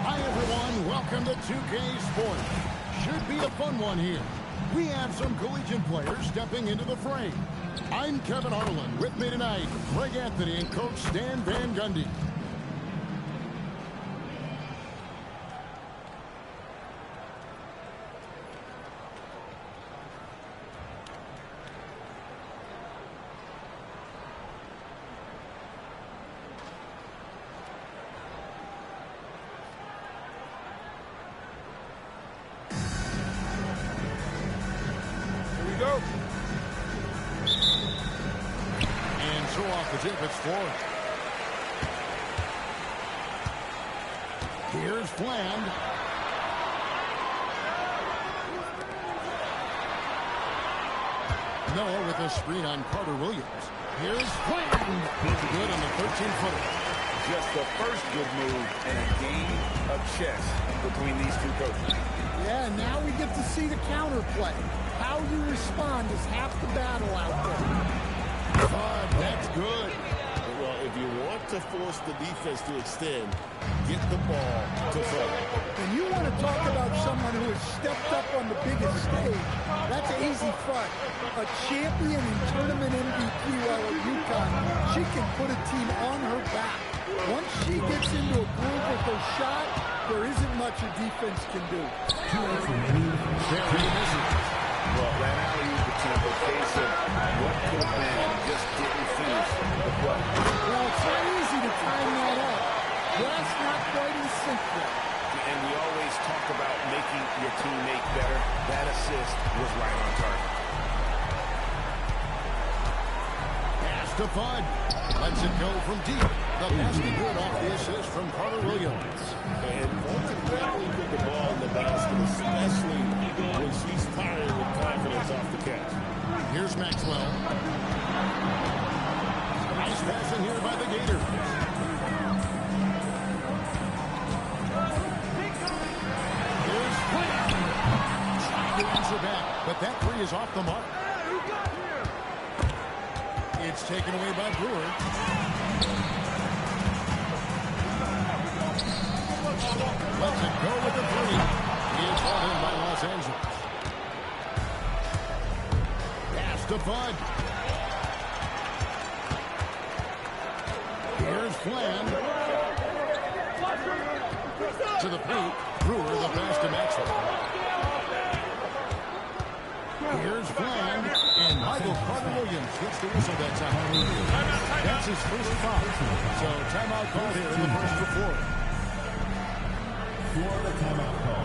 Hi, everyone. Welcome to 2K Sports. Should be a fun one here. We have some collegiate players stepping into the fray. I'm Kevin Harlan. With me tonight, Greg Anthony and Coach Stan Van Gundy. It's Floyd. Here's Fland. Noah with a screen on Carter Williams. Here's Fland. He's good on the 13-footer. Just the first good move in a game of chess between these two coaches. Yeah, now we get to see the counterplay. How you respond is half the battle out there. That's good. Well, if you want to force the defense to extend, get the ball to Ford. And you want to talk about someone who has stepped up on the biggest stage. That's an easy front. A champion and tournament MVP while at UConn. She can put a team on her back. Once she gets into a groove with her shot, there isn't much a defense can do. Well, that alley-oop attempt was case of what could have been and just didn't finish the play. Well, it's not easy to time that up. Just not quite in sync there. And we always talk about making your teammate better. That assist was right on target. Pass to Bud. Lets it go from deep. The pass be good off the assist from Carter Williams. And Ford can definitely put the ball in the basket, especially when she's firing with confidence off the catch. Here's Maxwell. Nice passing here by the Gators. Here's Fland. Trying to answer back, but that three is off the mark. It's taken away by Brewer. Lets it go with the three. He is brought in by Los Angeles. Pass to Bud. Here's Fland. To the paint. Brewer, the pass to Maxwell. Here's Fland. And Michael Carter Williams gets the whistle that time. That's his first foul. So timeout called here in the first for Florida. Florida timeout call.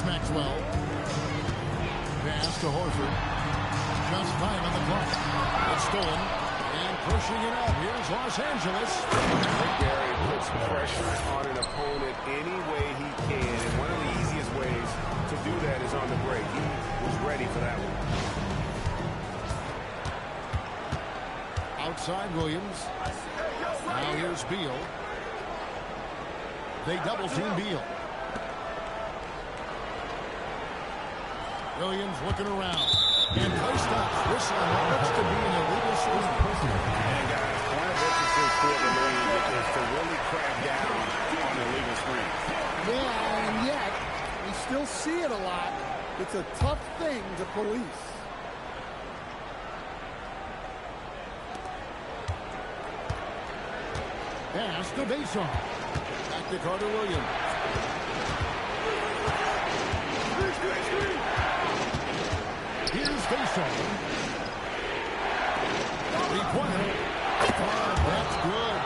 Maxwell. Pass to Horford. Just 5 on the clock. It's stolen. And pushing it up. Here's Los Angeles. Gary puts pressure on an opponent any way he can. And one of the easiest ways to do that is on the break. He was ready for that one. Outside Williams. Now here's Beal. They double team Beal. Williams looking around. And play stops. Whistling what looks to be an illegal screen. And guys, one of emphasis for the league is to really crack down on illegal screens. Yeah, and yet, we still see it a lot. It's a tough thing to police. Pass to Bason. Back to Carter Williams. Here's Bason. Required. That's good.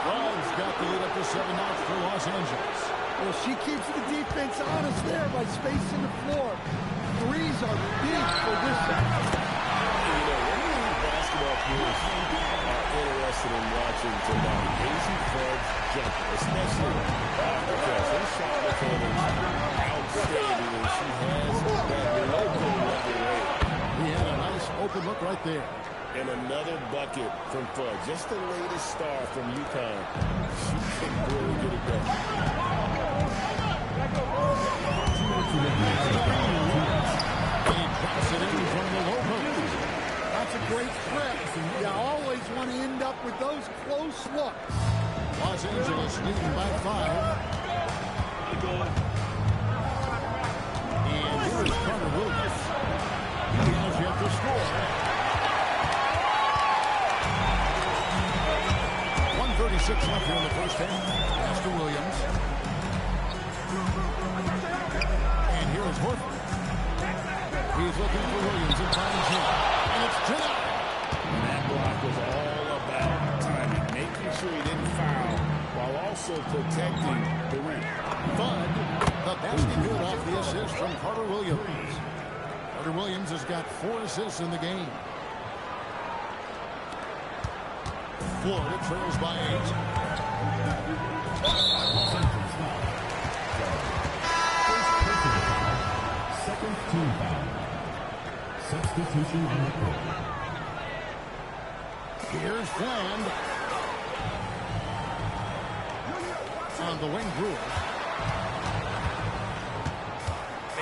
Love's got the lead up to 7 knots for Los Angeles. Well, she keeps the defense honest there by spacing the floor. Threes are big for this side. You know, when you leave basketball viewers are interested in watching tonight. Daisy Fudge jumper, especially off the catch. Her shot mechanics outstanding, and she has that local level rate. He had a nice open look right there. And another bucket from Fudge. Just the latest star from UConn. She can really get it done. That's a great threat. You always want to end up with those close looks. Los Angeles leading by 5. And here is Carter Williams. He has yet to score. 1:36 left here in the first half. Pass to Williams. And here is Horford. He's looking for Williams and finds him. And it's Janelle. And that block was all about timing, making sure he didn't foul while also protecting the rim. Bud, the basket good off the assist from Carter Williams. Carter Williams has got 4 assists in the game. Florida trails by 8. Second team foul. Substitution on the court. Here's Fland. On the wing, Brewer.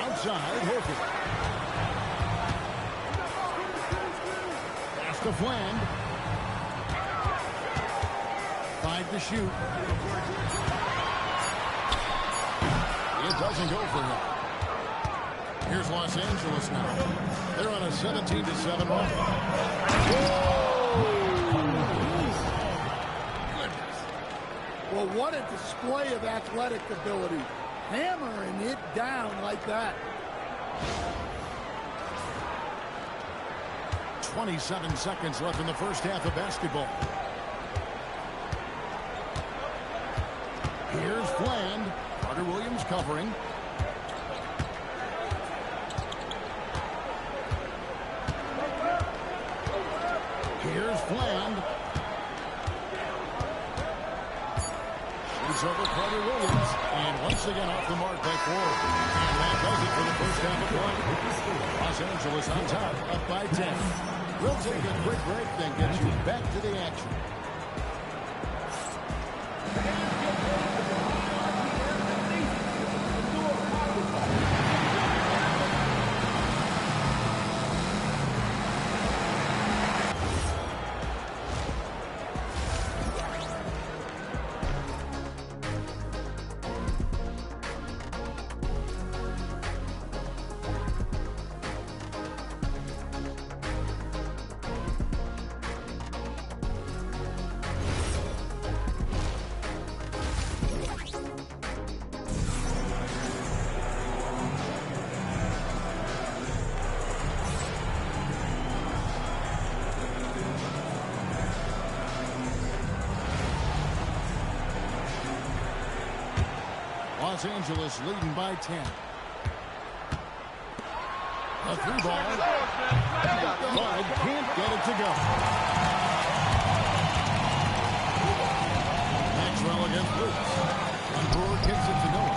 Outside, Horford. Pass to Fland. 5 to shoot. It doesn't go for him. Here's Los Angeles now. They're on a 17-7 run. Well, what a display of athletic ability. Hammering it down like that. 27 seconds left in the first half of basketball. Here's Fland. Carter Williams covering. Here's Fland. Shoots over Carter Williams. And once again off the mark by 4. And that does it for the first half of play. Los Angeles on top, up by 10. We'll take a quick break, then get you back to the action. Los Angeles leading by 10. A 3-ball. Bud can't get it to go. Maxwell against Lewis. And Brewer kicks it to Noah.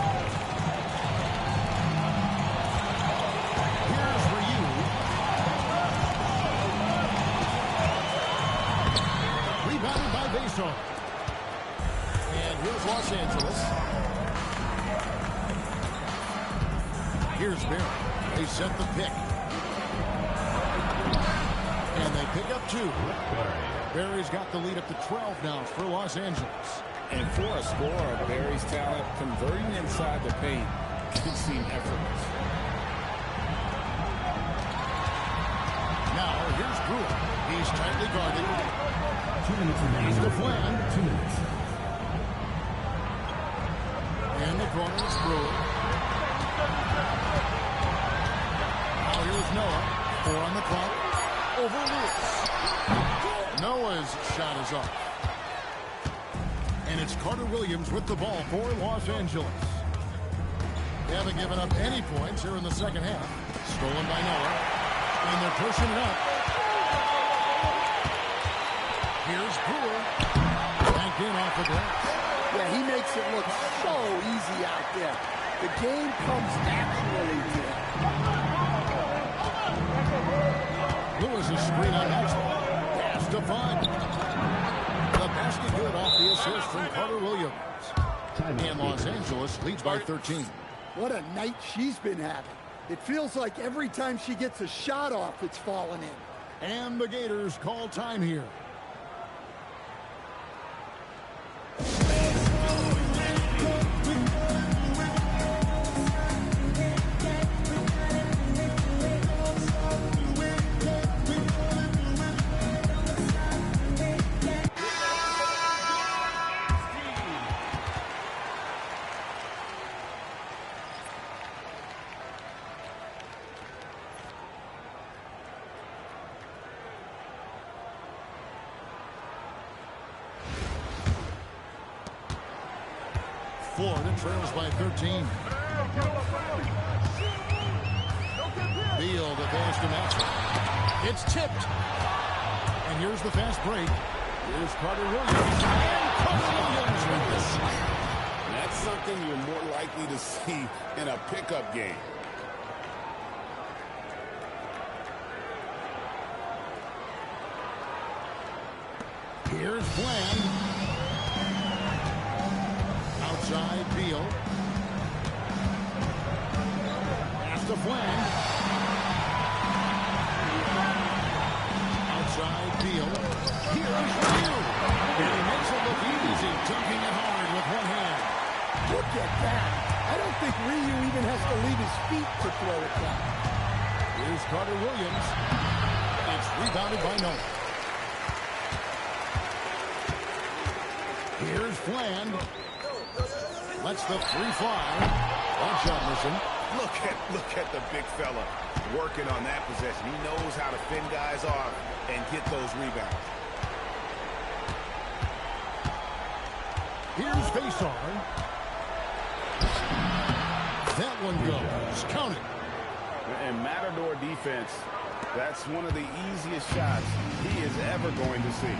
Here's Ryu. Rebounded by Bason. And here's Los Angeles. Here's Barry. They set the pick. And they pick up 2. Barry's got the lead up to 12 now for Los Angeles. And for a scorer, Barry's talent converting inside the paint can seem effortless. Now here's Brewer. He's tightly guarded. 2 minutes remaining. He's the Fland. 2 minutes. And the corner is Brewer. Now here's Noah. 4 on the clock. Over Lewis. Noah's shot is up. And it's Carter Williams with the ball for Los Angeles. They haven't given up any points here in the second half. Stolen by Noah. And they're pushing it up. Here's Brewer. Back in off the glass. Yeah, he makes it look so easy out there. The game comes naturally to him. Lewis' screen on Maxwell. Pass to Bud. The basket good off the assist from Carter Williams. And Los Angeles leads by 13. What a night she's been having. It feels like every time she gets a shot off, it's falling in. And the Gators call time here. Florida trails by 13. Beal, the pass to Maxwell. It's tipped. And here's the fast break. Here's Carter Williams. And Carter Williams with the slam. That's something you're more likely to see in a pickup game. Here's Bland. Outside Beal. Pass to Bland. Outside Beal. Here's Ryu. And he makes it look easy, dunking it hard with one hand. Look at that. I don't think Ryu even has to leave his feet to throw it down. Here's Carter Williams. It's rebounded by Noah. Here's Bland. Lets the three fly. One shot missing. Look at the big fella working on that possession. He knows how to fend guys off and get those rebounds. Here's Faisal. That one goes. Count it. And Matador defense, that's one of the easiest shots he is ever going to see.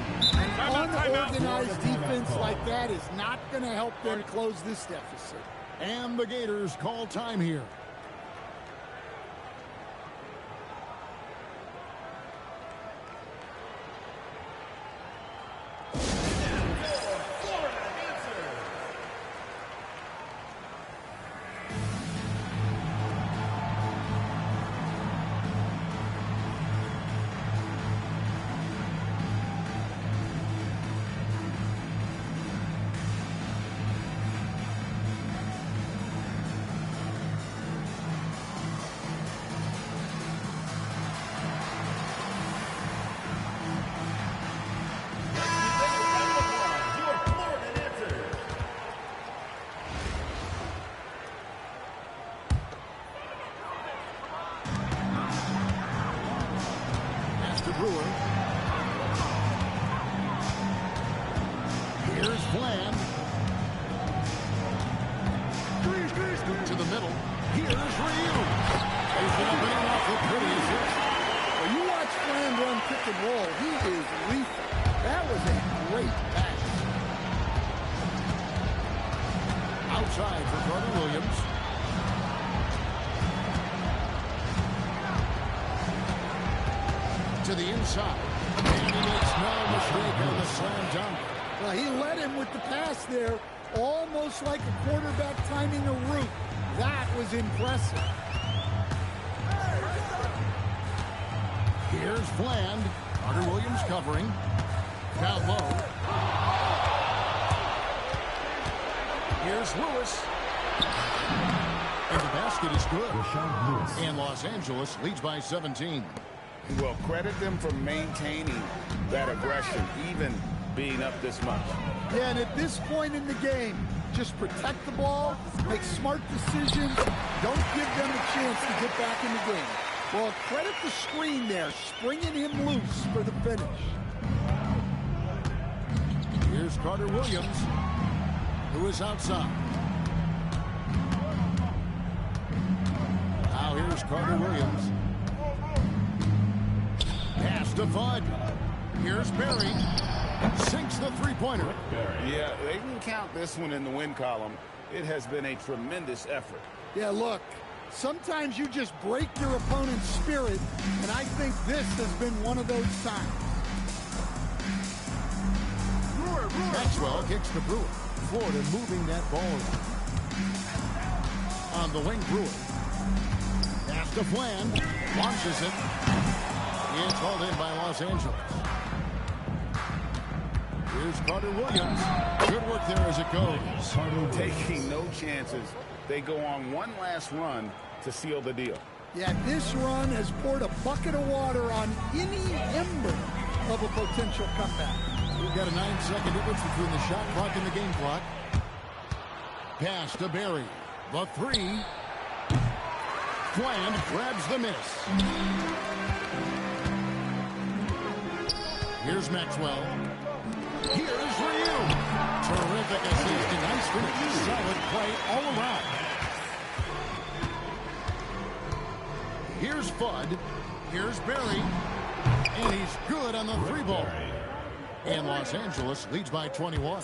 An unorganized defense like that is not going to help them close this deficit. And the Gators call time here. Brewer. Here's Bland. To the middle. Here's Ryu. He's going to bring off the pretty assist. When you watch Bland run pick and roll, he is lethal. That was a great pass. Outside for Carter Williams. To the inside. And he makes no mistake on the slam dunk. Well, he led him with the pass there, almost like a quarterback timing a route. That was impressive. Here's Bland. Carter Williams covering. Down low. Here's Lewis. And the basket is good. And Los Angeles leads by 17. Well, credit them for maintaining that aggression, even being up this much. Yeah, and at this point in the game, just protect the ball, make smart decisions, don't give them a chance to get back in the game. Well, credit the screen there, springing him loose for the finish. Here's Carter Williams, who is outside. Now here's Carter Williams. Pass to Bud. Here's Perry. Sinks the three-pointer. Yeah, they can count this one in the win column. It has been a tremendous effort. Yeah, look, sometimes you just break your opponent's spirit, and I think this has been one of those times. Maxwell kicks the Brewer. Florida moving that ball around. On the wing, Brewer. Pass to Flan. Launches it. It's called in by Los Angeles. Here's Carter Williams. Good work there as it goes. Taking no chances. They go on one last run to seal the deal. Yeah, this run has poured a bucket of water on any ember of a potential comeback. We've got a 9-second difference between the shot clock and the game clock. Pass to Barry. The three. Fland grabs the miss. Here's Maxwell. Here's Ryu. Terrific assist and nice finish. Solid play all around. Here's Fudd. Here's Barry. And he's good on the three ball. And Los Angeles leads by 21.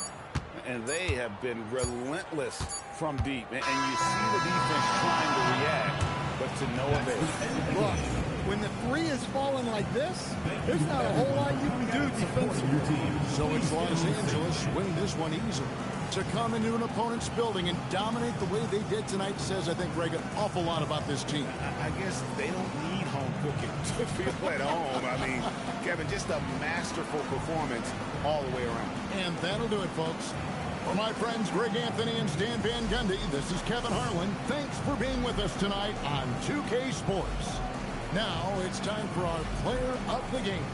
And they have been relentless from deep. And you see the defense trying to react, but to no avail. Look, when the three is falling like this, there's not a whole lot you can do defensively. So it's Los Angeles winning this one easily. To come into an opponent's building and dominate the way they did tonight says, I think, Greg, an awful lot about this team. I guess they don't need home cooking to feel at home. I mean, Kevin, just a masterful performance all the way around. And that'll do it, folks. For my friends Greg Anthony and Stan Van Gundy, this is Kevin Harlan. Thanks for being with us tonight on 2K Sports. Now it's time for our player of the game.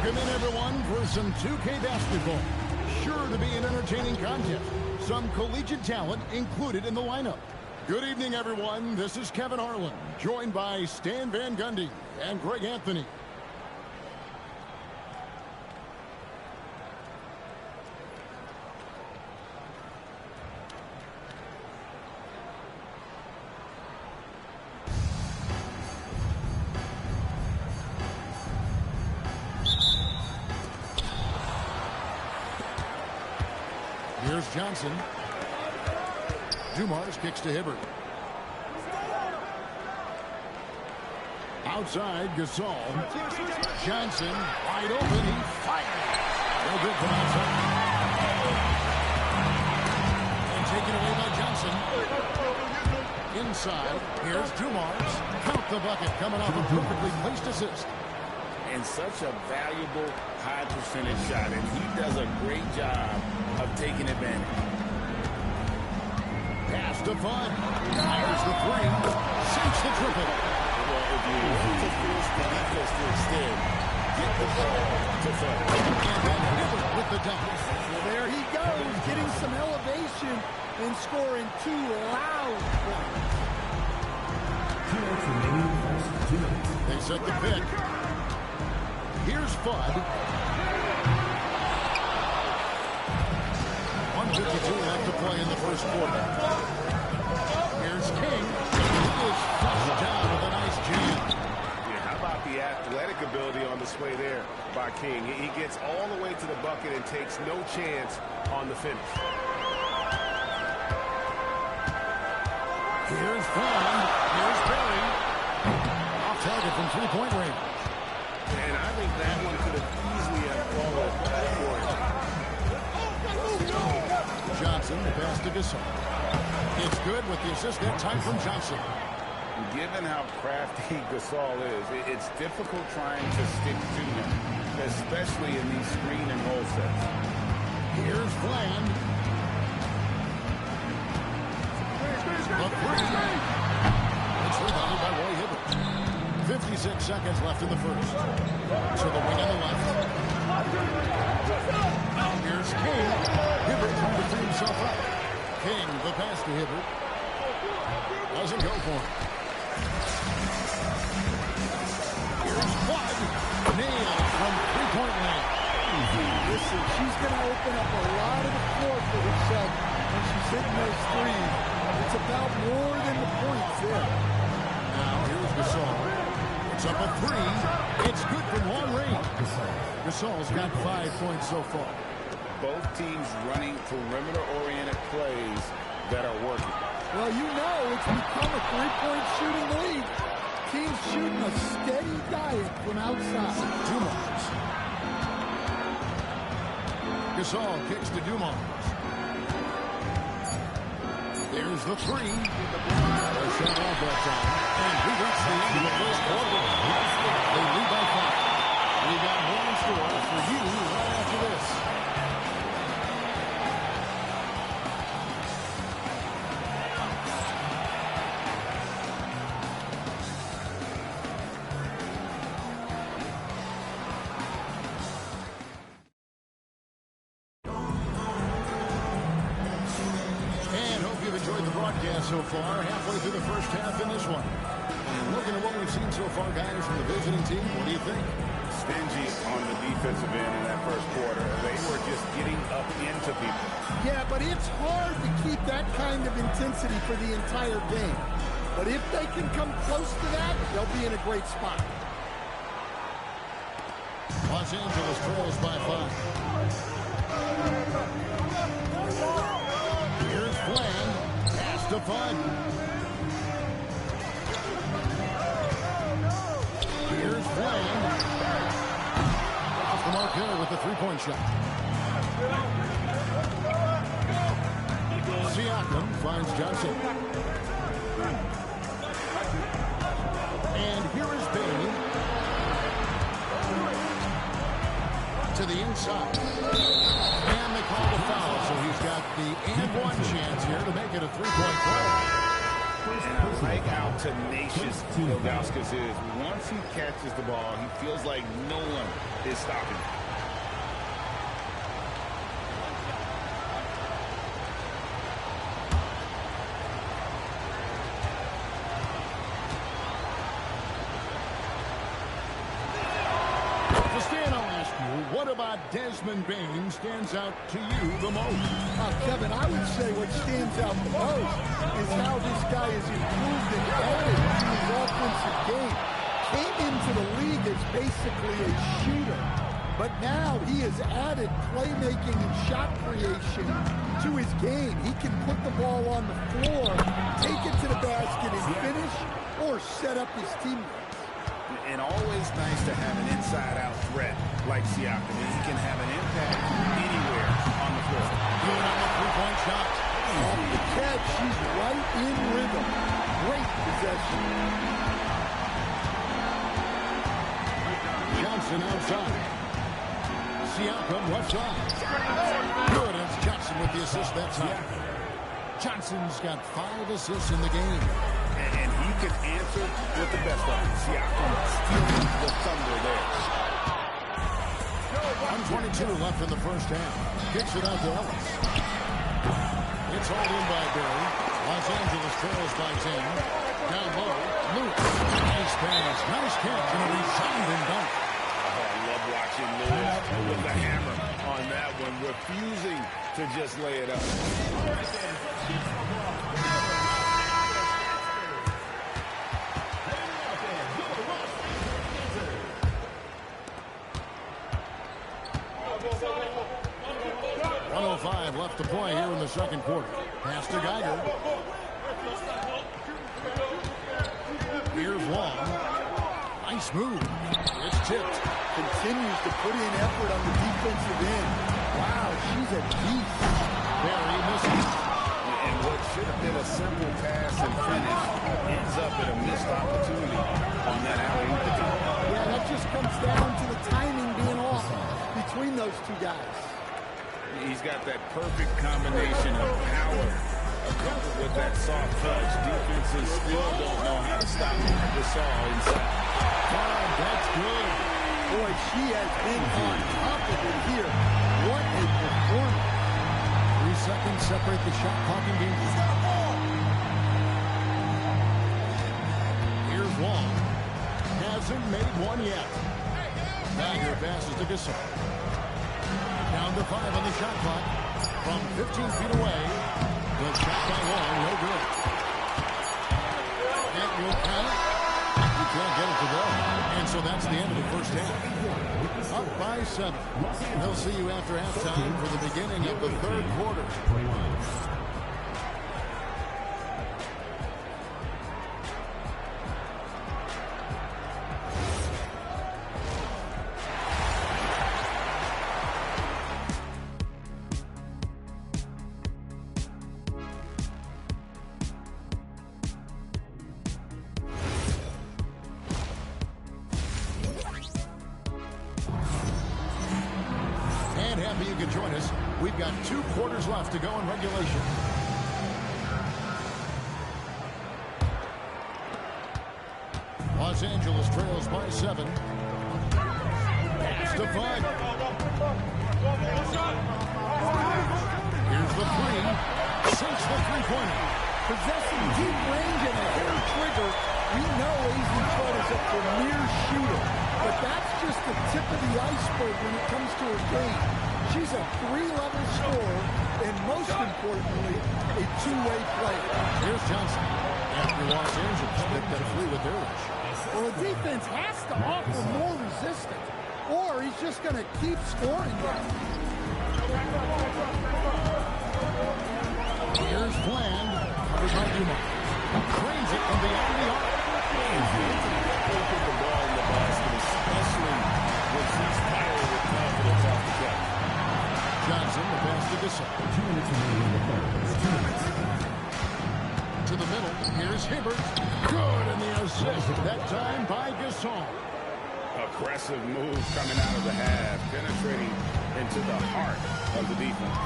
Welcome in, everyone, for some 2K basketball. Sure to be an entertaining contest. Some collegiate talent included in the lineup. Good evening, everyone. This is Kevin Harlan, joined by Stan Van Gundy and Greg Anthony. Here's Johnson. Dumars kicks to Hibbert. Outside, Gasol. Johnson, wide open. He fires. No good from outside. And taken away by Johnson. Inside, here's Dumars. Count the bucket, coming off a perfectly placed assist. And such a valuable high percentage shot, and he does a great job of taking advantage. Pass to Fun. Fires the three. Sinks the triple. Well, if you want to force the defense to extend, get the ball to Fun. And then Hibbert with the dunk. Well, there he goes, getting some elevation and scoring two loud points. 2 minutes remaining. 2 minutes. They set the pick. Here's Fudd. 1:52 left to play in the first quarter. Here's King. He is flushed down with a nice jam. Yeah, how about the athletic ability on display there by King? He gets all the way to the bucket and takes no chance on the finish. Here's Fun. Here's Perry. Off target from three-point range. And I think that one could have easily followed for him. Johnson, the pass to Gasol. It's good with the assist that time from Johnson. Given how crafty Gasol is, it's difficult trying to stick to him, especially in these screen and roll sets. Here's Bland. The three. It's rebounded by Roy Hibbert. 56 seconds left in the first. To the wing on the left. Here's King. Hibbert trying to free himself up. King, the pass to Hibbert. Doesn't go for him. Here's Bud. Nailed from three-point range. Listen, she's going to open up a lot of the floor for herself when she's hitting those threes. It's about more than the points there. Now here's Gasol. It's up a three. It's good from long range. Gasol's got 5 points so far. Both teams running perimeter-oriented plays that are working. Well, you know it's become a three-point shooting league. Teams shooting a steady diet from outside. Dumars. Gasol kicks to Dumars. There's the three. A shot off that time. And we reach the end of the first quarter. They lead by 5. We got more in store for you right after this. So far, halfway through the first half in this one. And looking at what we've seen so far, guys, from the visiting team, what do you think? Stingy on the defensive end in that first quarter. They were just getting up into people. Yeah, but it's hard to keep that kind of intensity for the entire game. But if they can come close to that, they'll be in a great spot. Los Angeles trails by 5. Here's Bland. To Fun. Here's Bland. Off the mark here with the three-point shot. Siakam finds Johnson. And here is Bain. To the inside. And they call the foul, so he's got the and one chance here to make it a three-point play. And I like how tenacious Ilgauskas is. Once he catches the ball, he feels like no one is stopping him. What about Desmond Bain stands out to you the most? Kevin, I would say what stands out the most is how this guy has improved and added to his offensive game. Came into the league as basically a shooter, but now he has added playmaking and shot creation to his game. He can put the ball on the floor, take it to the basket and finish, or set up his teammates. And always nice to have an inside-out threat like Siakam. He can have an impact anywhere on the floor. Good on the three-point shot. Off the catch, he's right in rhythm. Great possession. Johnson outside. Siakam left side. Good, and it's Johnson with the assist that time. Johnson's got 5 assists in the game. And he can answer with the best of them. Siakam stealing the thunder there. 1:22 left in the first half. Kicks it out to Ellis. It's hauled in by Barry. Los Angeles trails by 10. Down low, Luke. Nice pass, nice catch, and a resounding dunk. Oh, I love watching Lewis with the hammer on that one, refusing to just lay it up. 1:05 left to play here in the second quarter. Pass to Geiger. Here's Long. Nice move. It's tipped. Continues to put in effort on the defensive end. Wow, she's a beast. Barry misses. And what should have been a simple pass and finish ends up at a missed opportunity on that alley-oop attempt. Yeah, that just comes down to the timing being off between those two guys. He's got that perfect combination of power coupled with that soft touch. Defenses still don't know how to stop the saw inside. Oh, that's good. Boy, she has been on top of it here. What a performance. 3 seconds separate the shot clock and game. Here's Long. Hasn't made one yet. Geiger passes to Gasol. Down to 5 on the shot clock. From 15 feet away. The shot by Long, no good. And you'll count it. You can't get it to go. And so that's the end of the first half. Up by 7. We'll see you after halftime for the beginning of the third quarter. Happy you can join us. We've got 2 quarters left to go in regulation. Los Angeles trails by 7. Pass to 5. Here's the 3. Sinks the three-pointer. Possessing deep range and a hair trigger, we know AZ Flood is a premier shooter. But that's just the tip of the iceberg when it comes to her game. She's a 3-level scorer, and most importantly, a 2-way player. Here's Johnson. After Los Angeles picked up free with their rush. Well, the defense has to offer more resistance, or he's just going to keep scoring them. Here's Bland. Covered by Dumont. Cranes it from beyond the arc. Put the ball in the basket, especially when she's firing with confidence off the catch. Johnson, the pass to Gasol. 2 minutes remaining in the third. 2 minutes. To the middle. Here's Hibbert. Good, and the assist that time by Gasol. Aggressive move coming out of the half, penetrating into the heart of the defense.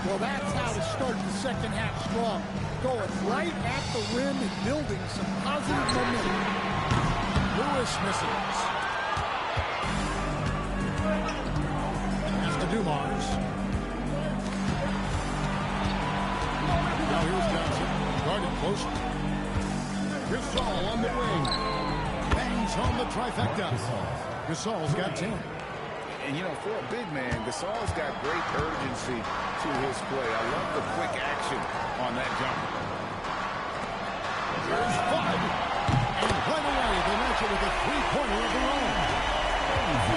Well, that's how to start the second half strong. Going right at the rim and building some positive momentum. Lewis misses. That's to Dumars. Now here's Johnson. Guarded close. Gasol on the wing. Bangs home the trifecta. Gasol's got 10. And, you know, for a big man, Gasol's got great urgency to his play. I love the quick action on that jumper. Here's Bud. And right away, they match it with a three-pointer of their own.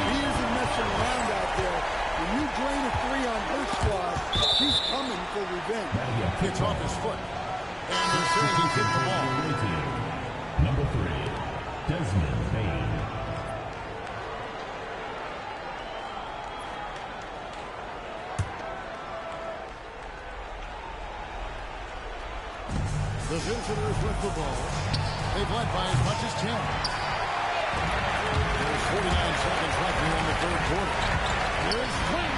He isn't messing around out there. When you drain a three on her squad, he's coming for revenge. It's off his foot. And they're saying he hit the ball. Number 3, Desmond Bain. The visitors with the ball. They've led by as much as 10. There's 49 seconds left here in the third quarter. Here's Frank.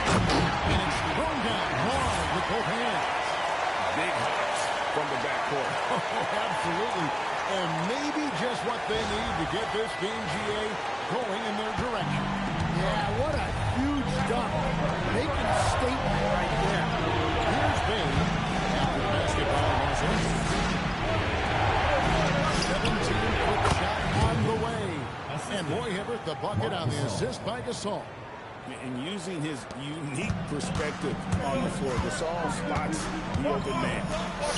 And it's thrown down hard with both hands. Big hops from the backcourt. Oh, absolutely. And maybe just what they need to get this game, GA, going in their direction. Yeah, what a huge dunk. Making a statement right there. Here's Bain. After the basketball in Los Angeles. 17-foot shot on the way. And Roy Hibbert, the bucket on the assist by Gasol. And using his unique perspective on the floor, Gasol spots the open man.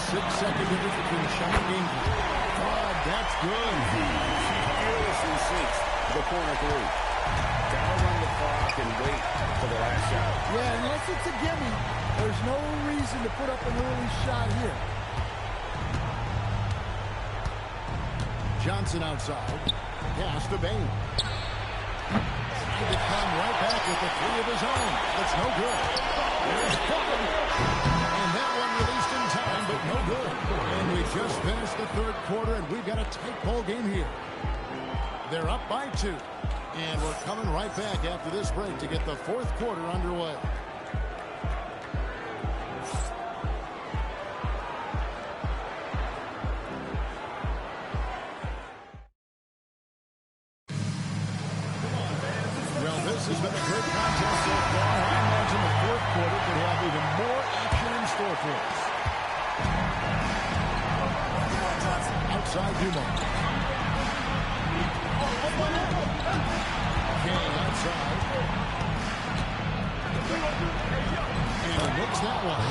6-second difference between shot and game. God, that's good. She fearlessly sinks the corner three. Gotta run the clock and wait for the last shot. Yeah, unless it's a gimme, there's no reason to put up an early shot here. Johnson outside. Pass to Bain. Trying to come right back with the three of his own. That's no good. There's Bud. And that one released in time, but no good. And we just finished the third quarter, and we've got a tight ball game here. They're up by 2. And we're coming right back after this break to get the fourth quarter underway. Well, this has been a great contest so far. I imagine the fourth quarter could have even more action in store for us. Outside Dumars. King outside. And he makes that one.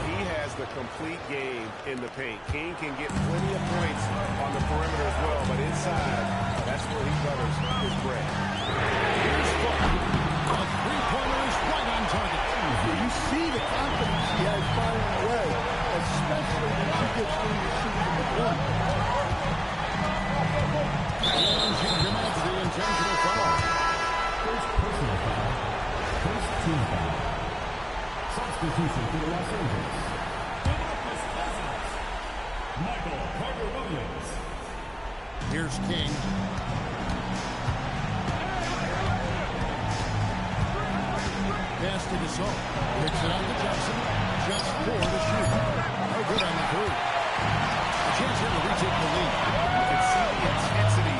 He has the complete game in the paint. King can get plenty of points on the perimeter as well, but inside, that's where he butters his bread. Here's Bud. A three-pointer is right on target. You see the confidence she has firing away, especially when she gets through the shooting the one. And she commits the intentional foul. First personal foul. First team foul. Substitution for the Los Angeles. Michael Carter-Williams. Here's King. Pass to Gasol. Picks it out to Johnson. Just 4 to shoot. No good on the three. A chance here to retake the lead. You can see the intensity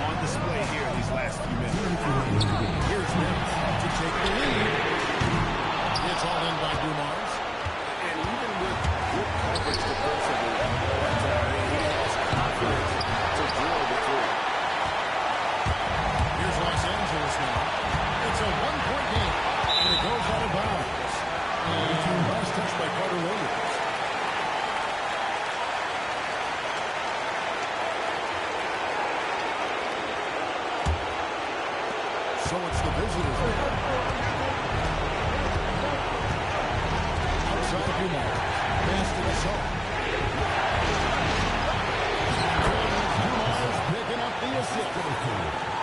on display here in these last few minutes. Here's Nick to take the lead. It's all in by Dumars. And even with good coverage defensively, he has confidence to drill the three. Here's Los Angeles now. It's a one-point game. And it goes out of bounds. And last touch by Carter-Williams. So it's the visitors now. Outside Dumars. Pass to Gasol. Dumars picking up the assist.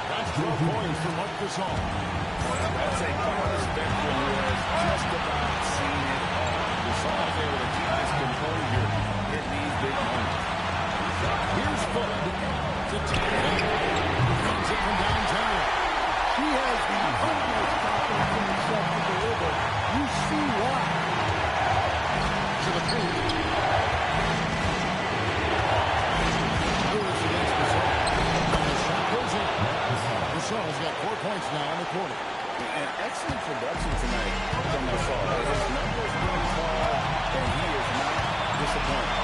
That's 12 points for Marc Gasol. I'd say Carter's veteran was just about seeing it all. Gasol is able to keep his composure in these big moments. Here's Bud to take it. Runs it from downtown. She has the utmost confidence in herself to deliver. You see why. now in the corner. And excellent production tonight from Gasol. His numbers really fall, and he is not disappointed.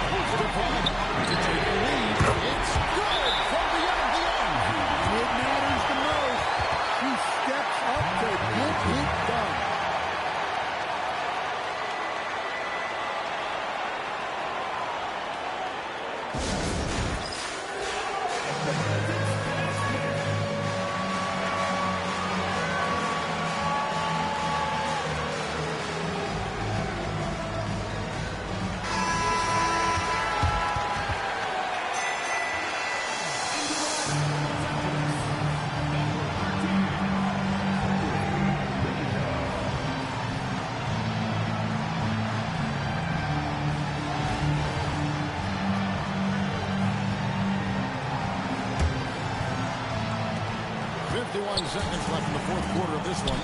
Here's DePaul to take the lead. It's good from beyond the arc. It matters the most. He steps up to get it done. Seconds left in the fourth quarter of this one.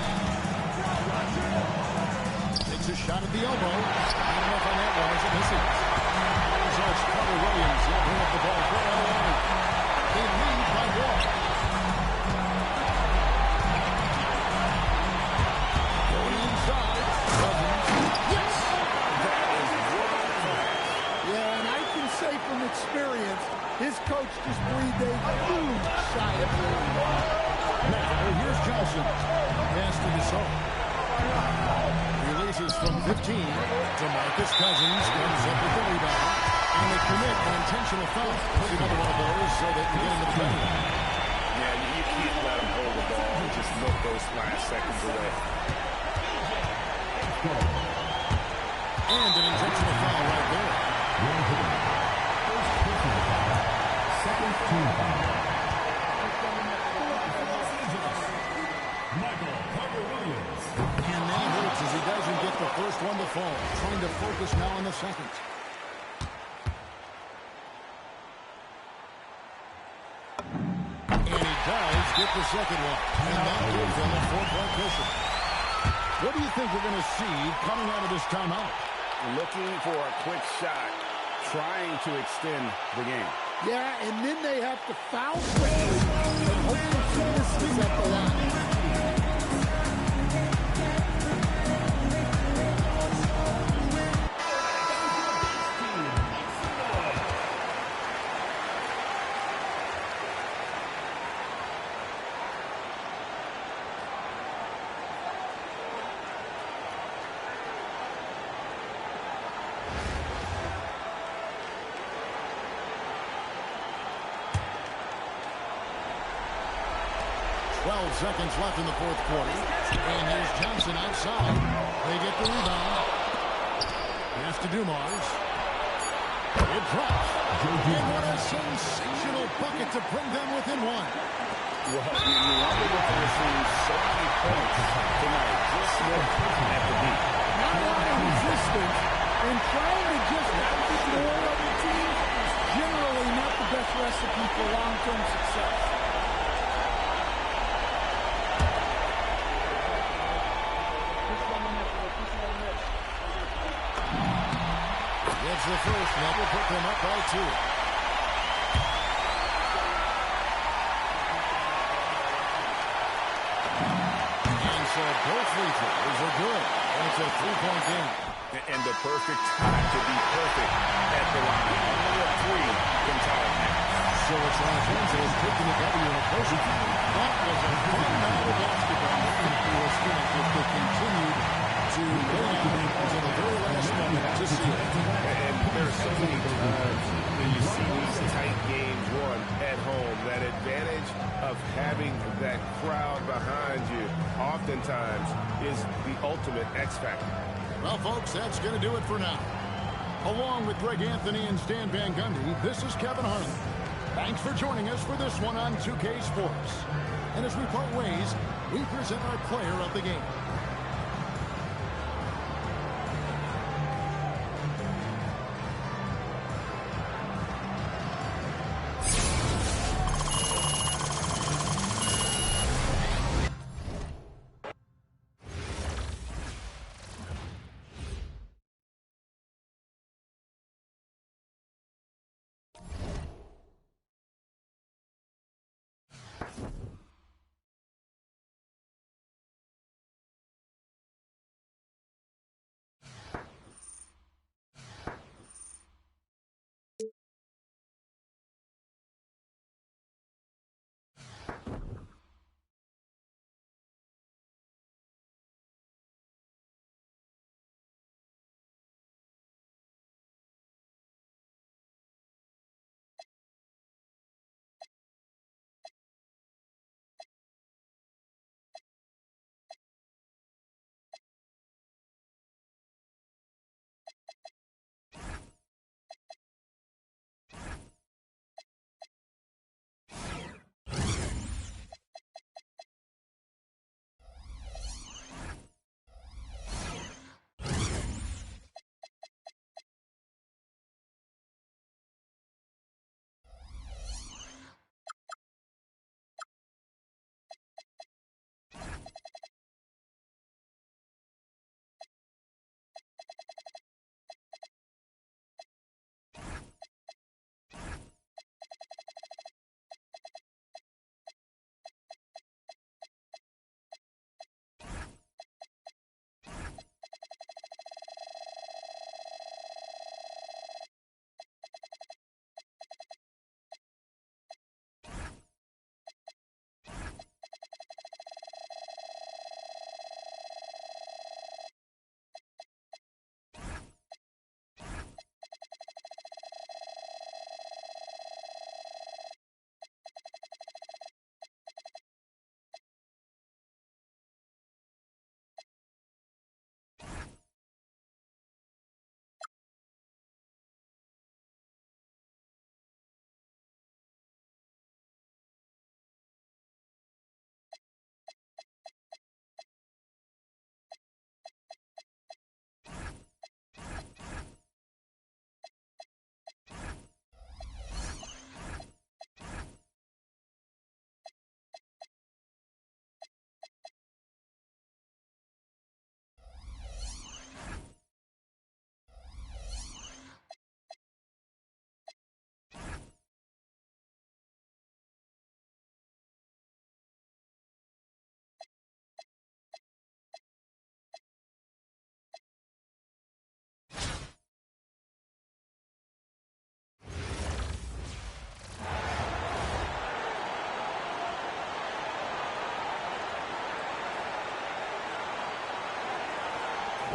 Takes a shot at the elbow. Not enough on that one as it misses. So it's Carter Williams. He'll bring up the ball for LA. They lead by one. Going inside. Yes! That is world class. Yeah, and I can say from experience, his coach just breathed a huge sigh of relief. Here's Johnson. Pass to Gasol. Releases from 15. DeMarcus Cousins comes up with the rebound. And they commit an intentional foul. Put another one of those so they can get into the paint. Yeah, you can't let him hold the ball and just milk those last seconds away. And an intentional foul right there. Second team foul. And that hurts as he doesn't get the first one to fall. Trying to focus now on the second. And he does get the second one. And that gives them a 4-point cushion. What do you think we're going to see coming out of this timeout? Looking for a quick shot, trying to extend the game. Yeah, and then they have to foul quickly and hope for finishes at the line. Seconds left in the fourth quarter. And here's Johnson outside. They get the rebound. Pass to Dumars. It drops. And what a sensational bucket to bring them within one. Well, you wonder what they're seeing so many points tonight. Just look at the beat. Not a lot of resistance and trying to just ignore other teams is generally not the best recipe for long-term success. Gets the first, and that will put them up by 2. And so both free throws are good. It's a 3-point game. And the perfect time to be perfect at the line. Only a 3 can tie it. So it's Los Angeles taking the W in a closer game. That was a fun night of basketball. And for a strength if they continued to lay out until the very last moment to see it. And there's so many times when you see these tight games won at home, that advantage of having that crowd behind you oftentimes is the ultimate X factor. Well, folks, that's going to do it for now. Along with Greg Anthony and Stan Van Gundy, this is Kevin Harlan. Thanks for joining us for this one on 2K Sports. And as we part ways, we present our player of the game.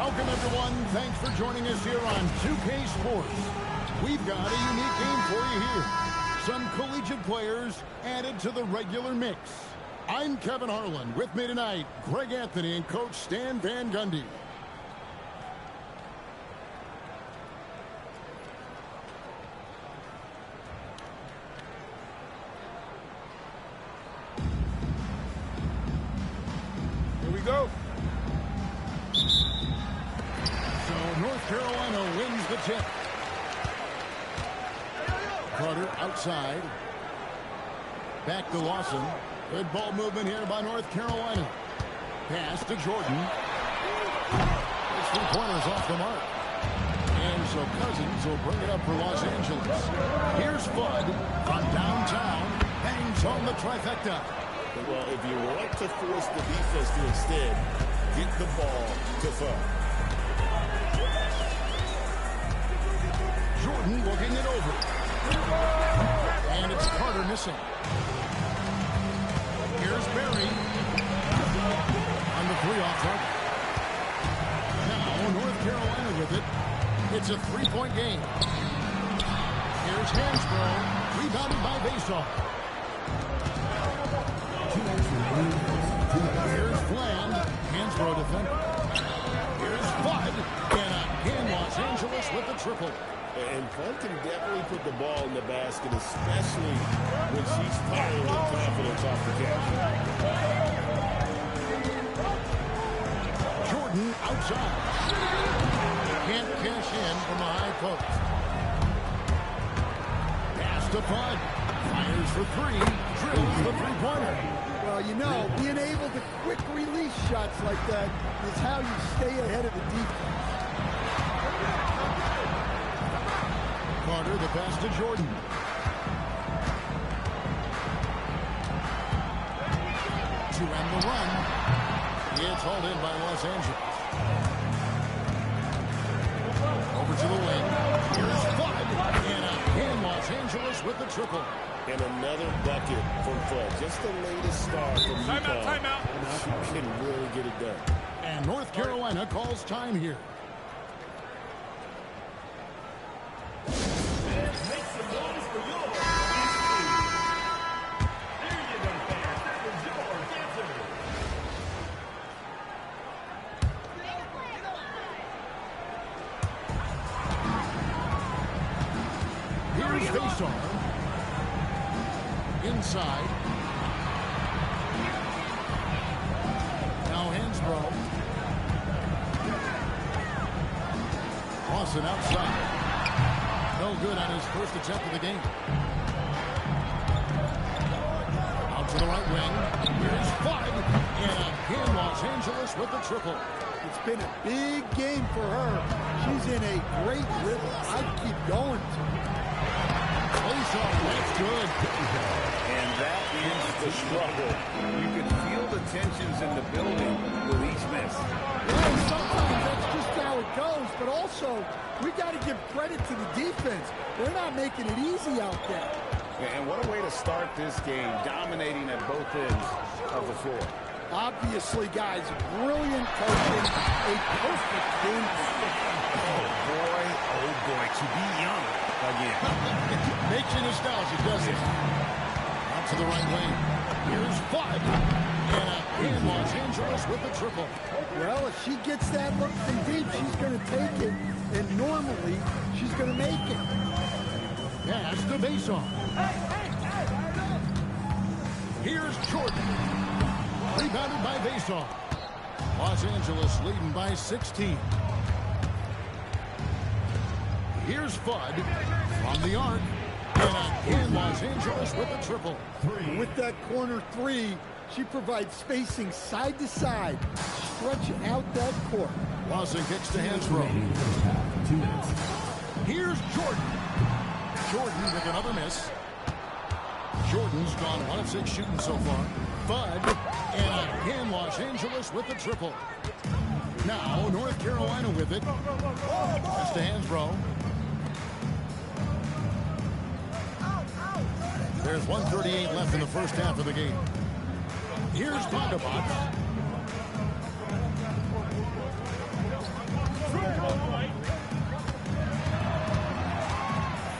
Welcome, everyone. Thanks for joining us here on 2K Sports. We've got a unique game for you here. Some collegiate players added to the regular mix. I'm Kevin Harlan. With me tonight, Greg Anthony and Coach Stan Van Gundy. Here we go. So North Carolina wins the tip. Carter outside. Back to Lawson. Good ball movement here by North Carolina. Pass to Jordan. His three-pointers off the mark. And so Cousins will bring it up for Los Angeles. Here's Fudd from downtown. Bangs on the trifecta. Well, if you want to force the defense to instead get the ball to Fudd. Jordan looking it over. And it's Carter missing. Here's Berry. On the three-off target. Now North Carolina with it. It's a three-point game. Here's Hansbrough. Rebounded by Vasoff. Here's Bland. Hansbrough defender. Here's Fudd. And again, Los Angeles with the triple. And Fudd can definitely put the ball in the basket, especially when she's firing with confidence off the catch. Jordan outside. Can't cash in from the high post. Pass to Fudd. Fires for three. Drills the three-pointer. Well, you know, being able to quick release shots like that is how you stay ahead of the defense. Carter, the pass to Jordan. To end the run. It's hauled in by Los Angeles. Over to the wing. Here's Fudd. And again, Los Angeles with the triple. And another bucket from Fudd. Just the latest star from Utah. Timeout. She can really get it done. And North Carolina calls time here. Here's Vasoff. Inside. Now Hansbrough. Lawson outside. No good on his first attempt of the game. Out to the right wing. Here's Fudd. And again, Los Angeles with the triple. It's been a big game for her. She's in a great rhythm. I'd keep going to. That's good. And that is the struggle. You can feel the tensions in the building with each miss. Yeah, sometimes that's just how it goes, but also we got to give credit to the defense. They're not making it easy out there. And what a way to start this game, dominating at both ends of the floor. Obviously, guys, brilliant coaching, a perfect game. Oh, boy, to be young again. Makes you nostalgic, doesn't it? Out to the right wing. Here's Fudd. And again, Los Angeles with the triple. Well, if she gets that look from deep, she's going to take it. And normally, she's going to make it. Pass to Vasoff. Here's Jordan. Rebounded by Vasoff. Los Angeles leading by 16. Here's Fudd from the arc. And again, Los Angeles with the triple. With that corner three, she provides spacing side to side, stretching out that court. Lawson kicks to Hansbrough. Here's Jordan. Jordan with another miss. Jordan's gone 1 of 6 shooting so far. Fudd. And again, Los Angeles with the triple. Now, North Carolina with it. Pass to Hansbrough. There's 1:38 left in the first half of the game. Here's Bondabot.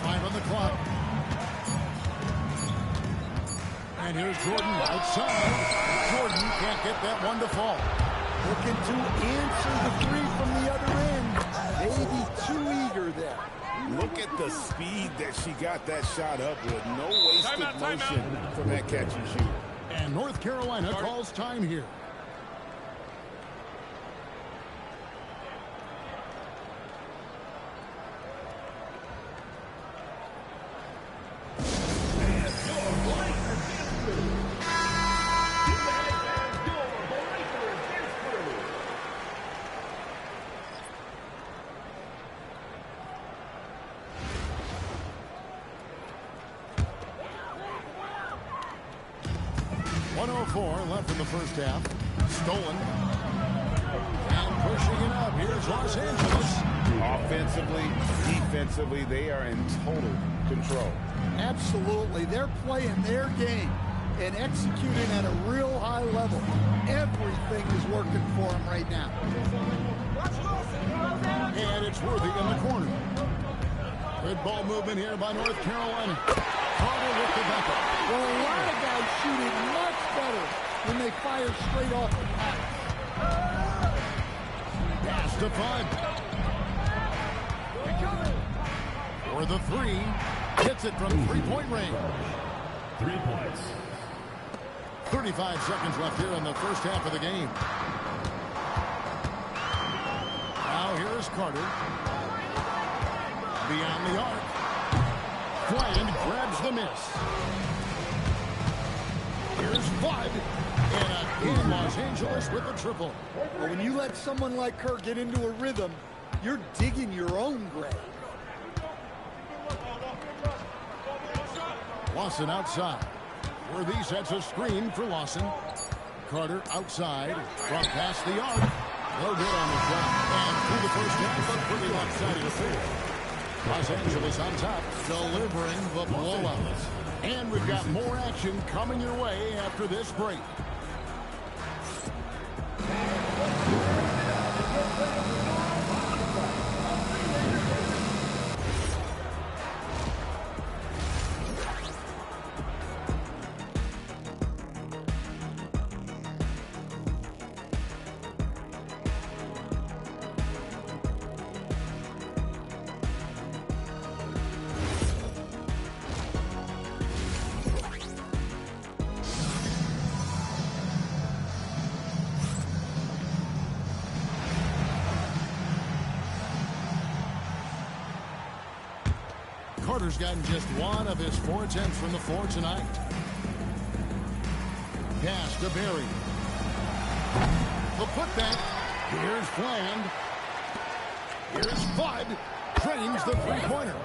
5 on the clock. And here's Jordan outside. Jordan can't get that one to fall. Looking to answer the three from the other end. Maybe too eager there. Look at the speed that she got that shot up with. No wasted motion from that catch and shoot. And North Carolina calls time here. Left in the first half. Stolen. And pushing it up. Here's Los Angeles. Offensively, defensively, they are in total control. Absolutely. They're playing their game and executing at a real high level. Everything is working for them right now. And it's Worthy in the corner. Good ball movement here by North Carolina. Carter with the backup. Well, a lot of guys shooting much better when they fire straight off the pass. Pass to Bud. For the three. Hits it from three-point range. 3 points. 35 seconds left here in the first half of the game. Now here's Carter. Beyond the arc. Bryant grabs the miss. Here's Bud. And again, Los Angeles with the triple. Well, when you let someone like her get into a rhythm, you're digging your own grave. Lawson outside. Worthy sets a screen for Lawson. Carter outside. From past the arc. No good on the shot. And through the first half, a pretty lopsided affair. Los Angeles on top, delivering the blowout. And we've got more action coming your way after this break. Carter's gotten just one of his 4 attempts from the floor tonight. Pass to Berry. The putback. Here's Fland. Here's Bud. Drains the three-pointer.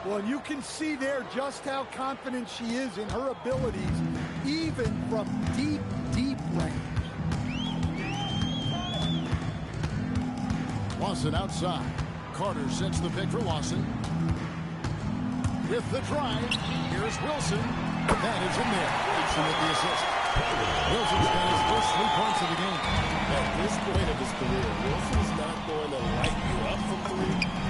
Well, you can see there just how confident she is in her abilities, even from deep, deep range. Lawson outside. Carter sets the pick for Lawson. With the drive, here's Wilson. That is in there. Wilson with the assist. Wilson's got his first 3 points of the game. At this point of his career, Wilson's not going to light you up from 3,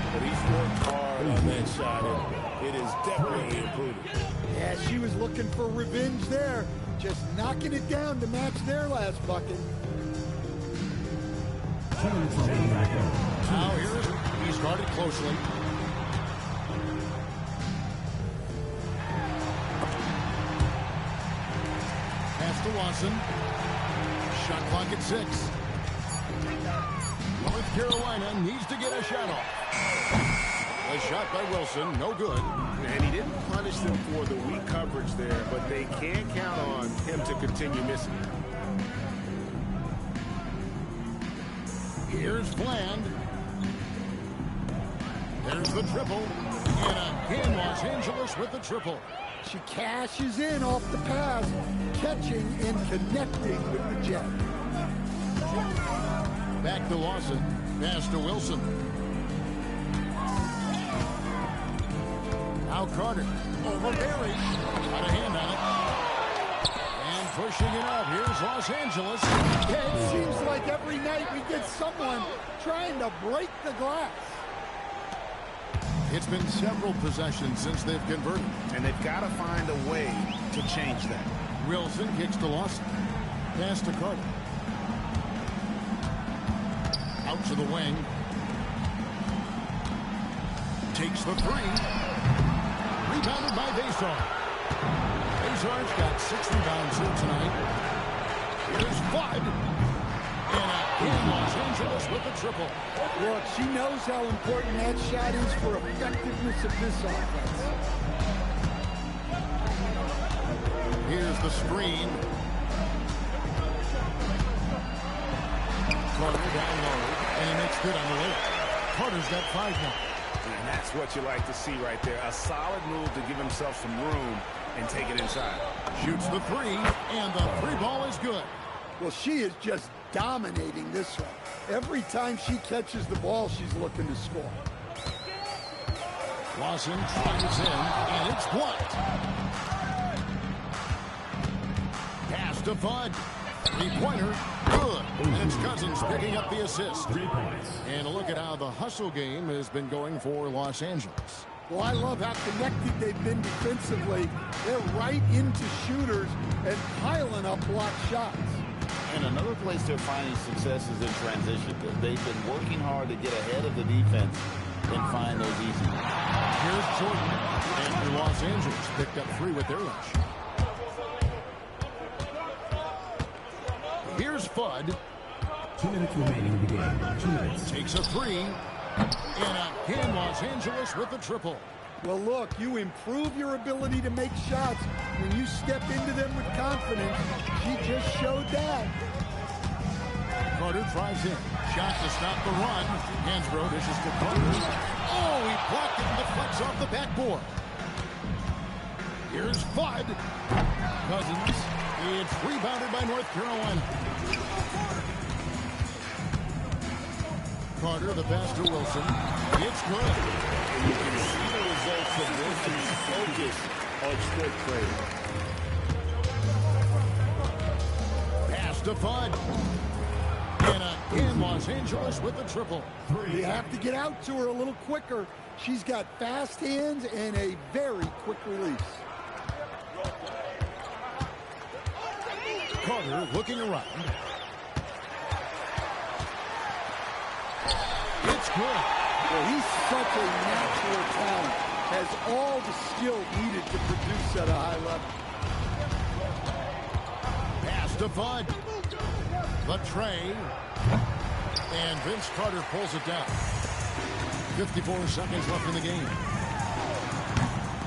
but he's worked hard on that shot, and it is definitely improving. Yeah, she was looking for revenge there, just knocking it down to match their last bucket. Now here is he started closely. To Lawson. Shot clock at 6. North Carolina needs to get a shot off. A shot by Wilson, no good. And he didn't punish them for the weak coverage there, but they can't count on him to continue missing. Here's Fland. There's the triple. And again, Los Angeles with the triple. She cashes in off the pass, catching and connecting with the jet. Back to Lawson. Pass to Wilson. Now Carter. Over Berry. Got a hand on it. And pushing it up. Here's Los Angeles. Yeah, it seems like every night we get someone trying to break the glass. It's been several possessions since they've converted. And they've got to find a way to change that. Wilson kicks to Lawson. Pass to Carter. Out to the wing. Takes the three. Rebounded by Bazar. Bazar's got 6 rebounds here tonight. Here's Bud. And in Los Angeles with the triple. Look, she knows how important that shot is for effectiveness of this offense. Here's the screen. Carter down low, and he makes good on the layup. Carter's got 5 now. And that's what you like to see right there. A solid move to give himself some room and take it inside. Shoots the three, and the three ball is good. Well, she is just dominating this one. Every time she catches the ball, she's looking to score. Lawson drives in, and it's blocked. Pass to Bud. Three-pointer, good. And it's Cousins picking up the assist. 3 points. And look at how the hustle game has been going for Los Angeles. Well, I love how connected they've been defensively. They're right into shooters and piling up block shots. And another place they're finding success is in transition. They've been working hard to get ahead of the defense and find those easy. Here's Jordan. And Los Angeles picked up 3 with their rush. Here's Fudd. 2 minutes remaining in the game. 2 minutes. Takes a 3. And again, Los Angeles with the triple. Well, look, you improve your ability to make shots when you step into them with confidence. She just showed that. Carter drives in. Shot to stop the run. Hansbrough dishes to Carter. Oh, he blocked it and deflects off the backboard. Here's Fudd. Cousins. It's rebounded by North Carolina. Carter, the pass to Wilson. It's good. You can see the results of this and focus on stroke trade. Pass to Fudd. And again, Los Angeles with the triple. You have to get out to her a little quicker. She's got fast hands and a very quick release. Carter looking around. It's good. Well, he's such a natural talent. Has all the skill needed to produce at a high level. Pass to Bud. The tray. And Vince Carter pulls it down. 54 seconds left in the game.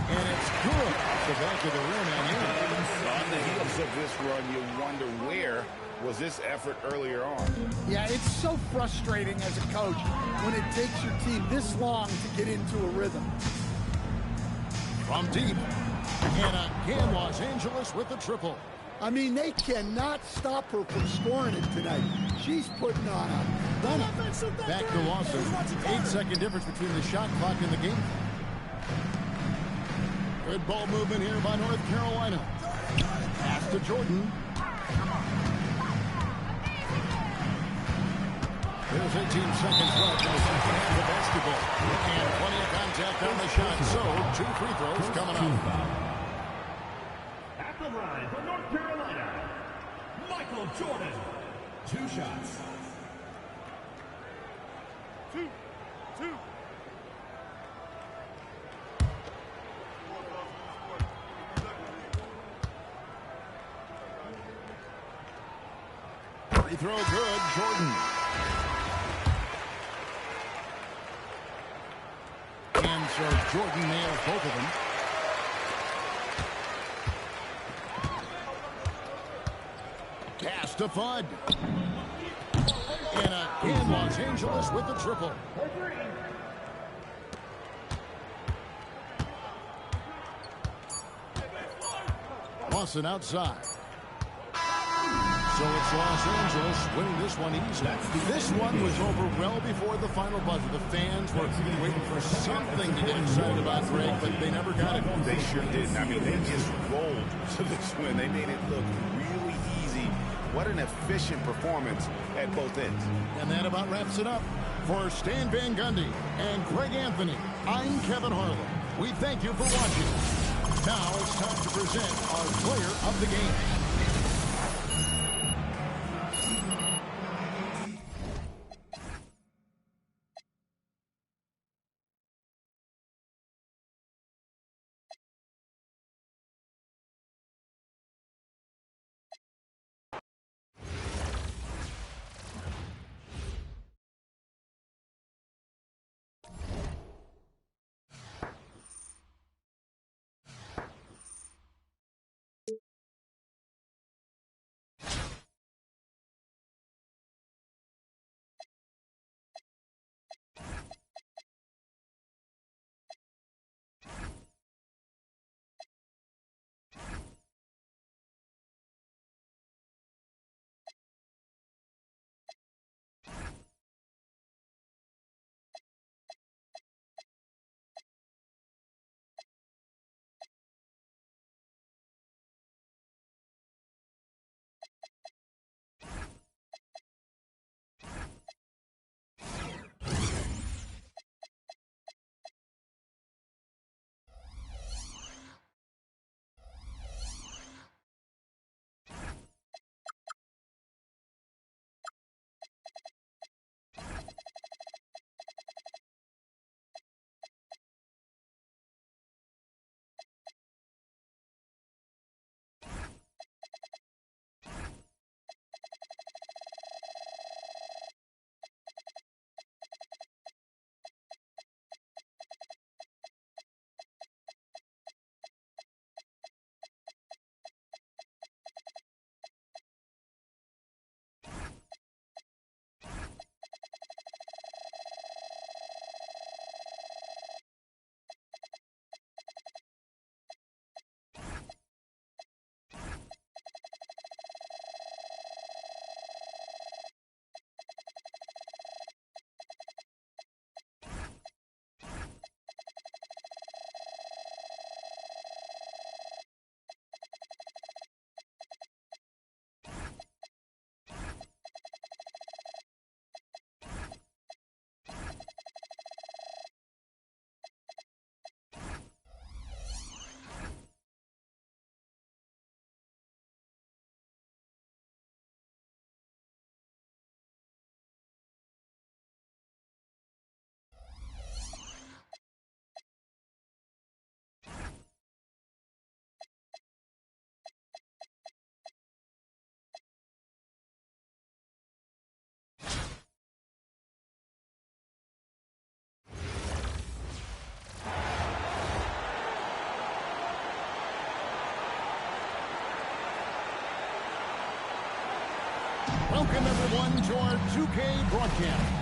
And it's good off the back of the rim and in. On the heels of this run, you wonder where was this effort earlier on. Yeah, it's so frustrating as a coach when it takes your team this long to get into a rhythm. From deep. And again, Los Angeles with the triple. I mean, they cannot stop her from scoring it tonight. She's putting on a runner. Back to Lawson. 8-second difference between the shot clock and the game. Good ball movement here by North Carolina. Pass to Jordan. There's 18 seconds left in the second half of basketball. And plenty of contact on the shot. So, 2 free throws coming up. At the line for North Carolina, Michael Jordan. 2 shots. 2. Free throw good, Jordan. And so Jordan nails both of them. Pass to Fudd. And again, Los Angeles with the triple. Lawson outside. So it's Los Angeles winning this one easily. This one was over well before the final buzzer. The fans were waiting for something to get excited about, Greg, but they never got it. They sure didn't. I mean, they just rolled to this win. They made it look really easy. What an efficient performance at both ends. And that about wraps it up. For Stan Van Gundy and Greg Anthony, I'm Kevin Harlan. We thank you for watching. Now it's time to present our player of the game. Welcome, everyone, to our 2K broadcast.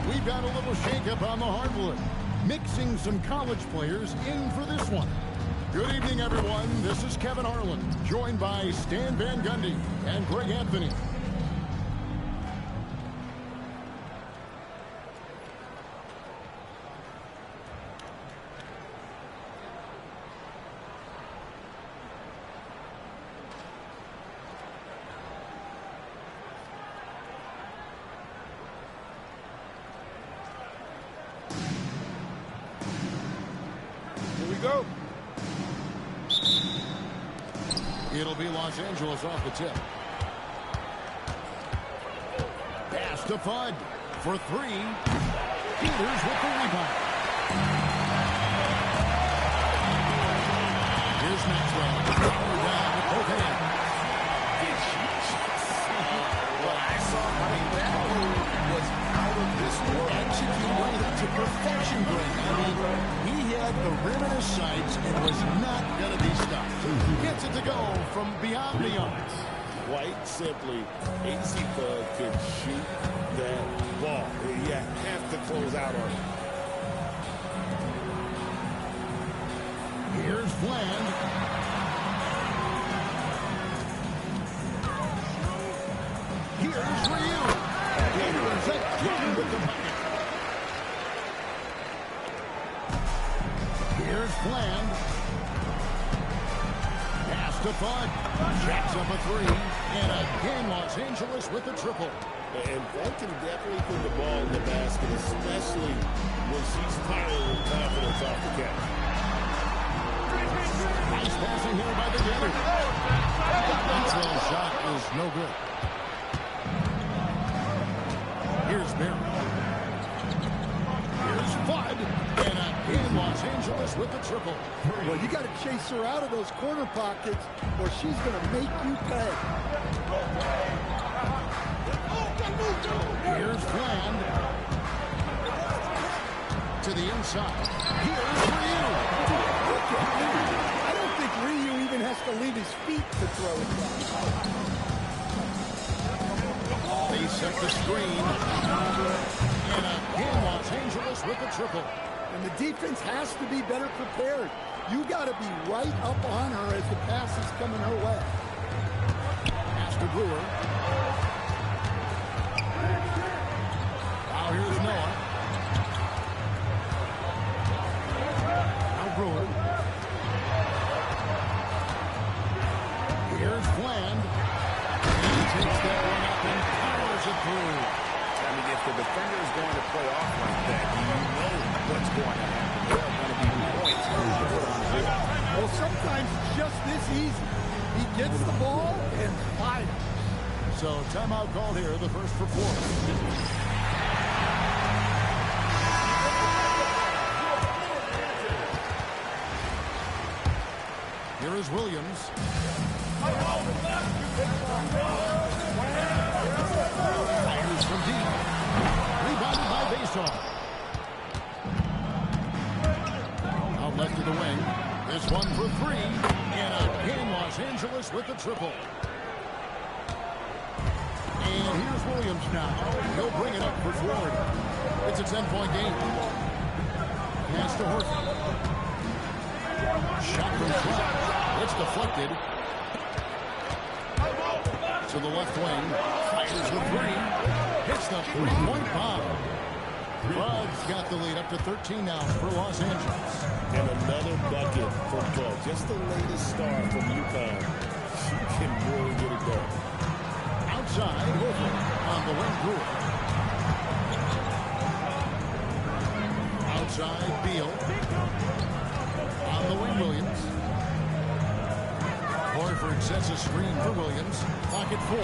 We've got a little shakeup on the hardwood, mixing some college players in for this one. Good evening, everyone. This is Kevin Harlan, joined by Stan Van Gundy and Greg Anthony. Go. It'll be Los Angeles off the tip. Pass to Fudd for three. Peters with the rebound. Here's Maxwell. Down with both hands. Was out of this world. Executed to perfection, Greg. I mean, he had the rim in his sights and was not going to be stopped. Gets it to go from beyond the arc. Quite simply, AC Fudd could shoot that ball. You have to close out on it. Here's Bland. Fland. Pass to Bud. Jacks up a three. And again, Los Angeles with the triple. And Bud can definitely put the ball in the basket, especially when she's tired with confidence off the catch. Nice passing here by the Gators. Maxwell's shot is no good. Here's Barry. Here's Bud. And again, Los Angeles with the triple. Well, you got to chase her out of those corner pockets or she's going to make you pay. Here's Fland. To the inside. Here's Ryu. I don't think Ryu even has to leave his feet to throw it down. They set the screen. And again, Los Angeles with the triple. And the defense has to be better prepared. You got to be right up on her as the pass is coming her way. Pass to Brewer. Now here's Noah. Now Brewer. Here's Fland. He takes that one up and powers it through. I mean, if the defender is going to play off like that, you know what's going to happen. There are going to be points put on the board. Well, sometimes it's just this easy. He gets the ball and fires. So timeout called here, the first for 4. Here is Williams. Fires from deep. Rebounded by Bayshaw. Out left to the wing. This one for 3. And again, Los Angeles with the triple. And here's Williams now. He'll bring it up for Florida. It's a 10-point game. Pass to Horford. Shot from 12. It's deflected. To the left wing. Fires the 3. Hits the 3-point bomb. Bud's got the lead up to 13 now for Los Angeles. And another bucket for Bud. Just the latest star from UConn. She can really get it done. Outside, Horford on the wing, Brewer. Outside, Beal. On the wing, Williams. Horford sets a screen for Williams. Pocket 4. I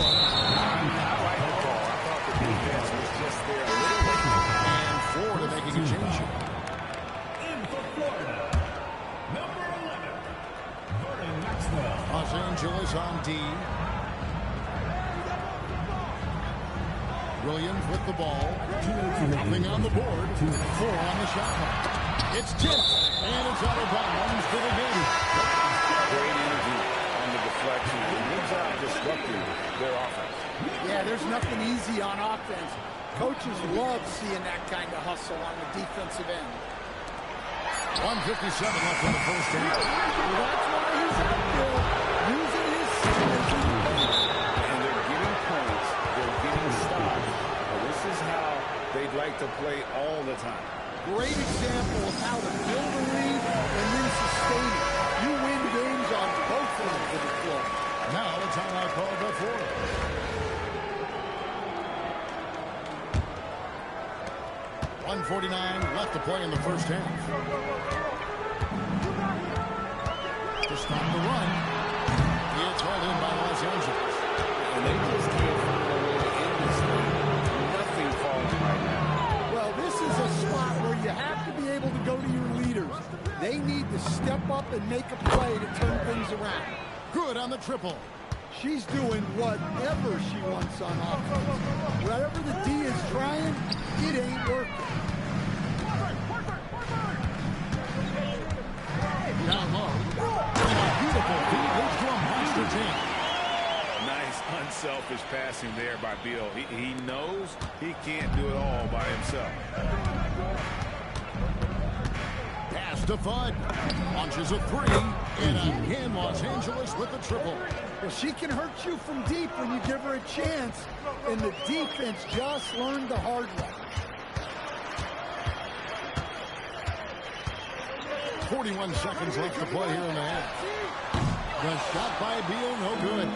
like the call. I thought the defense was just there a little late. And Florida making a change here. In for Florida, number 11, Vernon Maxwell. Los Angeles on D. Williams with the ball. Nothing on the board. 4 on the shot clock. It's tipped. And it's out of bounds to the game. Great energy on the deflection. Good job disrupting their offense. Yeah, there's nothing easy on offense. Coaches love seeing that kind of hustle on the defensive end. 1:57 left in the first half. Well, that's why he's out there using his size and pace. And they're getting points. They're getting stops. This is how they'd like to play all the time. Great example of how to build a lead and then sustain it. You win games on both ends of the floor. Now the timeout called by Florida. .149 left to play in the first half. To stop the run. It's held in by Los Angeles. And they just can't find a way to end this thing. Nothing falling right now. Well, this is a spot where you have to be able to go to your leaders. They need to step up and make a play to turn things around. Good on the triple. She's doing whatever she wants on offense. Whatever the D is trying, it ain't working. Down low. And a beautiful feed leads to a monster jam. Nice, unselfish passing there by Beal. He knows he can't do it all by himself. Pass to Bud. Launches a 3. And again, Los Angeles with the triple. Well, she can hurt you from deep when you give her a chance, and the defense just learned the hard way. 41 seconds left to play here in the half. The shot by Beal, no good.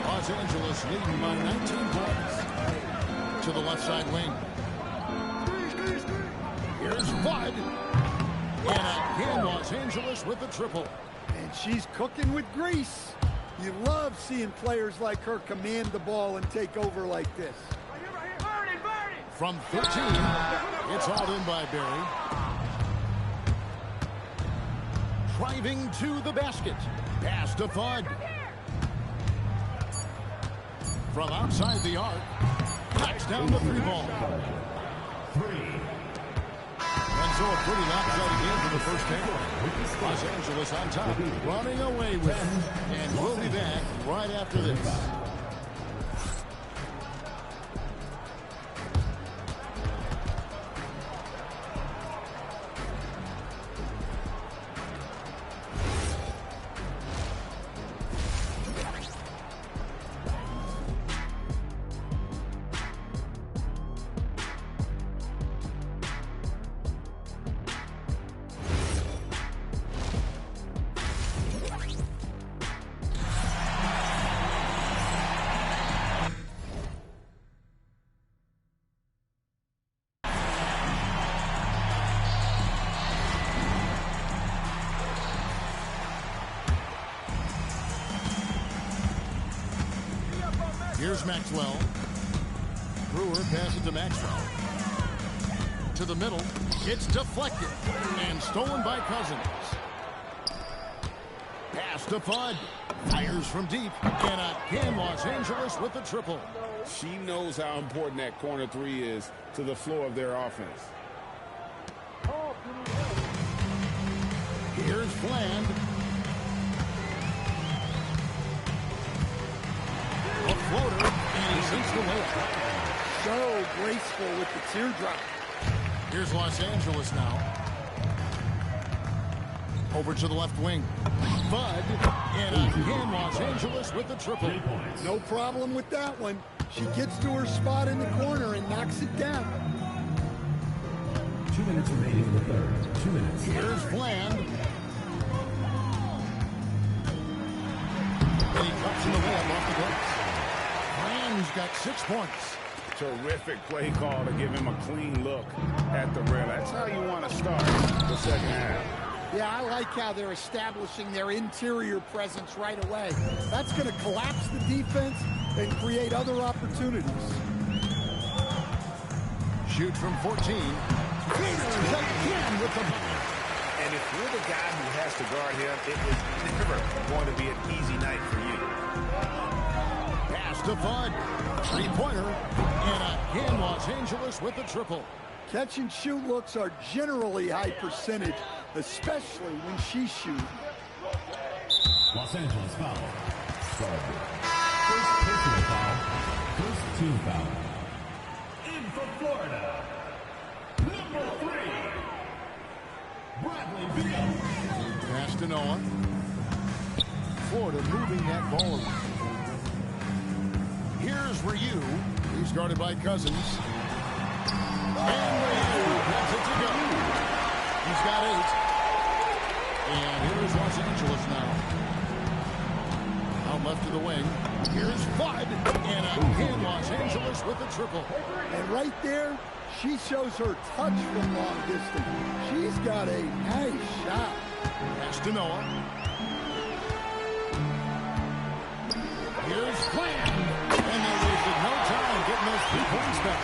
Los Angeles leading by 19 points. To the left side wing. Here's Bud. And again, Los Angeles with the triple. And she's cooking with grease. You love seeing players like her command the ball and take over like this. From 13, it's hauled in by Berry. Driving to the basket. Pass to Fudd. From outside the arc. Knocks down the three ball. And so a pretty lopsided game for the first half. Los Angeles on top, running away with it. And we'll be back right after this. Here's Maxwell. Brewer passes to Maxwell. To the middle. It's deflected. And stolen by Cousins. Pass to Fudd. Fires from deep. And again, Los Angeles with the triple. She knows how important that corner three is to the flow of their offense. Here's Bland. A floater, and he sinks the layup. So graceful with the teardrop. Here's Los Angeles now. Over to the left wing. Bud, and again Los Angeles with the triple. No problem with that one. She gets to her spot in the corner and knocks it down. 2 minutes remaining in the third. 2 minutes. Here's Bland. And he cuts in the layup off the glass. Bland's got 6 points. Terrific play call to give him a clean look at the rim. That's how you want to start the second half. Yeah, I like how they're establishing their interior presence right away. That's going to collapse the defense and create other opportunities. Shoot from 14. Peters again with the ball. And if you're the guy who has to guard him, it is never going to be an easy night for you. Pass to Bud. Three-pointer. And again, Los Angeles with the triple. Catch and shoot looks are generally high percentage, especially when she shoots. Los Angeles foul. First personal foul. First team foul. In for Florida. Number 3. Bradley Beal. Pass to Noah. Florida moving that ball around. Here's Ryu. He's guarded by Cousins. And Ryu has it to go. He's got 8. And here's Los Angeles now. Out left to the wing. Here's Bud. And again, Los Angeles with the triple. And right there, she shows her touch from long distance. She's got a nice shot. Pass to Noah. Here's Bland. And they wasted no time getting those 3 points back.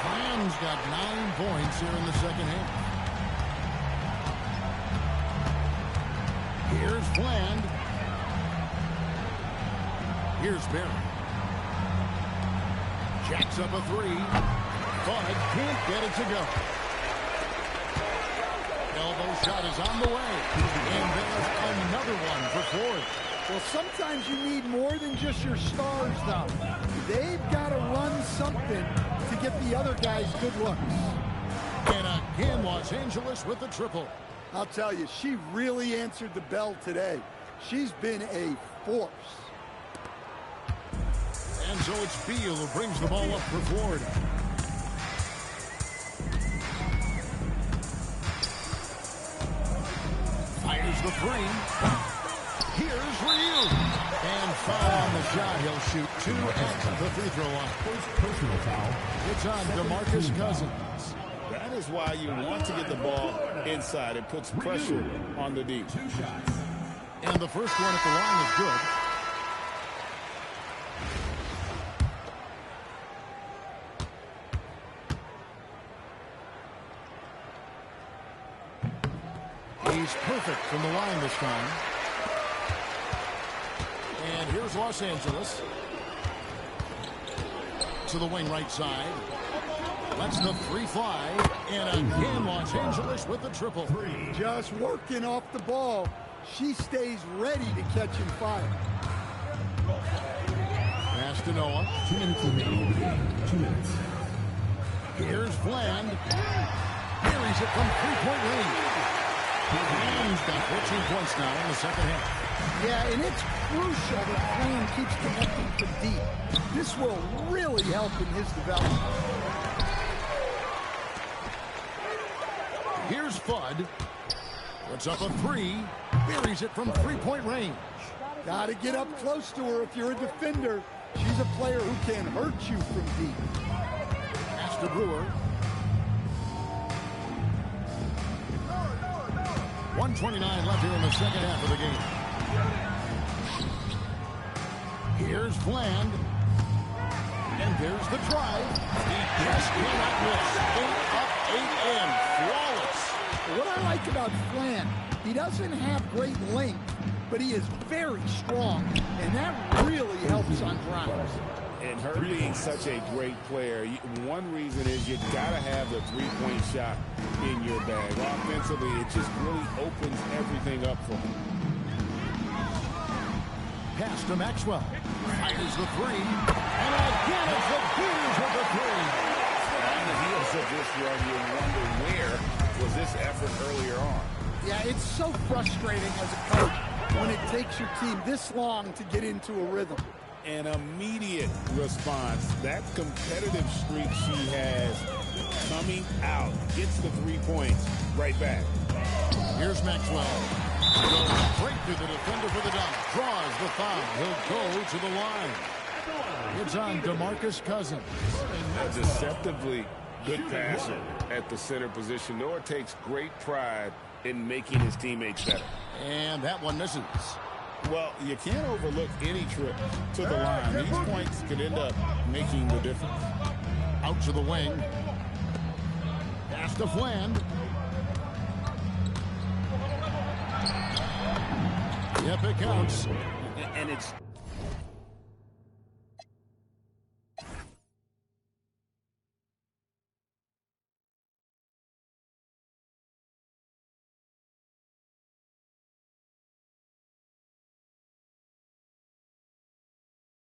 Bland's got 9 points here in the second half. Here's Bland. Here's Berry. Jacks up a 3. Bud can't get it to go. Elbow shot is on the way. And there's another one for Ford. Well, sometimes you need more than just your stars, though. They've got to run something to get the other guys good looks. And again, Los Angeles with the triple. I'll tell you, she really answered the bell today. She's been a force. And so it's Beal who brings the ball up for Ford. the three. Here's Ryu. And foul on the shot. He'll shoot 2 at the free throw line. First personal foul. It's on DeMarcus Cousins. That is why you want to get the ball inside. It puts pressure on the D. 2 shots. And the first one at the line is good. He's perfect from the line this time. And here's Los Angeles. To the wing right side. Lets the three fly. And again, Los Angeles with the triple. Just working off the ball. She stays ready to catch and fire. Pass to Noah. 2 minutes remaining in the game. 2 minutes. Here's Bland. Buries it from three-point range. And he's got 14 points now in the second half. Yeah, and it's crucial that Bland keeps connecting from deep. This will really help in his development. Here's Fudd. Puts up a three. Buries it from three-point range. Got to get up close to her if you're a defender. She's a player who can hurt you from deep. Pass to Brewer. 1:29 left here in the second half of the game. Here's Bland. And there's the drive. He just cannot miss. 8 up, 8 in. Flawless. What I like about Bland, he doesn't have great length, but he is very strong, and that really helps on drives. And her being such a great player, one reason is you got to have the three-point shot in your bag. Offensively, it just really opens everything up for him. Pass to Maxwell. Fires the three. And again, it's the Bears with the three. On the heels of this run, you wonder where was this effort earlier on. Yeah, it's so frustrating as a coach when it takes your team this long to get into a rhythm. An immediate response. That competitive streak she has coming out. Gets the 3 points right back. Here's Maxwell. Goes straight to the defender for the dunk. Draws the foul. He'll go to the line. It's on DeMarcus Cousins. A deceptively good passer at the center position. Noah takes great pride in making his teammates better. And that one misses. Well, you can't overlook any trip to the line. These points could end up making the difference. Out to the wing. Pass to Bland. Yep, it counts. And it's...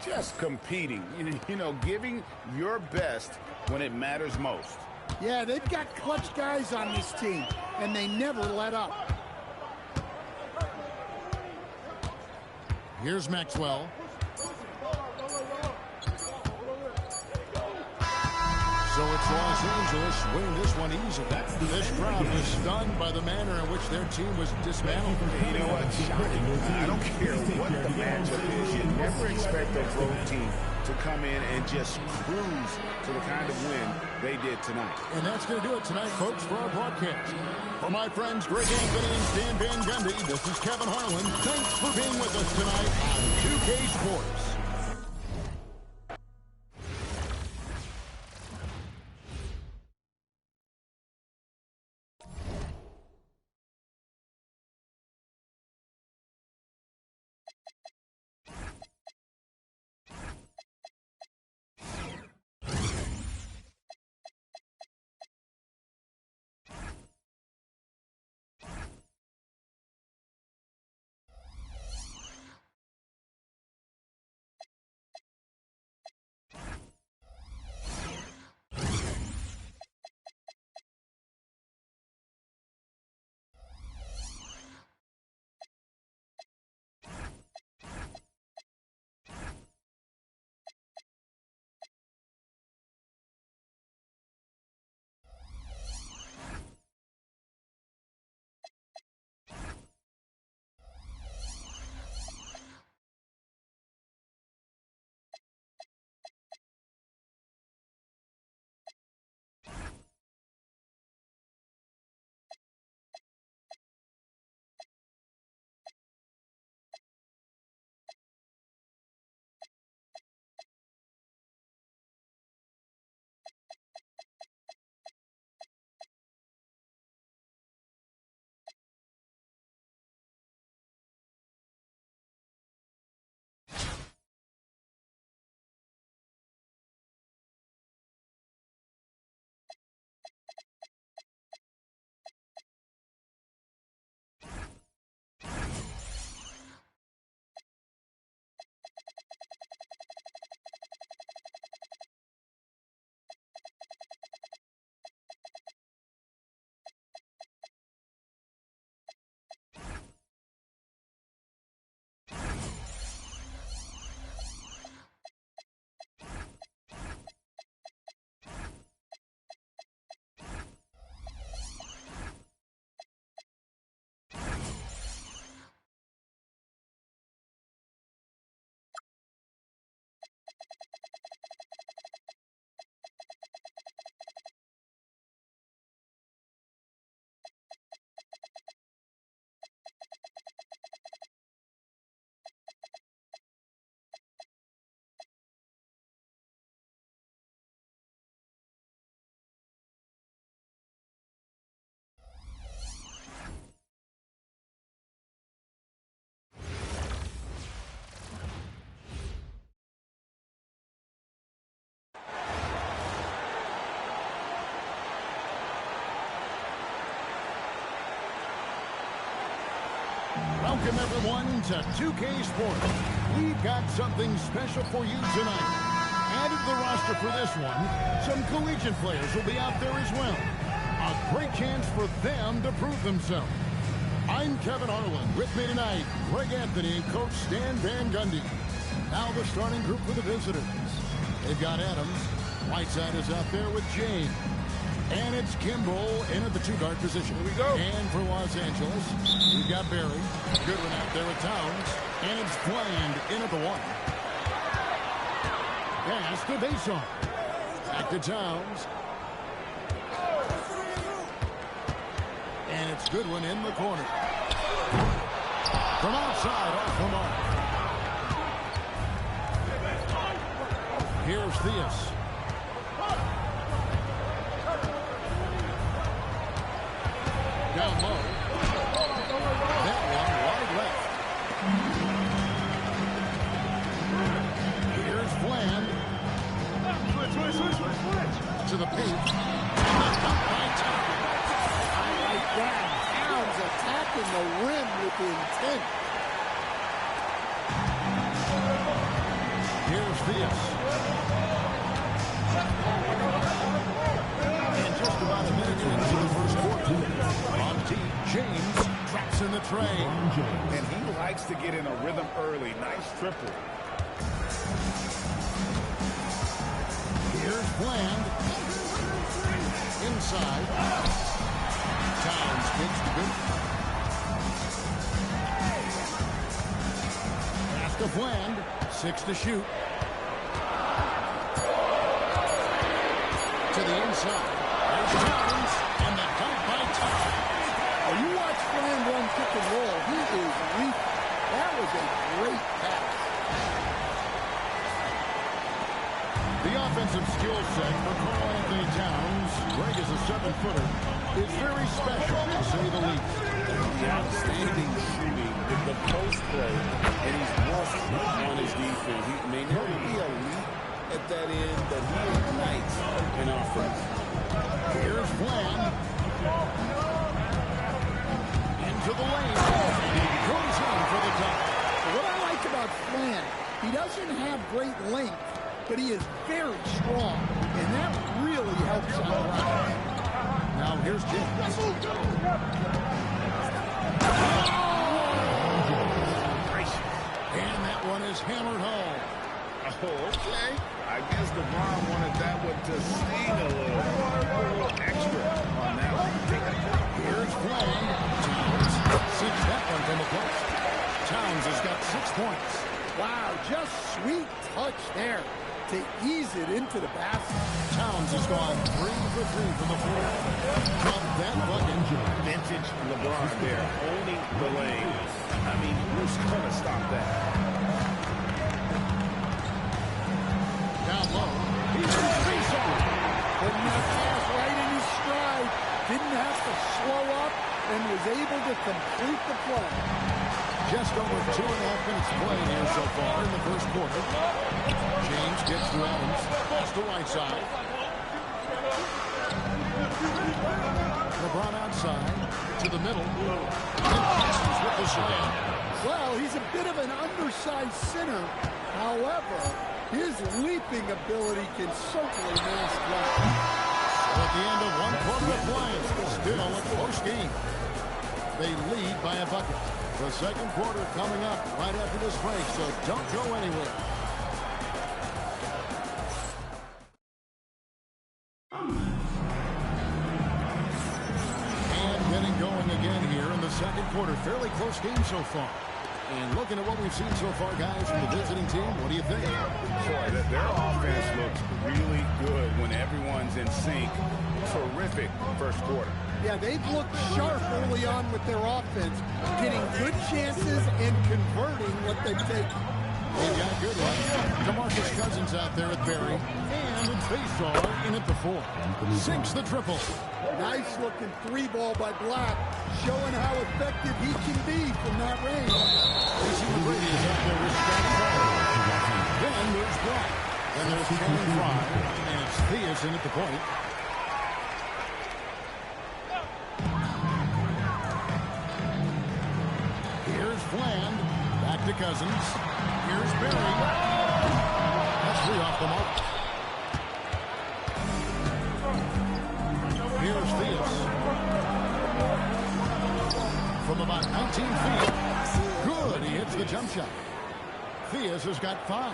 just competing, you know, giving your best when it matters most. Yeah, they've got clutch guys on this team, and they never let up. Here's Maxwell. So it's Los Angeles winning this one easily. This crowd was stunned by the manner in which their team was dismantled. You know what? Shocking. I don't care what the matchup is. You never expect a road team to come in and just cruise to the kind of win they did tonight. And that's going to do it tonight, folks, for our broadcast. For my friends Greg Anthony and Stan Van Gundy, this is Kevin Harlan. Thanks for being with us tonight on 2K Sports. Welcome, everyone, to 2K Sports. We've got something special for you tonight. Added to the roster for this one, some collegiate players will be out there as well. A great chance for them to prove themselves. I'm Kevin Harlan. With me tonight, Greg Anthony and Coach Stan Van Gundy. Now the starting group for the visitors. They've got Adams. Whiteside is out there with James. And it's Kimball in at the two-guard position. Here we go. And for Los Angeles, we've got Barry. Goodwin out there with Towns. And it's Bland in at the one. Pass to Bason. Back to Towns. And it's Goodwin in the corner. From outside, off the mark. Here's Theus. Down low. That one wide left. Here's Bland. Switch. To the paint. I like that. Towns attacking the rim with intent. Here's Theus. And just about a minute into the first quarter. On deep, James traps in the tray. And he likes to get in a rhythm early. Nice triple. Here's Bland. Inside. Towns gets to good. Pass to Bland. 6 to shoot. To the inside. There's Towns. And the dunk by Towns. When you watch Bland run pick and roll, he is weak. That was a great pass. The offensive skill set for Karl Anthony Towns, Greg is a 7-footer, is very special, to say the least. The outstanding shooting with the post play, and he's rough on his defense. He may never be elite at that end, but he ignites an offense. Here's Bland. Into the lane. He goes in for the top. What I like about Bland, he doesn't have great length, but he is very strong, and that really helps on the run. Now here's James. And that one is hammered home. Oh, okay. I guess LeBron wanted that one to sting a little extra on that one. Here's Bland. Towns seeks that one from the post. Towns has got 6 points. Wow, just sweet touch there to ease it into the basket. Towns has gone 3 for 3 from the floor. From that bucket. Vintage LeBron there, owning the lane. I mean, who's going to stop that? Down low. He's in face on. Putting that pass right in his stride. Didn't have to slow up and was able to complete the play. Just over 2.5 minutes played here so far in the first quarter. James gets to Adams. Pass to Whiteside. LeBron outside. To the middle. And passes with the slam. Well, he's a bit of an undersized center. However, his leaping ability can certainly mask that. So at the end of 1 quarter of play, still a close game. They lead by a bucket. The second quarter coming up right after this break, so don't go anywhere. And getting going again here in the second quarter. Fairly close game so far. And looking at what we've seen so far, guys, from the visiting team, what do you think? Boy, their offense looks really good when everyone's in sync. Terrific first quarter. Yeah, they've looked sharp early on with their offense, getting good chances and converting what they've taken. They've got a good one. DeMarcus Cousins out there at Barry. And it's Baystar in at the 4. Sinks the triple. Nice looking 3-ball by Black, showing how effective he can be from that range. Casey McGrady is up there with Scott Fry. Then there's Black. Then there's Kevin Fry. And it's Theus in at the point. Here's Fly. Cousins. Here's Barry. That's 3 off the mark. Here's Theus. From about 19 feet. Good. He hits the jump shot. Theus has got 5.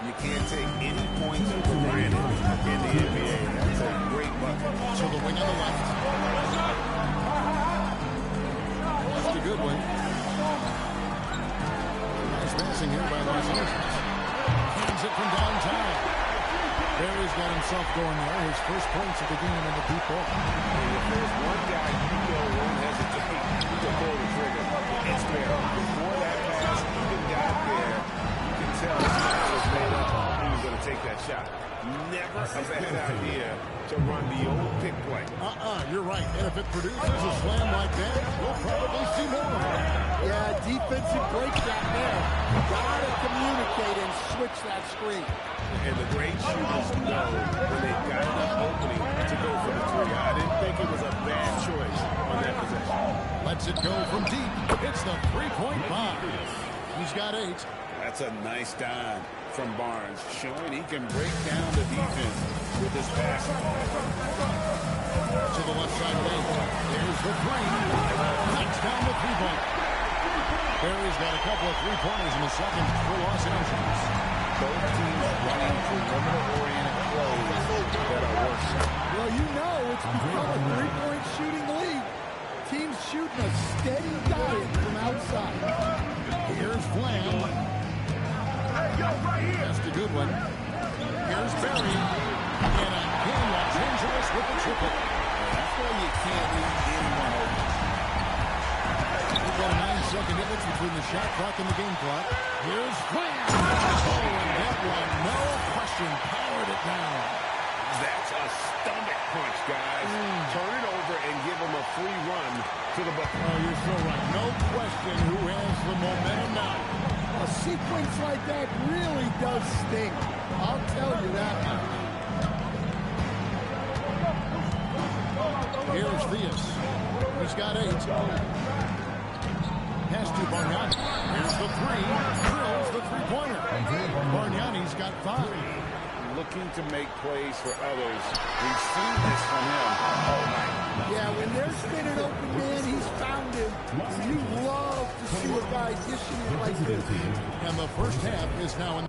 You can't take any points for granted in the NBA. That's a great bucket. To the wing on the left. That's a good one. Nice passing here by Los Angeles. Hands it from downtown. Barry's got himself going there. His first points of the game in the deep ball. If there's one guy you know won't hesitate to pull the trigger, it's Barry. Before that pass even got there, you can tell he was made up. He was going to take that shot. Never a bad idea to run the old pick play. You're right. And if it produces a slam like that, we'll probably see more of it. Yeah, defensive breakdown there. Gotta communicate and switch that screen. And the great shooters know when they've got enough opening to go for the 3. I didn't think it was a bad choice on that possession. Lets it go from deep. It's the 3-point bomb. He's got 8. That's a nice dime from Barnes, showing he can break down the defense with his passing. To the left side lane. There's the 3. Knocks down the 3-point. Barry's got a couple of 3-pointers in the second for Los Angeles. Both teams running perimeter-oriented plays that are working. Well, you know it's become a 3-point shooting league. Teams shooting a steady diet from outside. Here's Flam. That's a good one. Here's Barry. And again, Los Angeles with the triple. That's why you can't leave anyone open. We've got a 9-second difference between the shot clock and the game clock. Here's Flam. Oh, and that one, no question, powered it down. That's a stomach punch, guys. Turn it over and give them a free run to the bucket. Oh, you're so right. No question who has the momentum now. A sequence like that really does sting. I'll tell you that. Here's Theus. He's got 8. Pass to Bargnani. Here's the 3. Drills the 3-pointer. Bargnani's got 5. Looking to make plays for others. We've seen this from him. Yeah, when there's been an open man, he's found him. You love to see a guy dishing it like this. And the first half is now in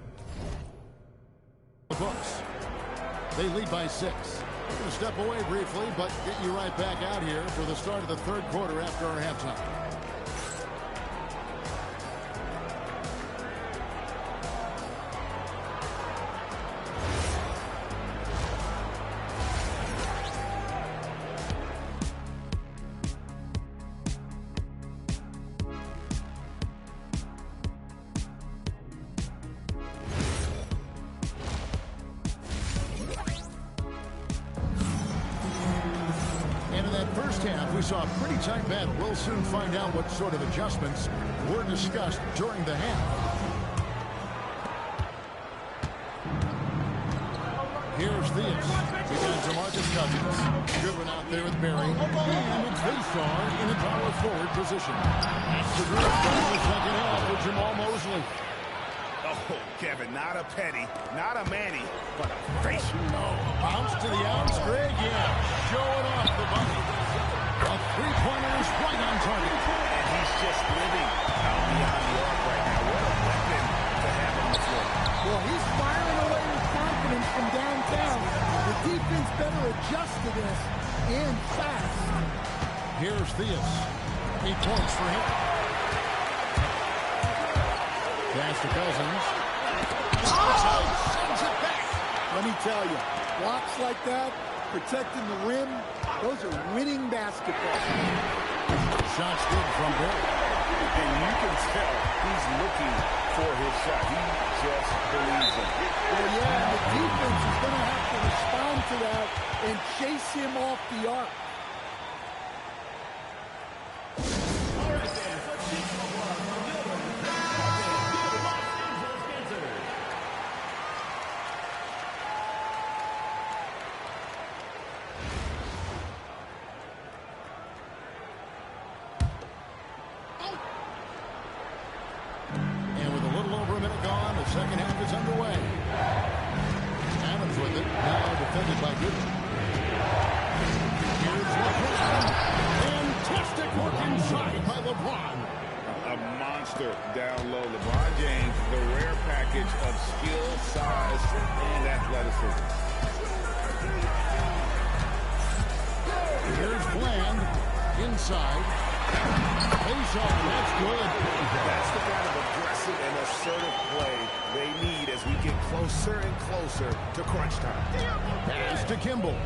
the books. They lead by 6. We're going to step away briefly, but get you right back out here for the start of the third quarter after our halftime. We saw a pretty tight battle. We'll soon find out what sort of adjustments were discussed during the half. Here's Theus. We got DeMarcus Cousins. Good one out there with Barry. And it's Vaysar in a power forward position. That's the group in the second half with Jamal Mosley. Oh, Kevin, not a Petty, not a Manny, but a facial. Oh, bounce to the ounce, Greg. Yeah, showing off the bucket. A 3-pointer is right on target. And he's just living out beyond the arc right now. What a weapon to have on the floor. Well, he's firing away with confidence from downtown. The defense better adjust to this and fast. Here's Theus. 8 points for him. Pass to Cousins. Sends it back. Let me tell you, blocks like that, protecting the rim, those are winning basketball. Shots good from Barry. And you can tell he's looking for his shot. He just believes it. Well, yeah, the defense is going to have to respond to that and chase him off the arc. prowess and athleticism. Here's Bland inside. Face off, that's good. That's the kind of aggressive and assertive play they need as we get closer and closer to crunch time. Pass to Kimball.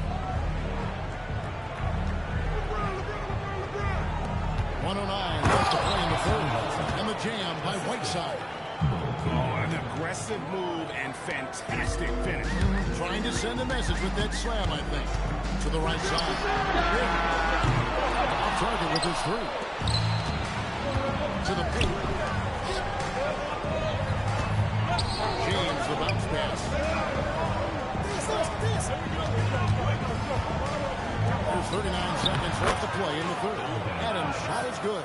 109 left to play in the third. And the jam by Whiteside. Oh, an aggressive move and fantastic finish. Trying to send a message with that slam, I think. To the right side. Off target with his three. To the paint. James, the bounce pass. There's 39 seconds left to play in the third. Adams' shot is good.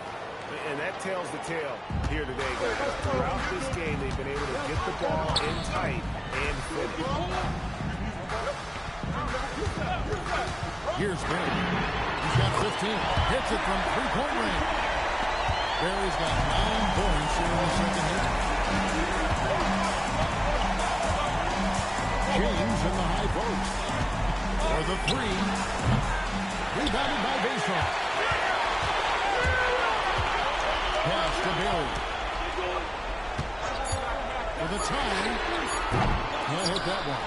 And that tells the tale here today, guys. Throughout this game, they've been able to get the ball in tight and finish. Here's Barry. He's got 15. Hits it from three-point range. Barry's got 9 points here in the second half. James in the high post. For the three. Rebounded by Bastrop. Pass to Barry. For the time. Can't hit that one.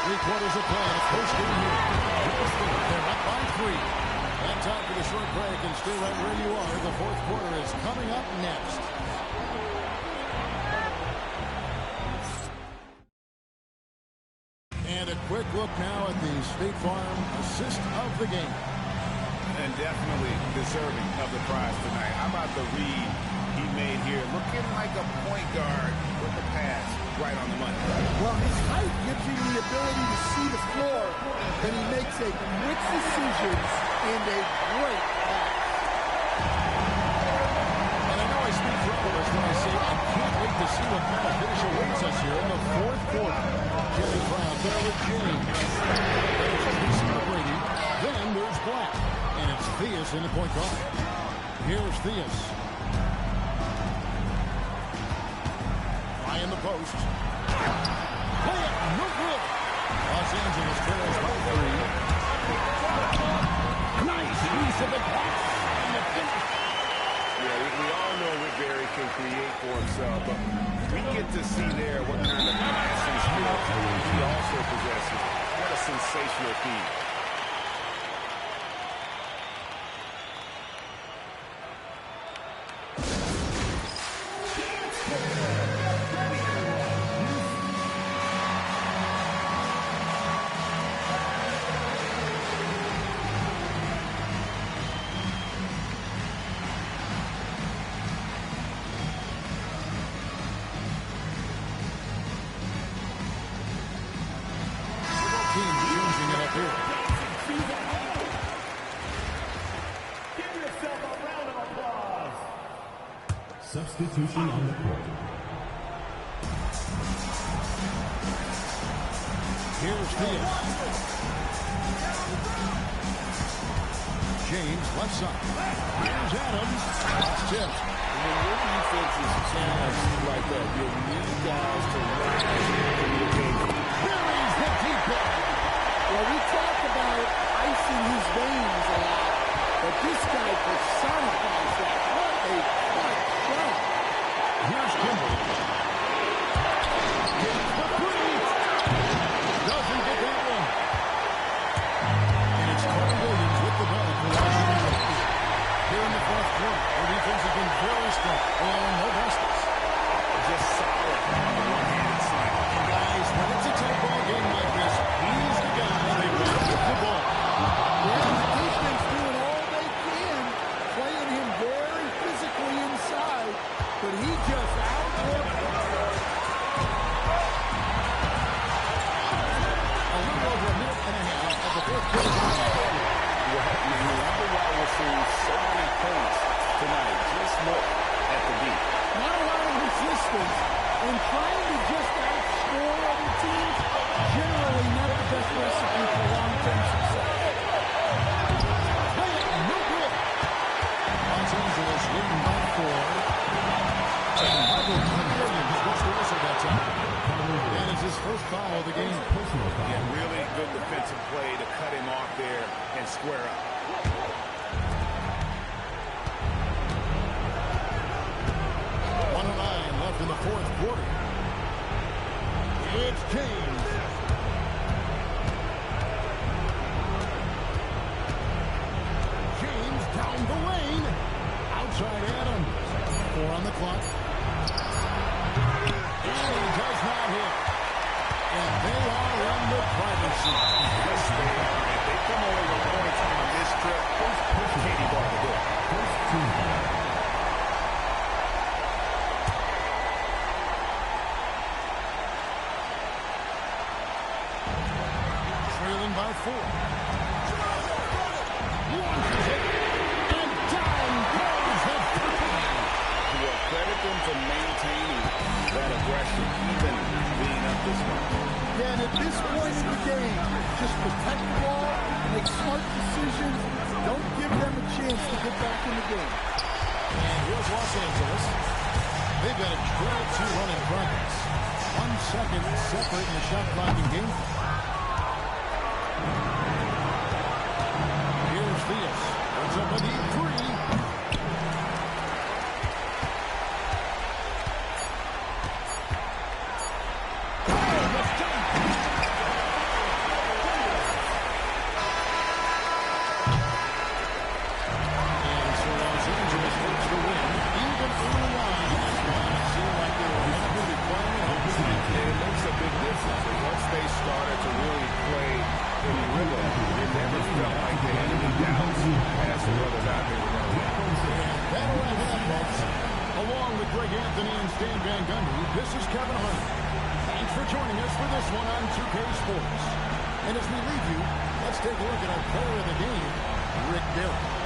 3 quarters of play. First game here. They're up by 3. And time for the short break, and stay right where you are. The fourth quarter is coming up next. And a quick look now at the State Farm assist of the game. And definitely deserving of the prize tonight. How about the read he made here? Looking like a point guard with the pass right on the money. Well, his height gives him the ability to see the floor, and he makes a quick decisions and a great pass. And I know I speak for all of us when I say I can't wait to see what kind of finish awaits us here in the fourth quarter. Jimmy Brown there with James. There's Casey Brady. Then there's Black. And it's Theus in the point guard. Here's Theus. High in the post. Play it, no good. Los Angeles trails by 3. Nice use of the pass. And the finish. Yeah, we all know Rick Barry can create for himself, but we get to see there what kind of passing skills he also possesses. What a sensational feat. Substitution on the court. Here's Theus. James left side. Here's Adams. Tip. When your defense is challenged like that, you need guys to rise to the occasion. Barry's the deep ball. Well, we talk about icing his veins a lot, but this guy personifies that. What a clutch shot. Here's Kimball. The three. Doesn't get that one. And it's Carl Williams with the ball for Washington. Here in the fourth quarter, the defense has been very strong. No busts. Just solid on the one-handed side. And guys, when it's a tight ball game like this, he's the guy they want to get the ball. Yeah, the defense doing all they can, playing him very physically inside, but he just outworked them. A little over a minute and a half of the fourth quarter. You wonder why we're seeing so many points tonight. Just look at the beat. Not a lot of resistance, and trying to just outscore other teams, generally not the best recipe for long-term success. No good. Los Angeles leading by 4. And Michael Williams gets the whistle that time. And it's his first foul of the game. Personal foul. Yeah, really good defensive play to cut him off there and square up. 1:09 left in the fourth quarter. It's James. James down the lane. Outside Adams. 4 on the clock. And he does not hit. And they are in the driver's seat. Yes, they are. If they come away with points on this trip, Katie bar to do it. First team foul. Trailing by 4. Launches it. And down goes the three. Well, credit them for maintaining that aggression, even being up this much. Yeah, and at this point in the game, just protect the ball, make smart decisions, don't give them a chance to get back in the game. And here's Los Angeles. They've got a 12-2 run in progress. 1 second separate in the shot clock and game. Here's Theus. Puts up a deep three. This is Kevin Hart. Thanks for joining us for this one on 2K Sports. And as we leave you, let's take a look at our player of the game, Rick Barrett.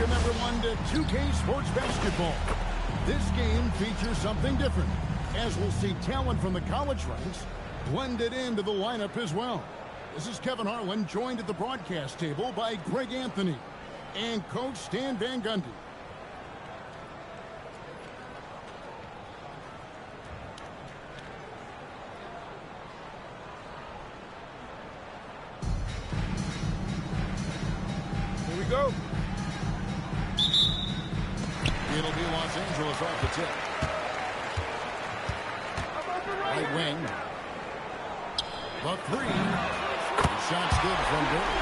Welcome, everyone, to 2K Sports Basketball. This game features something different, as we'll see talent from the college ranks blended into the lineup as well. This is Kevin Harlan, joined at the broadcast table by Greg Anthony and Coach Stan Van Gundy. Here we go. It'll be Los Angeles off the tip. Right wing. The three. Shot's good from Bill.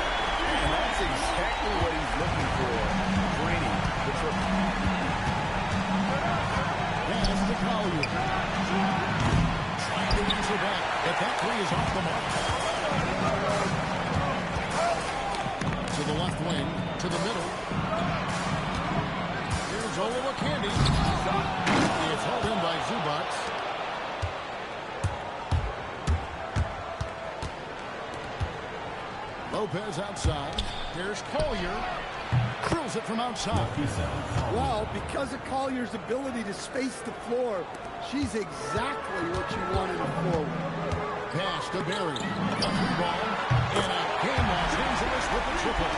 And that's exactly what he's looking for. Draining the triple. Pass to Collier. Trying to answer back, but that three is off the mark. To the left wing, to the middle. Here's Olowokandi. It's held in by Zubac. Lopez outside. Here's Collier. Drills it from outside. Well, because of Collier's ability to space the floor, she's exactly what you want in a forward. Pass to Barry. A three ball. And again, Los Angeles with the triple.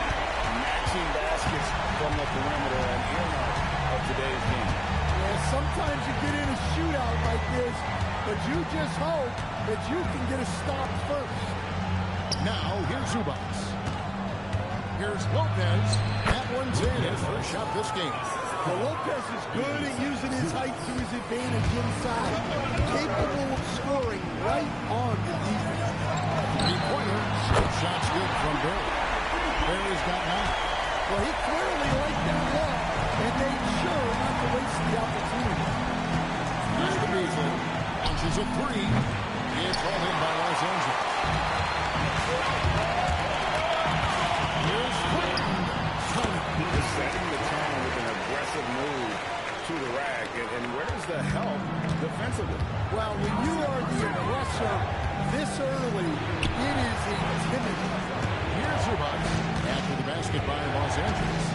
Matching baskets from the perimeter and earmark of today's game. Well, sometimes you get in a shootout like this, but you just hope that you can get a stop first. Now, here's Zubac. Here's Lopez. That one's in. His first shot this game. Well, Lopez is good at using his height to his advantage inside. Capable of scoring right on the defense. Three-pointer. Shot's good from Barry. Barry's got nine. Well, he clearly liked that look and made sure not to waste the opportunity. Here's the Beasley. Launches a three. It's all in by Los Angeles. Here's Clinton. He's setting the tone with an aggressive move to the rack. And where's the help defensively? Well, when you are the aggressor this early, it is intimidating. Here's Zubac. After the basket by Los Angeles.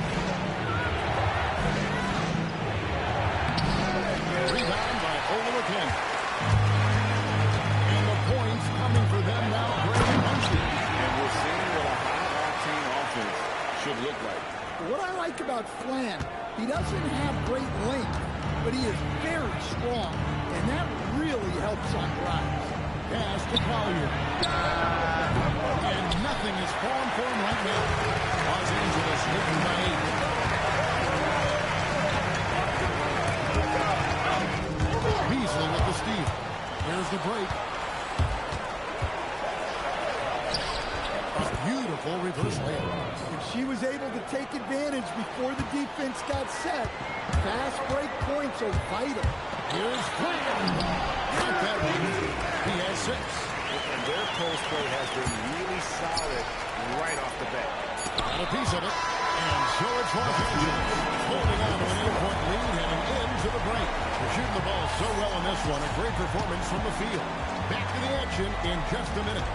Rebound by Olowokandi. And the points coming for them now. Brandon Muncie. And we're seeing what a high-octane offense should look like. What I like about Flan, he doesn't have great length, but he is very strong, and that really helps on drives. Pass to Collier. And nothing is falling for him right now. Los Angeles leading by 8. Beasley with the steal. Here's the break. A beautiful reverse layup. If she was able to take advantage before the defense got set, fast break points are vital. Here's Clinton. Got that one. He has 6. And their post play has been really solid right off the bat. Got a piece of it. And so it's Los Angeles holding on to an 8-point lead heading into the break. They're shooting the ball so well in this one. A great performance from the field. Back to the action in just a minute.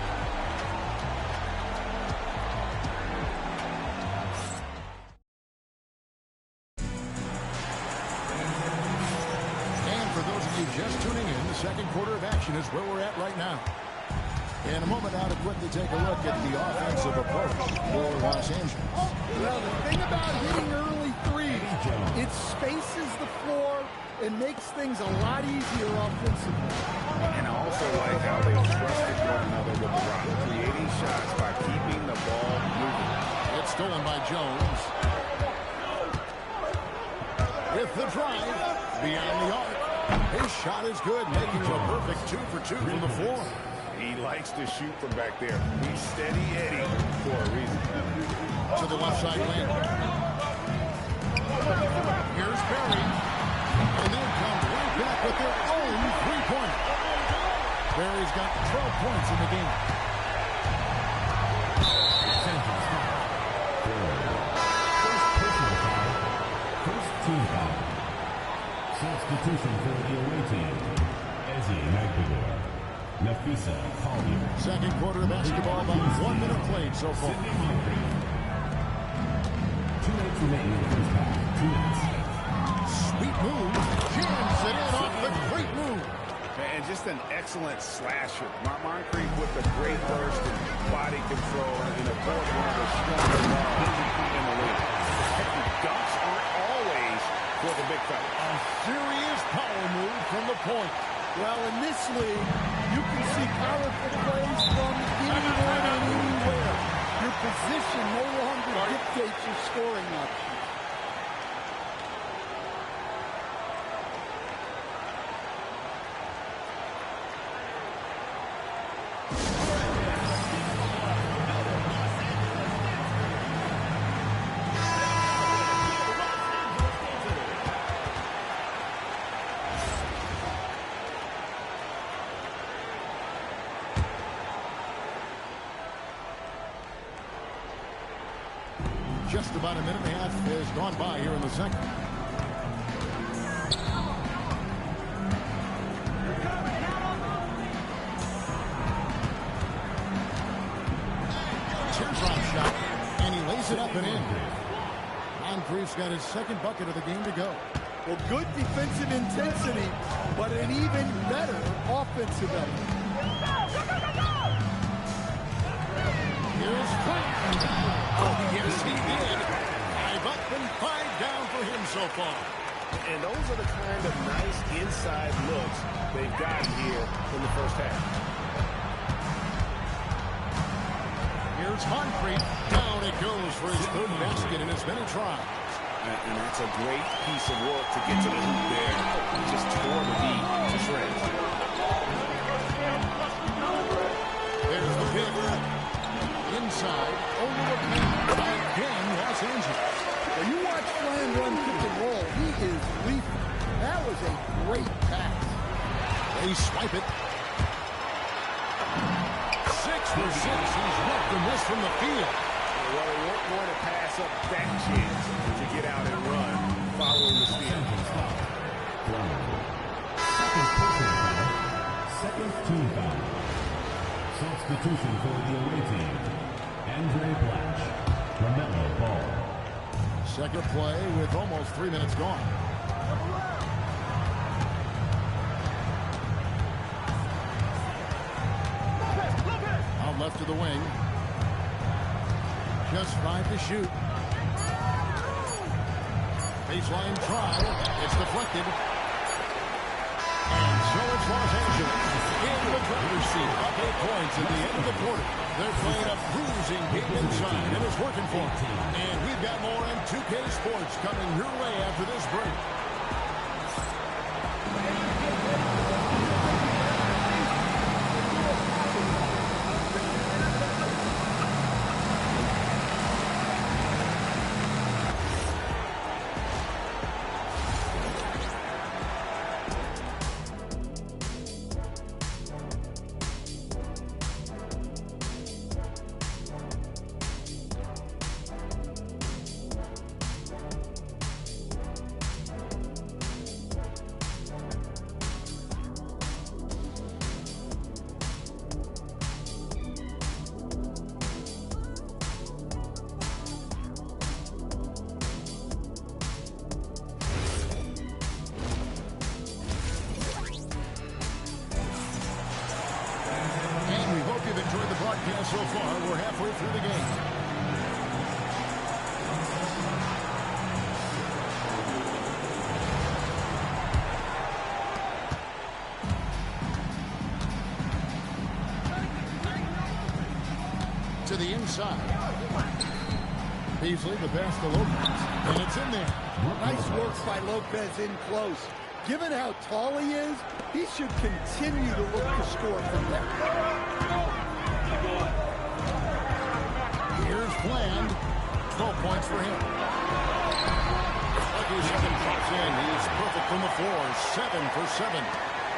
And for those of you just tuning in, the second quarter of action is where we're at right now. In a moment now to quickly take a look at the offensive approach for Los Angeles. Well, the thing about hitting early threes, it spaces the floor and makes things a lot easier offensively. And I also like how they trusted one another with the rock, creating shots by keeping the ball moving. It's stolen by Jones. With the drive, beyond the arc. His shot is good, making it a perfect 2 for 2 from the floor. He likes to shoot from back there. He's steady Eddie for a reason. To the left side lane. Here's Barry. And they come right back with their own three-pointer. Barry's got 12 points in the game. First team foul. Substitution for the away team. Ezzy Magdalor. Nafisa Collier. Second quarter of basketball, about 1 minute played so far. Two minutes remaining in the first half. 2 minutes. Sweet move. Jams it in off the great move. And just an excellent slasher. Moncrief with the great burst and body control and of course one of the stronger guards in the league. Heck, dunks aren't always for the big fella. A serious power move from the point. Well, in this league, you can see powerful plays from anyone and anywhere. Your position no longer dictates your scoring options. Just about a minute and a half has gone by here in the second. Teardrop shot, and he lays it up and in. Moncrief's got his second bucket of the game to go. Well, good defensive intensity, but an even better offensive effort. Here's Clinton. Oh, yes, he did. 5 up and 5 down for him so far. And those are the kind of nice inside looks they've gotten here in the first half. Here's Moncrief. Down it goes for his third basket in as many tries. And that's a great piece of work to get to the hoop there. Just tore the D to shreds. There's the pick. Inside, over the paint. Again, Los Angeles. When you watch Flan run pick and roll, he is lethal. That was a great pass. They swipe it. 6 for 6. He's left and missed from the field. Well, they weren't going to pass up that chance to get out and run following the steal. Second personal foul. Second team foul. Substitution for the away team. Andre Blatch. LaMelo Ball. Second play with almost 3 minutes gone. Out left to the wing. Just 5 to shoot. Baseline try. It's deflected. And so it's Los Angeles in the driver's seat. Up 8 points at the end of the quarter. They're playing a bruising game inside, and it's working for them. And we've got more M2K Sports coming your way after this break. So far, we're halfway through the game. To the inside. Beasley, the pass to Lopez, and it's in there. Nice work by Lopez in close. Given how tall he is, he should continue to look to score from there. Here's Bland. 12 points for him. Lucky 7 drops in. He's perfect from the floor. 7 for 7.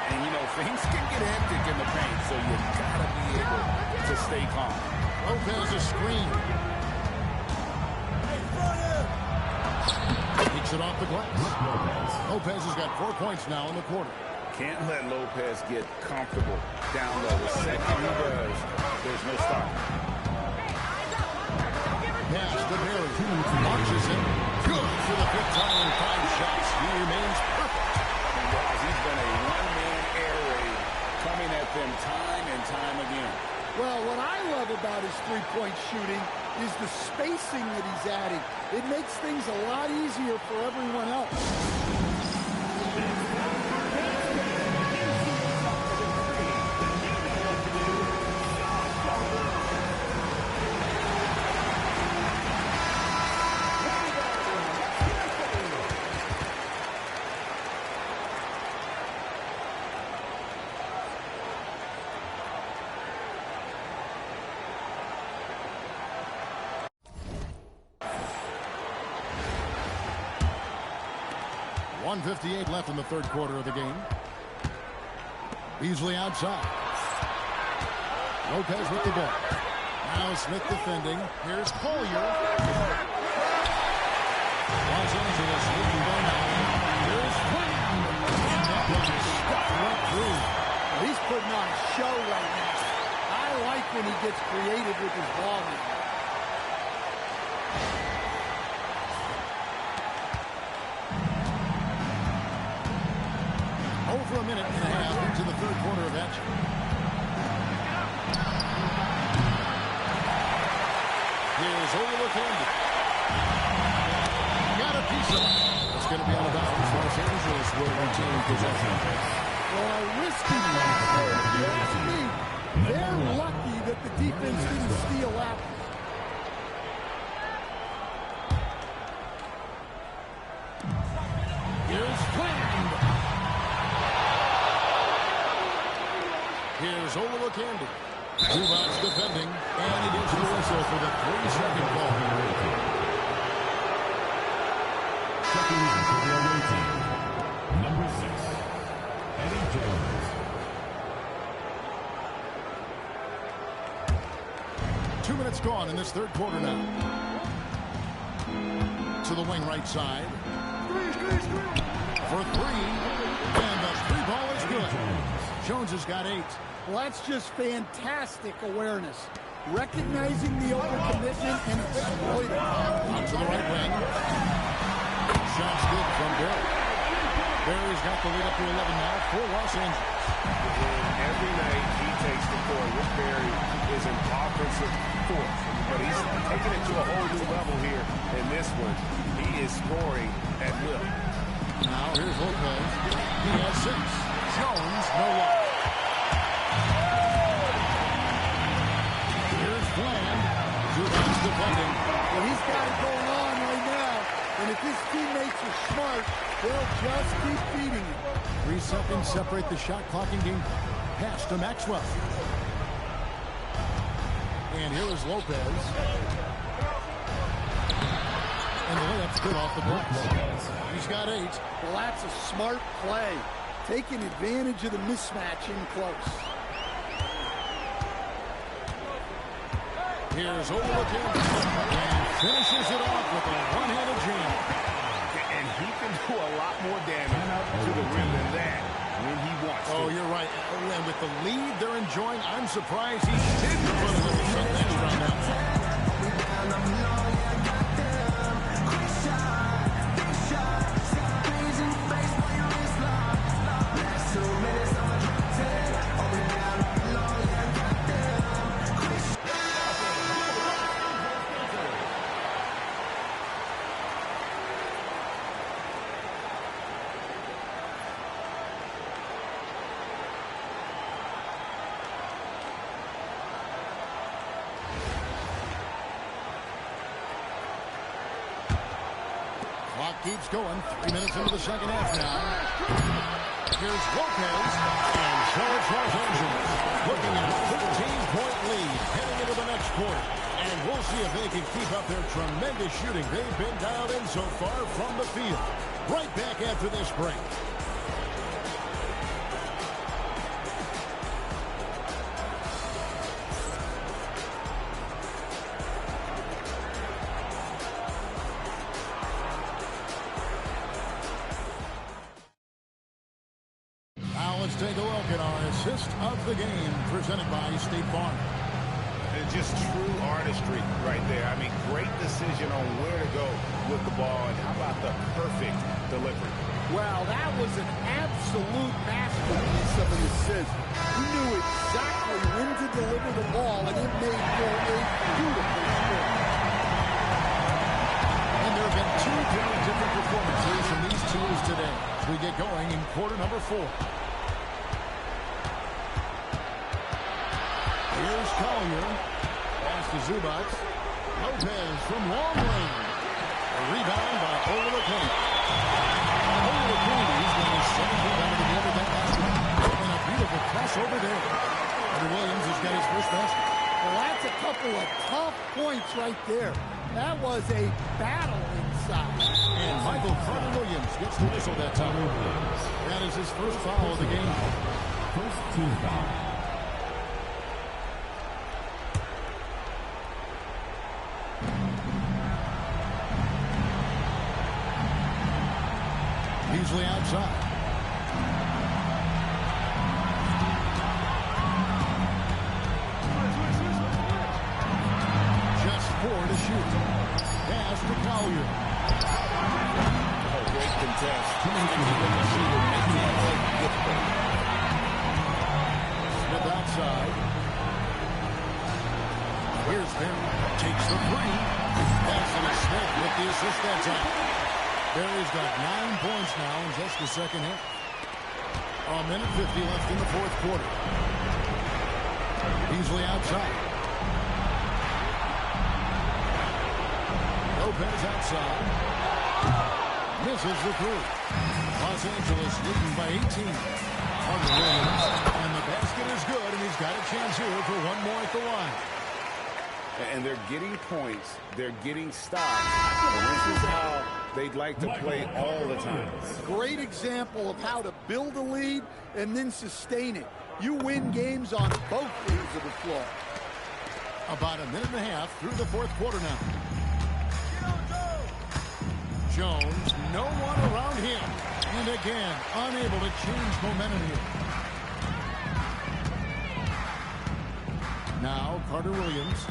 And, you know, things can get hectic in the paint, so you got to be able to stay calm. Lopez a screen. Takes it off the glass. Lopez has got 4 points now in the quarter. Can't let Lopez get comfortable down low. The second he does, there's no stopping. Pass to Barry. Launches him. with a fifth time in 5 shots. He remains perfect. And guys, he's been a one-man air raid coming at them time and time again. Well, what I love about his three-point shooting is the spacing that he's adding. It makes things a lot easier for everyone else. .158 left in the third quarter of the game. Beasley outside. Lopez with the ball. Now Smith defending. Here's Collier. Los Angeles with the ball now. Here's Flynn. And that was stuff right through. He's putting on a show right now. I like when he gets creative with his ball now. Over a minute and a half into the third quarter of action. Here's Olukanda. Got a piece of it. It's going to be out of bounds. Los Angeles will retain possession. Well, a risky pass there, if you ask me. They're lucky that the defense didn't steal out. Here's Flynn. Here's Olukanda. Zubac's defending, and it is the whistle for the 3-second ball. Checking in for the away team. Number 6, Eddie Jones. 2 minutes gone in this third quarter now. To the wing right side. For 3. And the 3 ball is good. Jones has got 8. Well, that's just fantastic awareness. Recognizing the overcommitment and exploiting it. Out to the right wing. Shots good from Barry. Barry's got the lead up to 11 now for Los Angeles. Every night he takes the court. Rick Barry is an offensive force, but he's taking it to a whole new level here in this one. He is scoring at will. Now here's Lopez. He has 6. Jones, no luck. Here's Bland. Zubac's defending. Well, he's got it going on right now. And if his teammates are smart, they'll just keep feeding him. 3 seconds separate the shot clock in game. Pass to Maxwell. And here is Lopez. And the layup's good off the glass. He's got 8. Well, that's a smart play. Taking advantage of the mismatch in close. Here's Olukanda. And finishes it off with a one-handed jam. And he can do a lot more damage to the rim than that when he wants to. Oh, you're right. And with the lead they're enjoying, I'm surprised he didn't put a little something extra on that. Clock keeps going. 3 minutes into the second half now. Here's Lopez. And so it's Los Angeles looking at a 15-point lead heading into the next quarter. And we'll see if they can keep up their tremendous shooting they've been dialed in so far from the field. Right back after this break. Let's take a look at our assist of the game presented by State Farm. And just true artistry right there. I mean, great decision on where to go with the ball, and how about the perfect delivery? Well, that was an absolute masterpiece of an assist. He knew exactly when to deliver the ball, and it made for a beautiful score. And there have been two very different performances from these teams today as we get going in quarter number 4. Here's Collier. Pass to Zubac. Lopez from long range. A rebound by Oladipo. Oladipo is going to send it down to the end of that basket. And a beautiful crossover there. And Williams has got his first basket. Well, that's a couple of tough points right there. That was a battle inside. And Michael Carter-Williams gets the whistle that time. That is his first foul of the game. First team foul. Beasley outside. Just 4 to shoot. Pass to Collier. Oh, great contest. Smith outside. Here's Barry. Takes the three. Pass to Smith with the assist that time. Barry's got 9 points now in just the second half. A minute 50 left in the fourth quarter. Beasley outside. Lopez outside. Misses the three. Los Angeles leading by 18. Carter-Williams. And the basket is good, and he's got a chance here for one more at the line. And they're getting points. They're getting stops. And this is how they'd like to play all the time. Great example of how to build a lead and then sustain it. You win games on both ends of the floor. About a minute and a half through the fourth quarter now. Jones, no one around him. And again, unable to change momentum here. Now, Carter-Williams.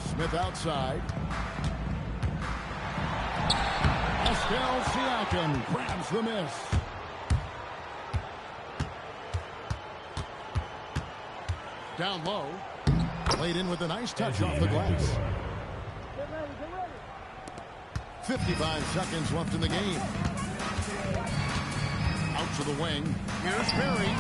Smith outside. Pascal Siakam grabs the miss. Down low. Played in with a nice touch off the glass. 55 seconds left in the game. Out to the wing. Here's Perry.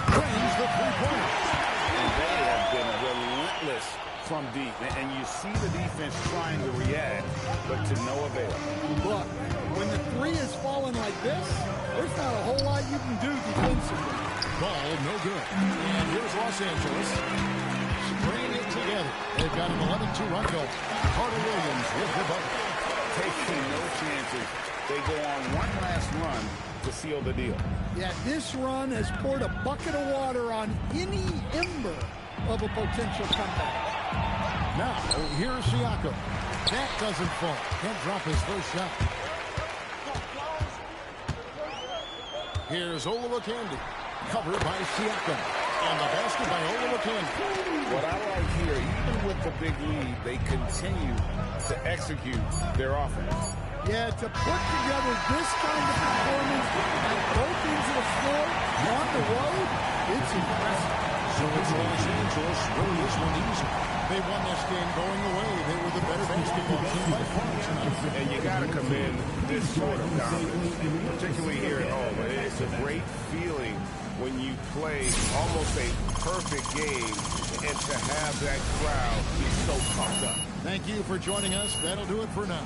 Brings the three-pointer. And they have been relentless from deep. And you see the defense trying to react, but to no avail. Look, when the three is falling like this, there's not a whole lot you can do defensively. Ball no good. And here's Los Angeles. Bringing it together. They've got an 11-2 run goal. Carter-Williams with the bucket. Taking no chances. They go on one last run to seal the deal. Yeah, this run has poured a bucket of water on any ember of a potential comeback. Now, here's Siakam. That doesn't fall. Can't drop his first shot. Here's Oladipo. Covered by Siakam. And the basket by Oladipo. What I like here, even with the big lead, they continue to execute their offense. Yeah, to put together this kind of performance at both ends of the floor on the road, it's impressive. So it's Los Angeles winning this one easy. They won this game going away. They were the better basketball team by far tonight. And you got to commend this sort of dominance, particularly here at home. It's a great feeling when you play almost a perfect game and to have that crowd be so pumped up. Thank you for joining us. That'll do it for now.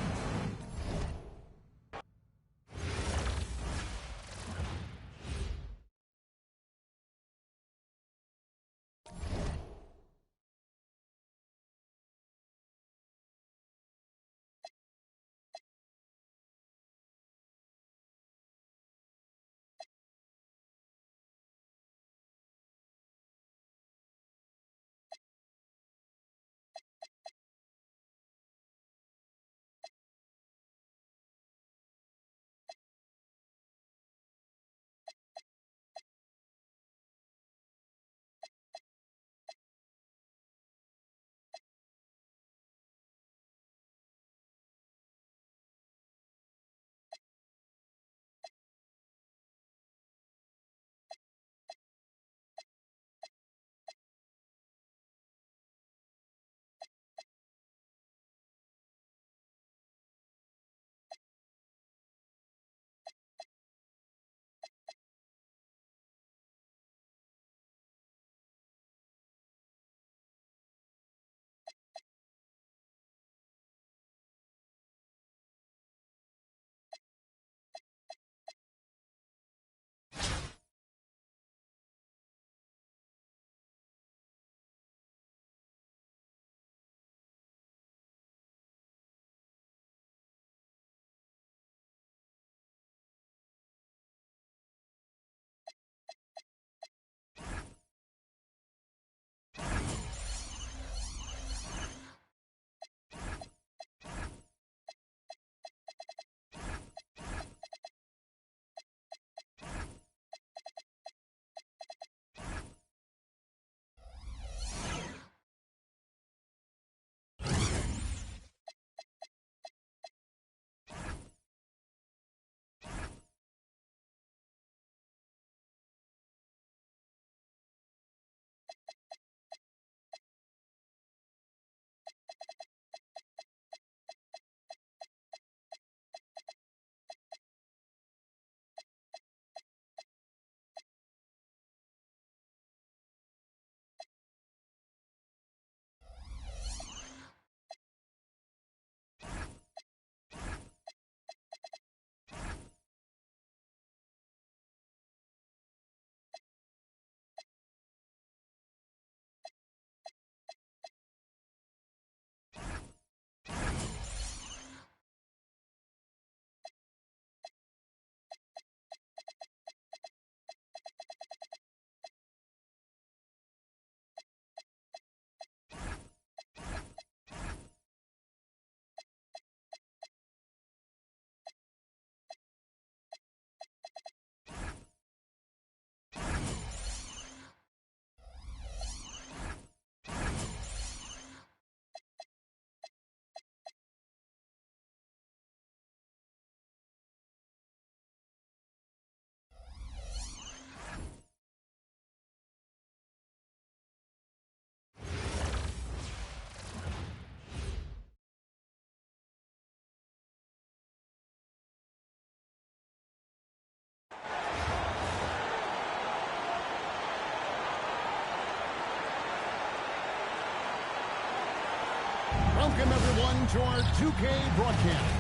Welcome, everyone, to our 2K broadcast.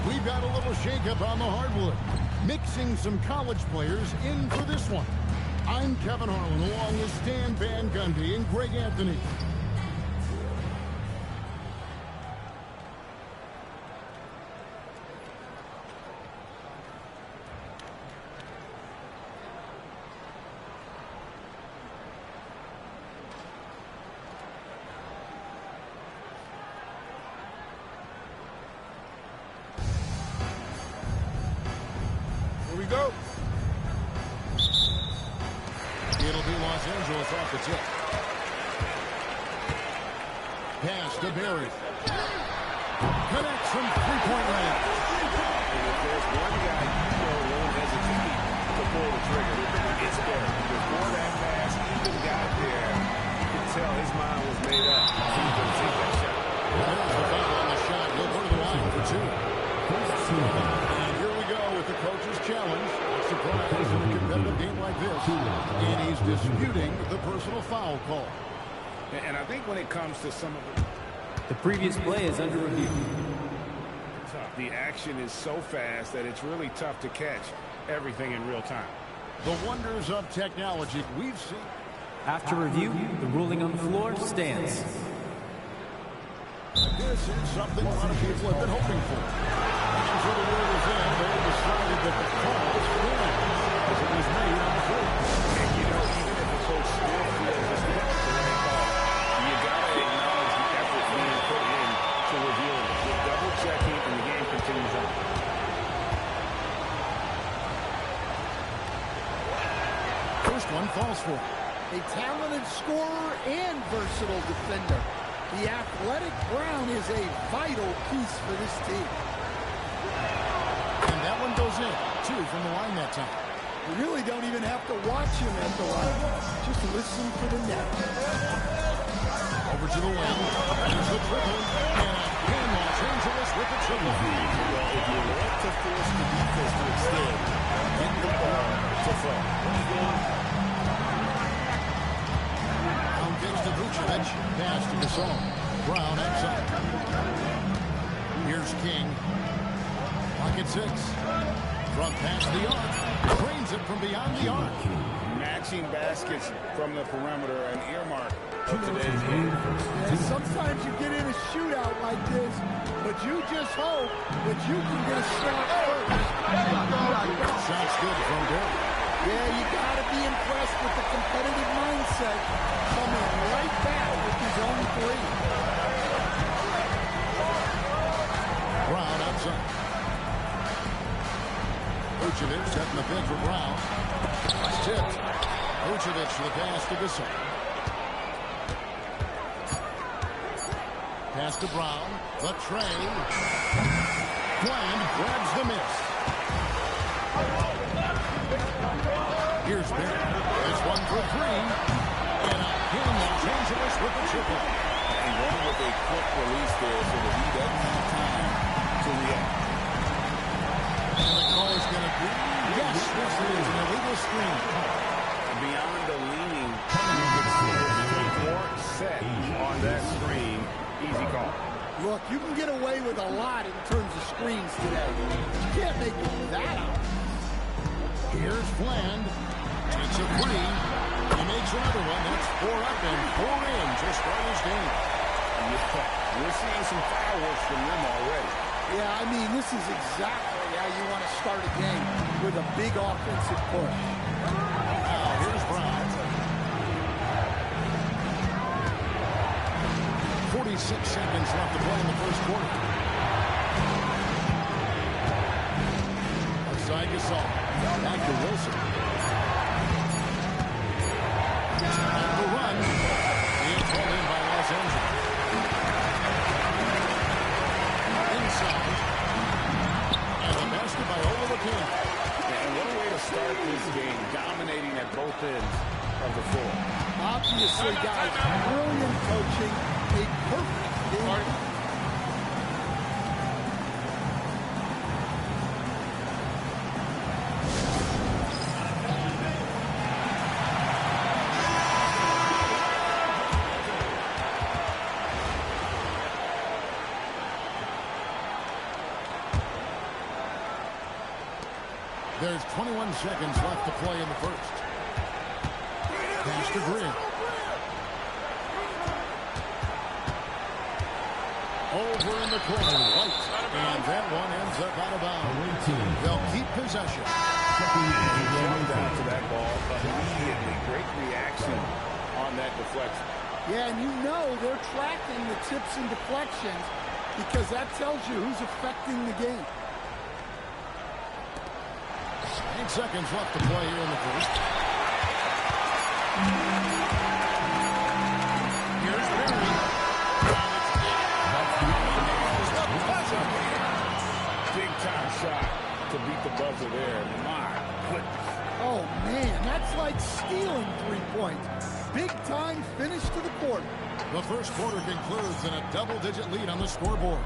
We've got a little shakeup on the hardwood, mixing some college players in for this one. I'm Kevin Harlan, along with Stan Van Gundy and Greg Anthony. Go. It'll be Los Angeles off the tip. Pass to Barry. Connects from three-point range. And if there's one guy you know won't hesitate to pull the trigger, it's Barry. Before that pass even got there, you can tell his mind was made up. He's going to take that shot. There's the foul on the shot. He'll go to the line for two. And here we go with the coach's challenge. Surprise in a competitive game like this. And he's disputing the personal foul call. And I think when it comes to some of the previous play is under review. The action is so fast that it's really tough to catch everything in real time. The wonders of technology we've seen. After review, the ruling on the floor stands. This is something a lot of people have been hoping for. And for the word is in, they decided that the call stands as it was made on the floor. And you know, even if the coach still feels this is the right call, you got to acknowledge the effort being put in to review it. You're double-checking, and the game continues on. First one falls for him. A talented scorer and versatile defender. The athletic Brown is a vital piece for this team. And that one goes in. Two from the line that time. You really don't even have to watch him at the line. Just listen for the net. Over to the wing. There's the triple. And Los Angeles with the triple. Well, if you want to force the defense to extend, get the ball to front. Down gives to Vucevic. Pass to Gasol. Brown outside. Here's King. Pocket six. Front past the arc. Drains it from beyond the arc. Matching baskets from the perimeter, an earmark of today's game. And sometimes you get in a shootout like this, but you just hope that you can get a shot first. Shot's good from Barry. Yeah, you got to be impressed with the competitive mindset. Coming right back with his own three. Brown outside. Vucevic setting the pin for Brown. It's tipped. Vucevic for the pass to Gasol. Pass to Brown. The tray. Bland grabs the miss. Here's Barry. It's one for three. And again, Los Angeles with the triple. And one with a quick release there so that he doesn't have time to react. And the call is going to be, yes, this is an illegal screen. Beyond the leaning, more set on that screen. Easy call. Look, you can get away with a lot in terms of screens today. You can't make that out. Here's Bland. Takes a three. He makes another one. That's 4 up and 4 in to start his game. We're seeing some fireworks from them already. Yeah, I mean, this is exactly how you want to start a game, with a big offensive push. Now, here's Brown. 46 seconds left to play in the first quarter. Outside Gasol. Back to Wilson. On the run. Being called in by Los Angeles. Inside. And the basket by over the pin. And what a way to start this game, dominating at both ends of the floor. Obviously, guys, brilliant coaching, a perfect game. 10 seconds left to play in the first. Pass to Greer. Over in the corner, White. And that one ends up out of bounds. They'll keep possession. Jumped out to that ball immediately. Great reaction on that deflection. Yeah, and you know they're tracking the tips and deflections because that tells you who's affecting the game. 8 seconds left to play here in the first. Here's Barry. Big time shot to beat the buzzer there. My goodness. Oh, man, that's like stealing 3 points. Big time finish to the quarter. The first quarter concludes in a double-digit lead on the scoreboard.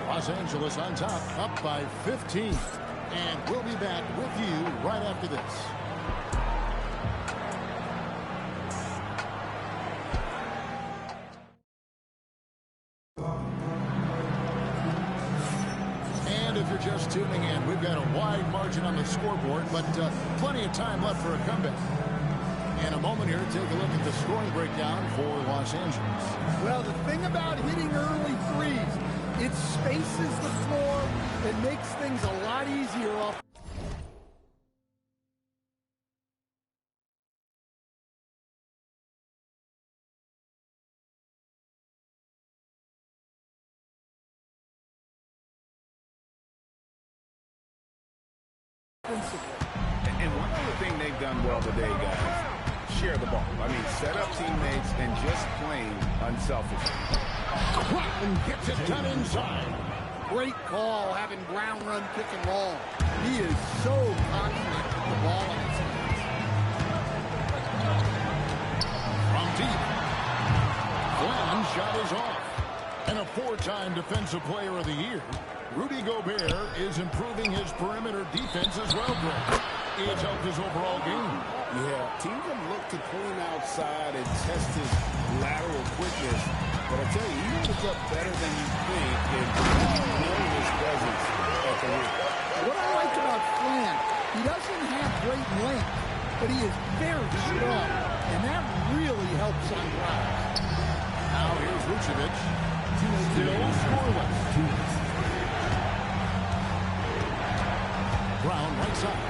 Los Angeles on top, up by 15. And we'll be back with you right after this. And if you're just tuning in, we've got a wide margin on the scoreboard, but plenty of time left for a comeback. In a moment here, take a look at the scoring breakdown for Los Angeles. Well, the thing about hitting early threes, it spaces the floor and makes things a lot easier off. And one other thing they've done well today, guys, share the ball. I mean, set up teammates and just plain unselfish. Brown gets it done inside. Great call having Brown run pick and roll. He is so confident with the ball in his hands. From deep. Brown shot is off. And a 4-time Defensive Player of the Year, Rudy Gobert is improving his perimeter defense as well, Greg. It's helped his overall game. Yeah, teams have looked to pull him outside and test his lateral quickness. But I tell you, he holds up better than you think, and you know his presence at the rim. What I like about Flan, he doesn't have great length, but he is very strong, and that really helps on drives. Now here's Vucevic. Still scoreless. Brown right side.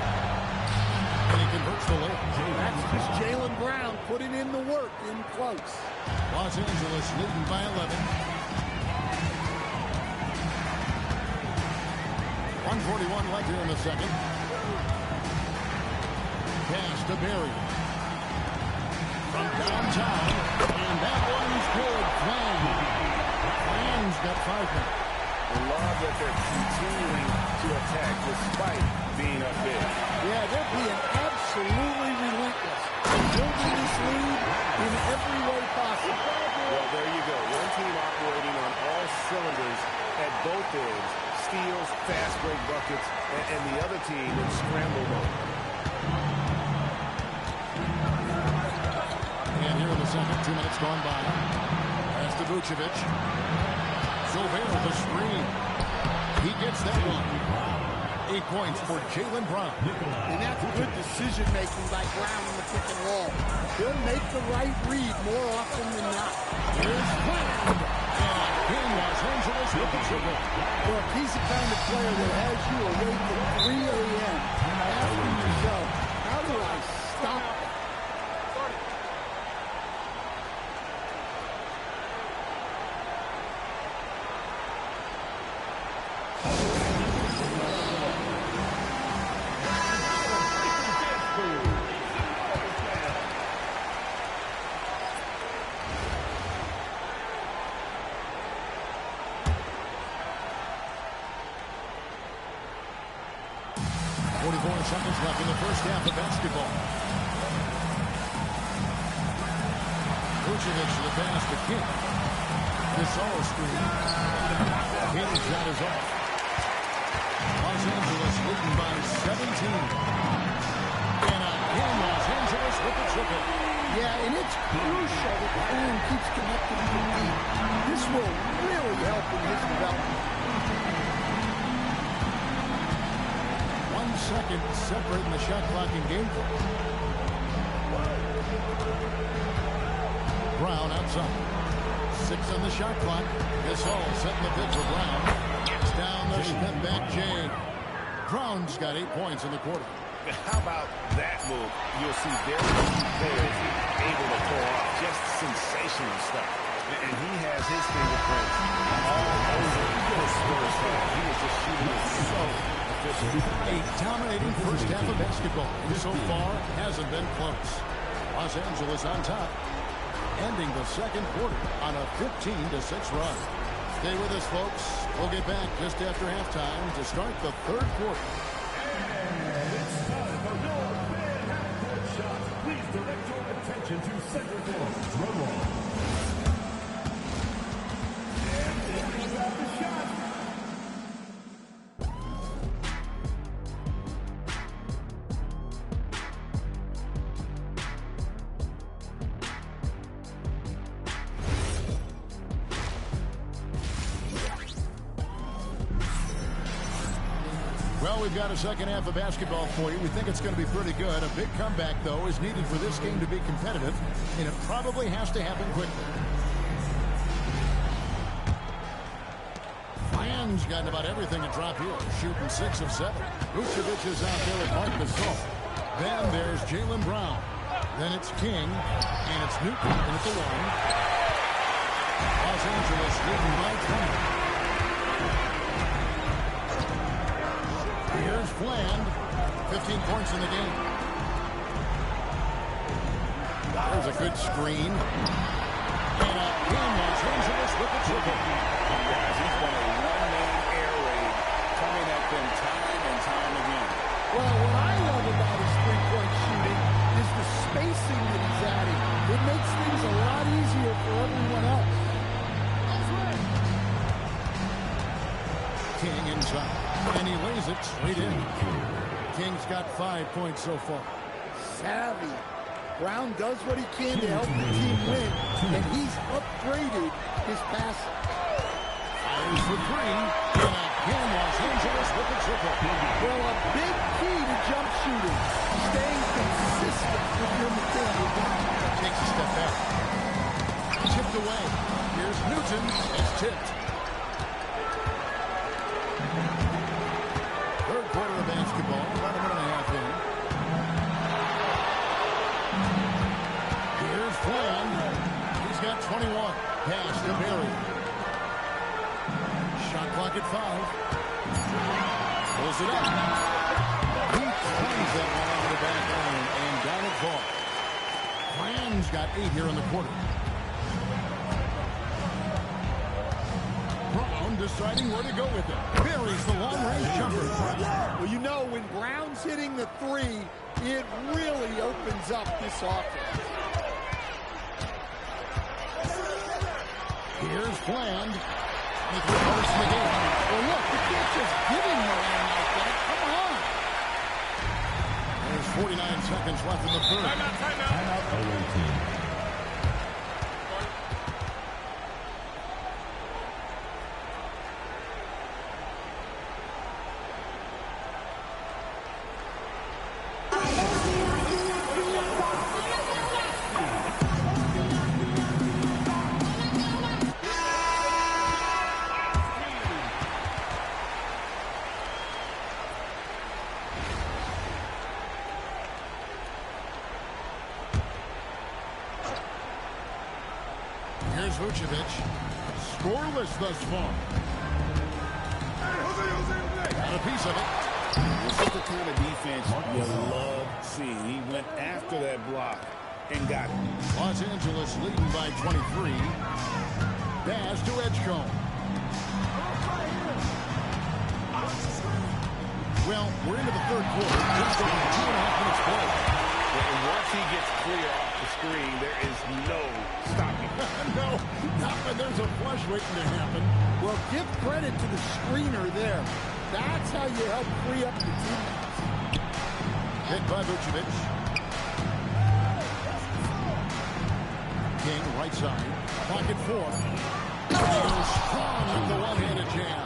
And he converts the layup. That's just Jaylen Brown putting in the work in close. Los Angeles leading by 11. 1:41 left here in the second. Pass to Barry. From downtown. And that one's good. Flan's got 5 now. I love that they're continuing to attack despite being up big. Yeah, they're being absolutely relentless. Building this lead in every way possible. Well, there you go. One team operating on all cylinders at both ends. Steals, fast break buckets, and the other team in scramble mode. And here in the second, 2 minutes gone by. Pass to Vucevic. Gobert with a screen. He gets that one. 8 points for Jaylen Brown. And that's good decision-making by Brown in the pick and roll. He'll make the right read more often than not. Here's Brown. And in Los Angeles with the triple. Look, he's the kind of player that has you awake at 3 a.m. asking yourself, how do I stop that? Seconds left in the first half of basketball. Vucevic to the pass to King. This all screen. King's shot is off. Los Angeles leading by 17. And again, Los Angeles with the triple. Yeah, and it's crucial that Brown keeps connected to the lead. This will really help in his development. second, separating the shot clock and game clock. Brown outside. 6 on the shot clock. Gasol setting the pick for Brown. It's down the step back Jay. Brown's got 8 points in the quarter. How about that move? You'll see very few players able to pull off just sensational stuff. And he has his fingerprints all over the Spurs fan. He was just shooting it so efficient. A dominating first half of basketball. And so far, hasn't been close. Los Angeles on top, ending the second quarter on a 15-6 run. Stay with us, folks. We'll get back just after halftime to start the third quarter. And it's time for your fan half-court shot. Please direct your attention to center court. Drum roll. And there is out the shot. Well, we've got a second half of basketball for you. We think it's going to be pretty good. A big comeback, though, is needed for this game to be competitive, and it probably has to happen quickly. Fans got about everything to drop here, shooting 6 of 7. Vucevic is out there with Mark Gasol. Then there's Jaylen Brown. Then it's King, and it's Newton, and it's a 1. Los Angeles leading by 20. Here's Fland, 15 points in the game. There's a good screen. And again, Los Angeles with the triple. Guys, he's been a one-man air raid coming at them time and time again. Well, what I love about his three-point shooting is the spacing that he's adding. It makes things a lot easier for everyone else. King inside. And he lays it straight in. King's got 5 points so far. Savvy. Brown does what he can to help the team win, and he's upgraded his passing. Fires for 3. And again, Los Angeles with the triple. Well, a big key to jump shooting. Staying consistent with your material. Takes a step back. Tipped away. Here's Newton. It's tipped. Third quarter of basketball, about a minute and a half in. Here's Fland. He's got 21. Pass to Berry. Shot clock at 5. Pulls it up. He climbs that one off the back line and down it falls. Fland's got 8 here in the quarter. Deciding where to go with it. Buries the long-range jumper. Well, you know, when Brown's hitting the 3, it really opens up this offense. Here's Fland. With the post in the game. Well, look, you can't just give him the line like that. Come on. There's 49 seconds left in the third. Timeout. Here's Vucevic. Scoreless thus far. Got a piece of it. This is the kind of defense you love seeing. He went after that block and got it. Los Angeles leading by 23. Pass to Edgecombe. Well, we're into the third quarter. Just over 2.5 minutes played. And once he gets clear off the screen, there is no stopping. No, not when there's a flush waiting to happen. Well, give credit to the screener there. That's how you help free up the teammates. Hit by Vucevic. King, right side. Pocket 4. Strong with the one-handed jam.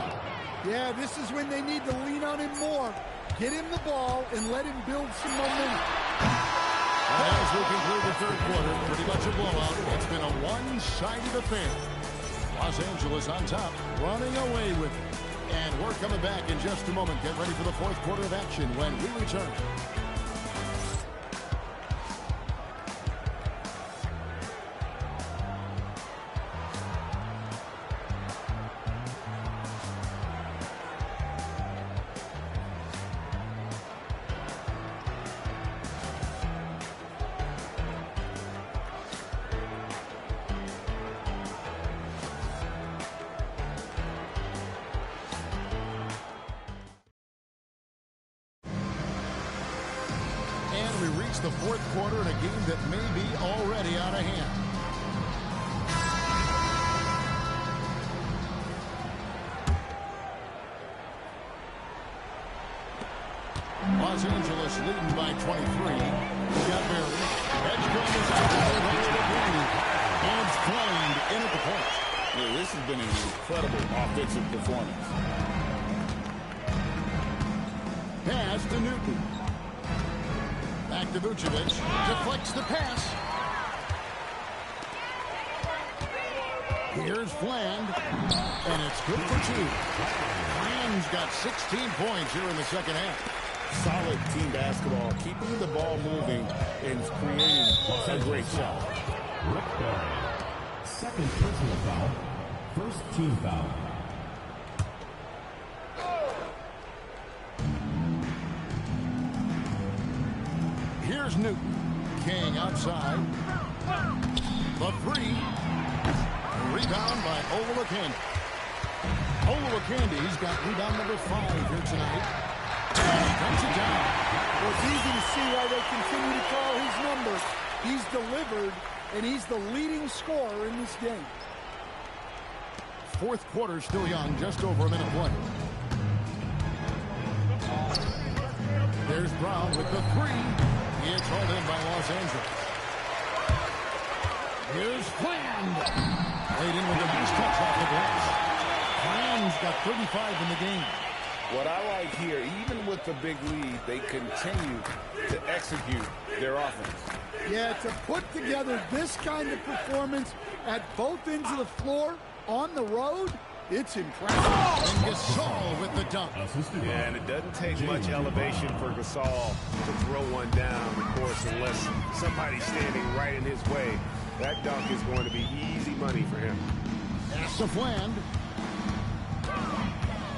Yeah, this is when they need to lean on him more. Get him the ball and let him build some momentum. As we conclude the third quarter, pretty much a blowout. It's been a one-sided affair. Los Angeles on top, running away with it. And we're coming back in just a moment. Get ready for the fourth quarter of action when we return. We reach the fourth quarter in a game that may be already out of hand. Los Angeles leading by 23. We got Barry. Edge comes out of the green. Hands flamed in at the point. Yeah, this has been an incredible offensive performance. Pass to Newton. Back to Vucevic. Deflects the pass. Here's Fland. And it's good for two. Fland's got 16 points here in the second half. Solid team basketball, keeping the ball moving and creating a great shot. Rick Barry. Second personal foul. First team foul. Here's Newton. King outside. The three. Rebound by Olowokandi. Olowokandi's got rebound number 5 here tonight. And he cuts it down. Well, it's easy to see why they continue to call his number. He's delivered, and he's the leading scorer in this game. Fourth quarter still young, just over a minute play. There's Brown with the three. It's hauled in by Los Angeles. Here's Fland. Laid in with a nice touch off the glass. Fland's got 35 in the game. What I like here, even with the big lead, they continue to execute their offense. Yeah, to put together this kind of performance at both ends of the floor on the road, it's impressive. And Gasol with the dunk. Yeah, and it doesn't take much elevation for Gasol to throw one down, of course, unless somebody's standing right in his way. That dunk is going to be easy money for him. Pass to Fland.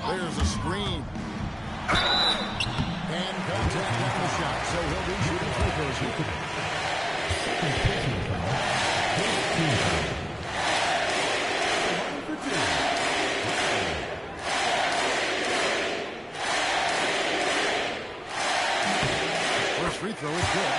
There's a screen. And contact on the shot, so he'll be shooting free throws here. First free throw is good.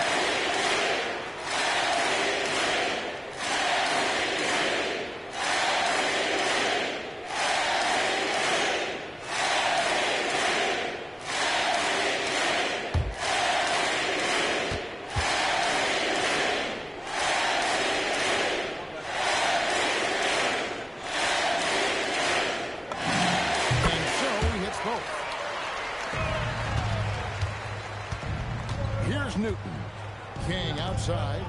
Here's Newton. King outside.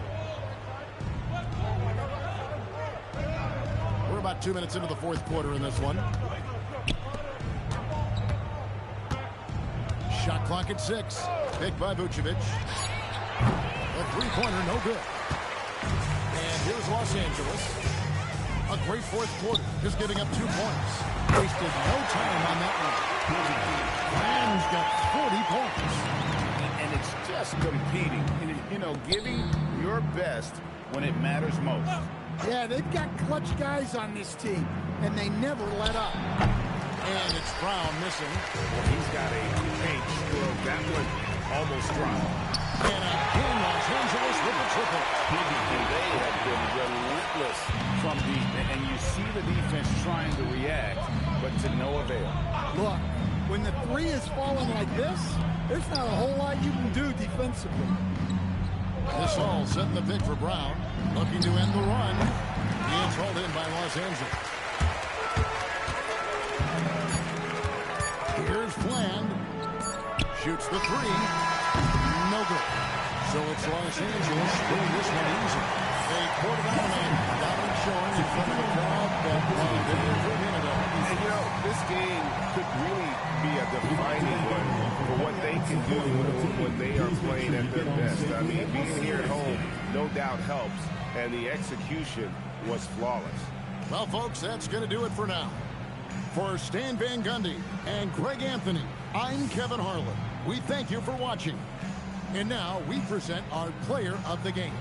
We're about 2 minutes into the fourth quarter in this one. Shot clock at 6. Picked by Vucevic. A three-pointer, no good. And here's Los Angeles. A great fourth quarter, just giving up 2 points. Wasted no time on that one. Rams got 40 points. And it's just competing, you know, giving your best when it matters most. Yeah, they've got clutch guys on this team, and they never let up. And it's Brown missing. Well, he's got a page stroke. That one almost dropped. And again, Los Angeles with the triple. And they have been relentless from deep. And you see the defense trying to react, but to no avail. Look, when the three is falling like this, there's not a whole lot you can do defensively. This all setting the pick for Brown. Looking to end the run. He is hauled in by Los Angeles. Here's Fland. shoots the three. No good. So it's Los Angeles winning this one easy. They poured it out and got it showing in front of the crowd that and you know, this game could really be a defining one for what they can do when they are playing at their best. I mean, being here at home no doubt helps, and the execution was flawless. Well, folks, that's going to do it for now. For Stan Van Gundy and Greg Anthony, I'm Kevin Harlan. We thank you for watching. And now we present our player of the game.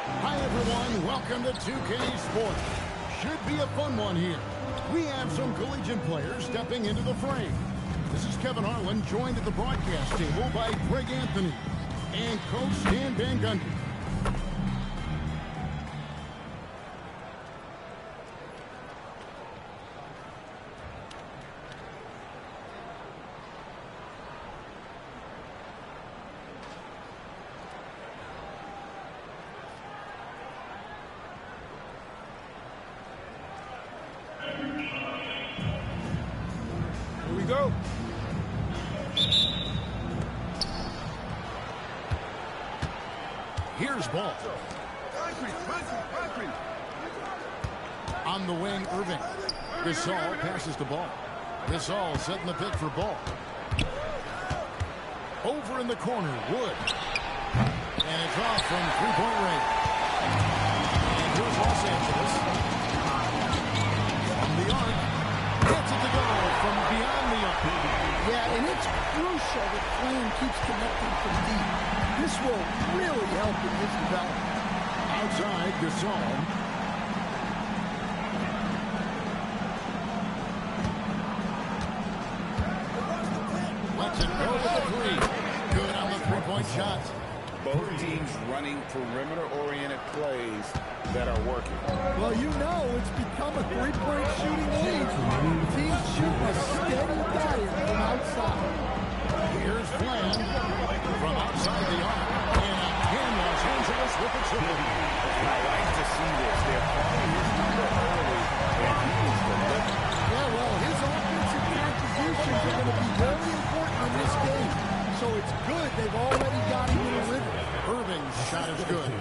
Hi, everyone. Welcome to 2K Sports. Should be a fun one here. We have some collegiate players stepping into the frame. This is Kevin Harlan, joined at the broadcast table by Greg Anthony and Coach Stan Van Gundy. Go. Here's ball. On the wing, Irving. Gasol passes the ball. Gasol setting the pick for ball. Over in the corner, Wood. And it's off from three-point range. And here's Los Angeles. From the arc. Gets it to go from beyond the arc. Yeah, and it's crucial that Clan keeps connecting from deep. This will really help in his development. Outside, Gasol. Lets it go with the three. Good on the three-point shot. Both teams running perimeter-oriented plays that are working. Well, you know it's become a three-point shooting league. Teams shooting a steady diet from outside. Here's Flan from outside the arc. And again, Los Angeles with the triple. I like to see this. They're calling his number early, and he is delivering. Yeah, well, his offensive contributions are going to be very important in this game. So it's good they've already got him in a rhythm. Irving's shot is good.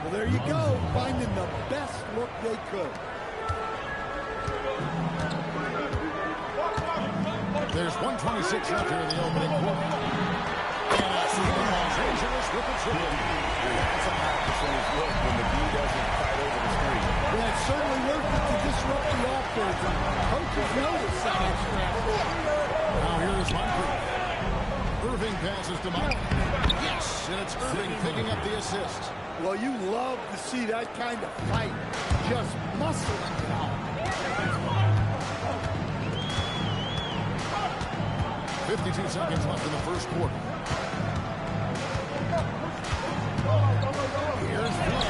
Well, there you go, finding the best look they could. There's 1:26 left here in the opening quarter. And that's Los Angeles with the triple. That's a high percentage look when the D doesn't fight over the screen. Yeah, it's certainly worth it to disrupt the offense. Coaches know this side strategy. Now here's Moncrief. Irving passes to Moncrief. Yes, and it's Irving picking up the assist. Well, you love to see that kind of fight. Just muscling it out. 52 seconds left in the first quarter. Here's Flynn.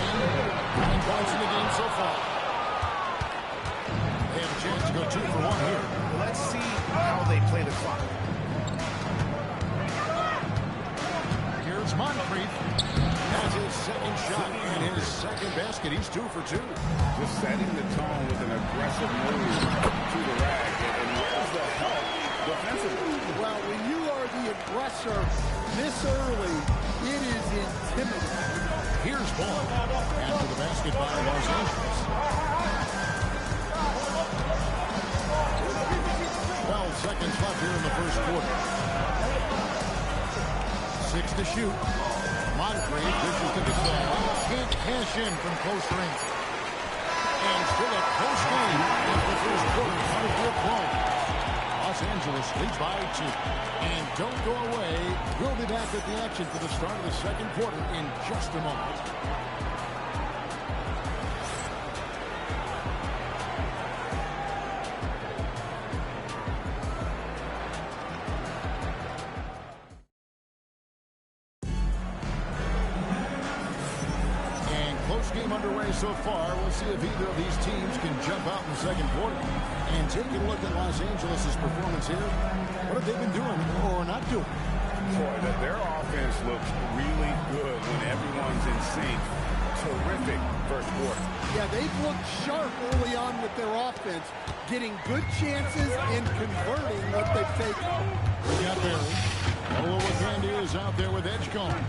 And points in the game so far. They have a chance to go 2 for 1 here. Let's see how they play the clock. Here's Moncrief. Has his second shot and his second basket. He's 2 for 2. Just setting the tone with an aggressive move to the rack. And where's the help defensively? Well, when you are the aggressor this early, it is intimidating. Here's Ball. After the basket by Los Angeles. 12 seconds left here in the first quarter. 6 to shoot. Moncrief dishes to Gasol. Can't cash in from close range. And still a close game as the first quarter comes to a close. Los Angeles leads by 2. And don't go away. We'll be back at the action for the start of the second quarter in just a moment. Game underway so far. We'll see if either of these teams can jump out in the second quarter. And taking a look at Los Angeles' performance here, what have they been doing or not doing? Boy, their offense looks really good when everyone's in sync. Terrific first quarter. Yeah, they've looked sharp early on with their offense, getting good chances and converting what they've taken. We got Barry. Olo Candy is out there with Edgecombe.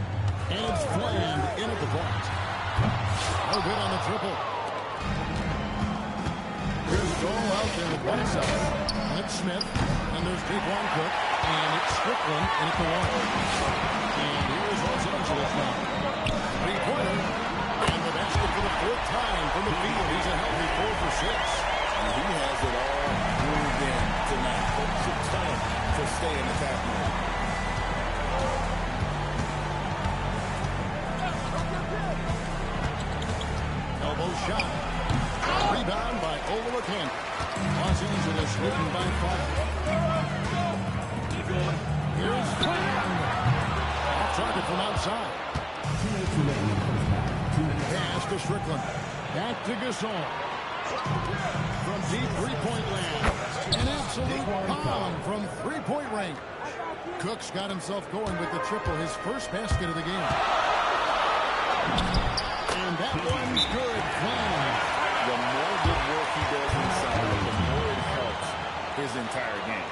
And it's Bland in at the point. No good on the triple. Here's Joel out there with one side. That's Smith. And there's Dequan Cook. And it's Strickland in at the one. And here's Los Angeles now. Three-pointer. And the basket for the 4th time from the field. He's a healthy 4 for 6. And he has it all moved in tonight. It's tough to stay in attack mode. Shot. Rebound by Olakand. Los Angeles leading by 5. Here's Brown. Off target from outside. Pass to Strickland. Back to Gasol. From deep three-point land. An absolute bomb from three-point range. Cook's got himself going with the triple. His first basket of the game. And that one's good. The more good work he does inside, the more it helps his entire game.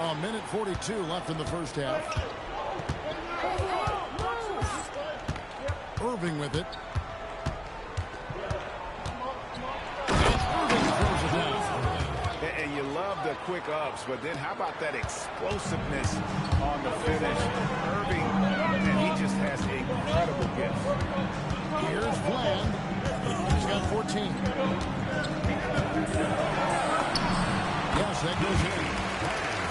A minute 42 left in the first half. Irving with it. Irving throws it down. And you love the quick ups, but then how about that explosiveness on the finish? Irving, and he just has an incredible gift. Here's Bland. He's got 14. Yes, that goes in.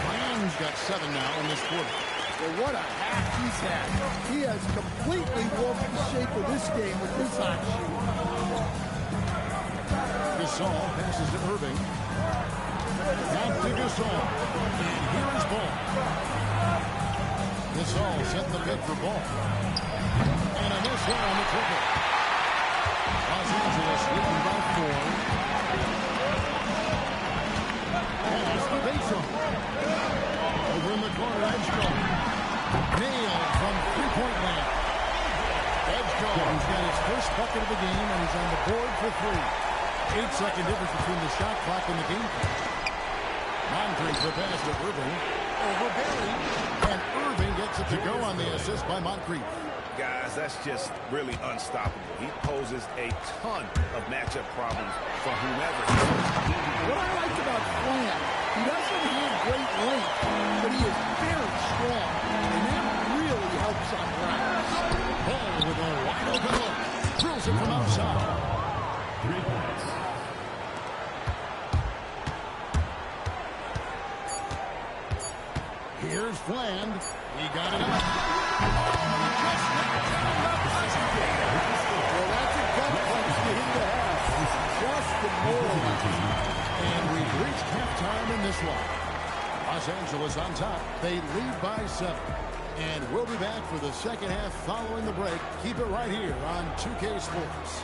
Bland's got 7 now in this quarter. Well, what a half he's had. He has completely warped the shape of this game with his hot shooting. Gasol passes to Irving. Back to Gasol. And here is Ball. Gasol set the pick for Ball. And a miss here on the triple. Los Angeles leading by 4. Pass the baseline. Over in the corner, Edgecombe. Nailed from three-point land. Edgecombe's got his first bucket of the game, and he's on the board for 3. 8-second difference between the shot clock and the game clock. Moncrief the pass to Irving. Over Barry. And Irving gets it to go on the assist by Moncrief. Guys, that's just really unstoppable. He poses a ton of matchup problems for whomever he is. What I like about Flan, he doesn't have great length, but he is very strong, and that really helps on rounds. Ball with a wide open look. Drills it from outside. 3 points. Here's Flan. He got it up. Well, that's a gut punch to him to have. Just the moral. And we've reached halftime in this one. Los Angeles on top. They lead by 7. And we'll be back for the second half following the break. Keep it right here on 2K Sports.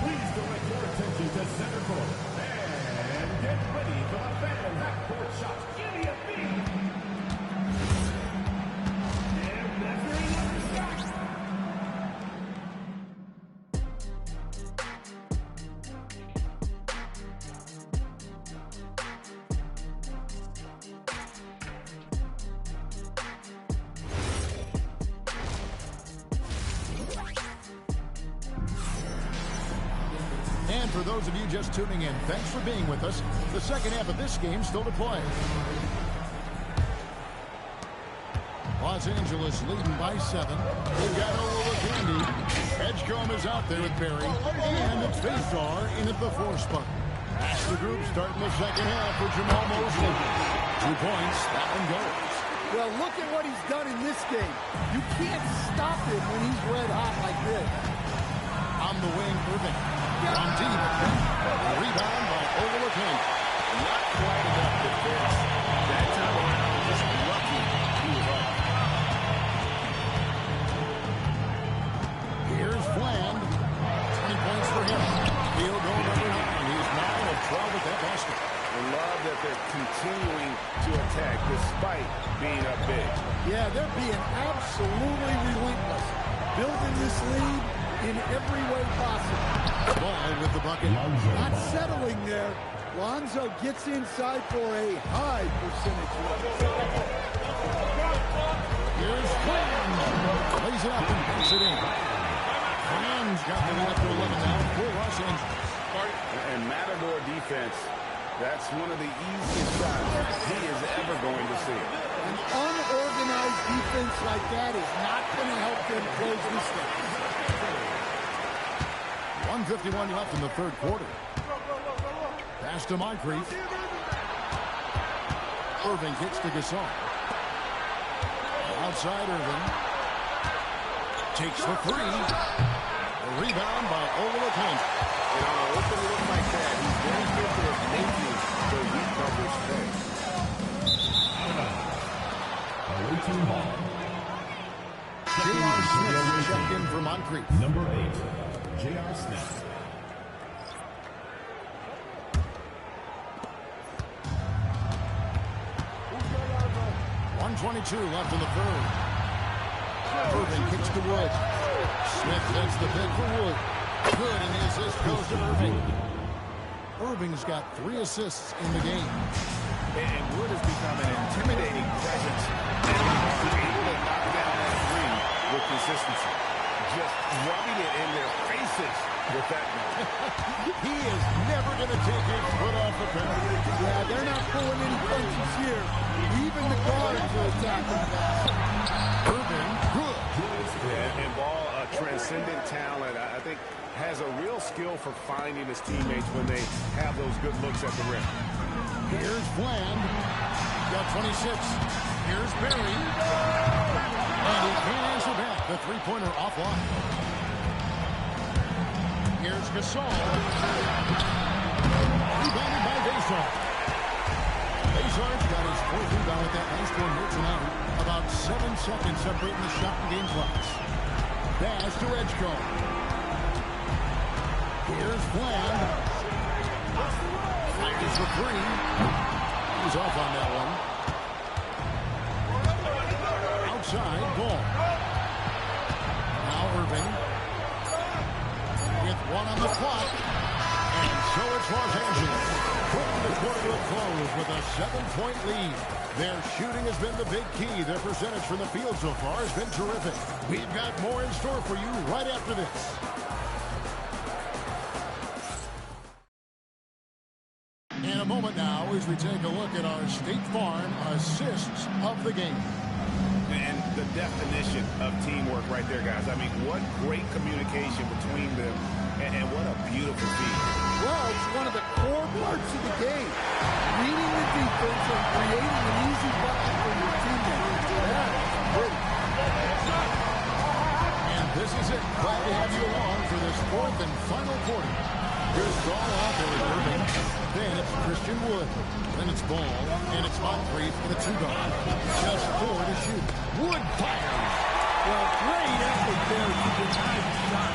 Please direct your attention to center court. And get ready for the phantom half-court shot. Give me a beat. And that's another shot. And for those of you just tuning in, thanks for being with us. The second half of this game still to play. Los Angeles leading by 7. They've got overlook Andy. Edgecombe is out there with Barry. And it's Faisar in at the 4 spot. That's the group starting the second half for Jamal Mosley. 2 points, that one goes. Well, look at what he's done in this game. You can't stop him when he's red hot like this. On the wing, Irving. On deep. A rebound by overlook Hank. Not quite enough defense. That time around, just lucky he was off. Here's Flan. 20 points for him. Field goal number 9. He's 9 of 12 at that basket. I love that they're continuing to attack despite being up big. Yeah, they're being absolutely relentless. Building this lead in every way possible. Ball with the bucket. Not settling there. Lonzo gets inside for a high percentage. Here's Flan. Lays it up and banks it in. Flan's got the lead up to 11 now for Los Angeles. And Matador defense, that's one of the easiest shots he is ever going to see. An unorganized defense like that is not going to help them close this game. 1:51 left in the third quarter. Pass to Moncrief. Irving kicks to Gasol. Outside Irving. Takes the 3. A rebound by overlook Hunt. You know, on an open look like that, he's very good at making the weak coverage pay. Awaiting ball. J.R. Smith checked in for Moncrief. Number 8, J.R. Smith. .22 left in the third. Irving kicks to Wood. Smith sets the pick for Wood. Good, and the assist goes to Irving. Irving's got 3 assists in the game. And Wood has become an intimidating presence. And he's able to knock down that 3 with consistency. Just rubbing it in their faces with that one. He is never going to take his foot off the pedal. Yeah, they're not pulling any punches here. Even the guards are attacking. Irving, good. And Ball, a transcendent talent, I think, has a real skill for finding his teammates when they have those good looks at the rim. Here's Flan. Got 26. Here's Barry. And he can't answer back. The three-pointer offline. Here's Gasol. Rebounded by Faisar. Faisar's got his 4th rebound with that nice one here tonight. About 7 seconds separating the shot and game clocks. Pass to Edgecombe. Here's Flan. Fires for 3. He's off on that one. Outside, Ball. Now Irving. With one on the clock. And so it's Los Angeles. Putting the quarter to a close with a 7-point lead. Their shooting has been the big key. Their percentage from the field so far has been terrific. We've got more in store for you right after this. In a moment now as we take a look at our State Farm assists of the game. And the definition of teamwork right there, guys. I mean, what great communication between them, and what a beautiful feat. Well, it's one of the core parts of the game. Reading the defense and creating an easy bucket for your teammates. That is great. And this is it. Glad to have you along for this fourth and final quarter. Here's ball out there with Irving. Then it's Christian Wood. Then it's Ball. And it's Moncrief for the 2-guard. Just 4 to shoot. Wood fires. Well, great effort there to deny the shot.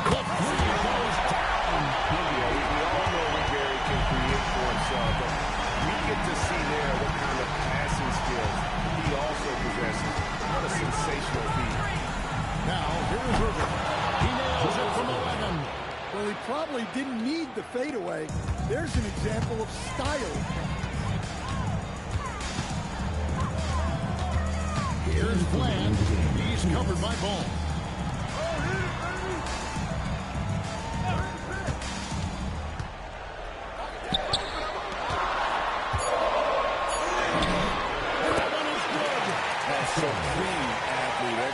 The 3 goes down. Yeah, we all know what Gary can create for himself, but we get to see there what kind of passing skills he also possesses. What a sensational feat. Now, here's Irving. He nails it from 11. Well, he probably didn't need the fadeaway. There's an example of style. Here's Bland. He's covered by Ball. That's a clean athlete that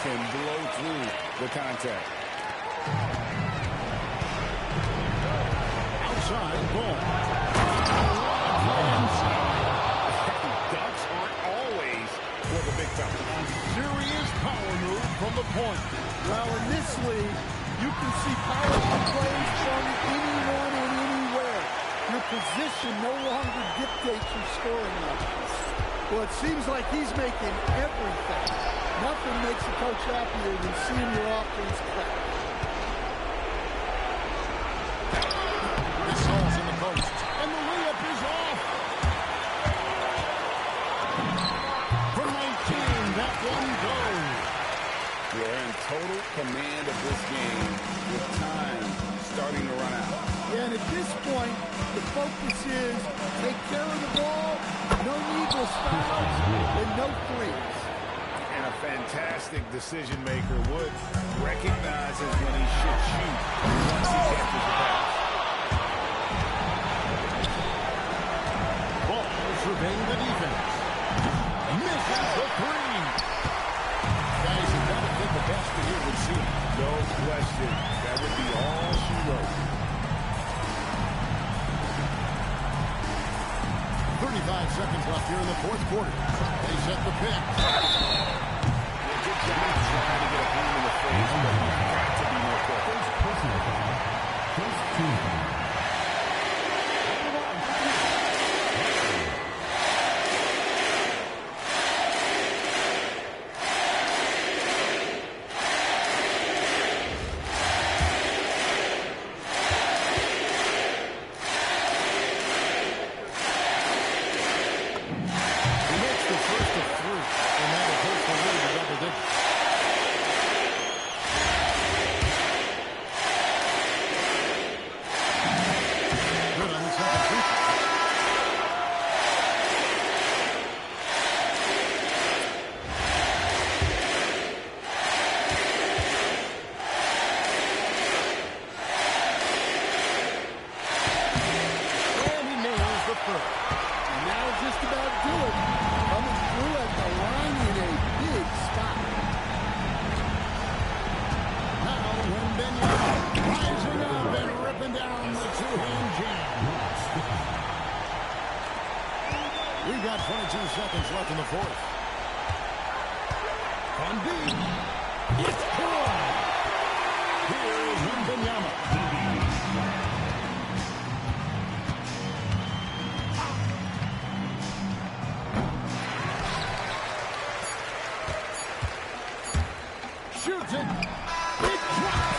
can blow through the contact. Outside, Ball. Ducks aren't always for the big time. Serious power move from the point. Well, in this league, you can see powerful plays from anyone and anywhere. Your position no longer dictates your scoring levels. Well, it seems like he's making everything. Nothing makes a coach happier than seeing your offense crack. This ball's in the post. And the layup is off. From 19, that one goes. You're in total command of this game with time starting to run out. And at this point, the focus is take care of the ball, no needless fouls, and no threes. And a fantastic decision maker. Wood recognizes when he should shoot once he catches the pass. Ball surveying the defense. Misses the 3. Guys, you've got to think the basket here would see it. No question. That would be all she wrote. 35 seconds left here in the fourth quarter. They set the pick. Good job trying to get a hand in the face, but you've got to be more careful. Personal foul. First team foul. We've got 22 seconds left in the fourth. Van Beek. It's good. Here's Wembanyama. Shoots it. Big drop.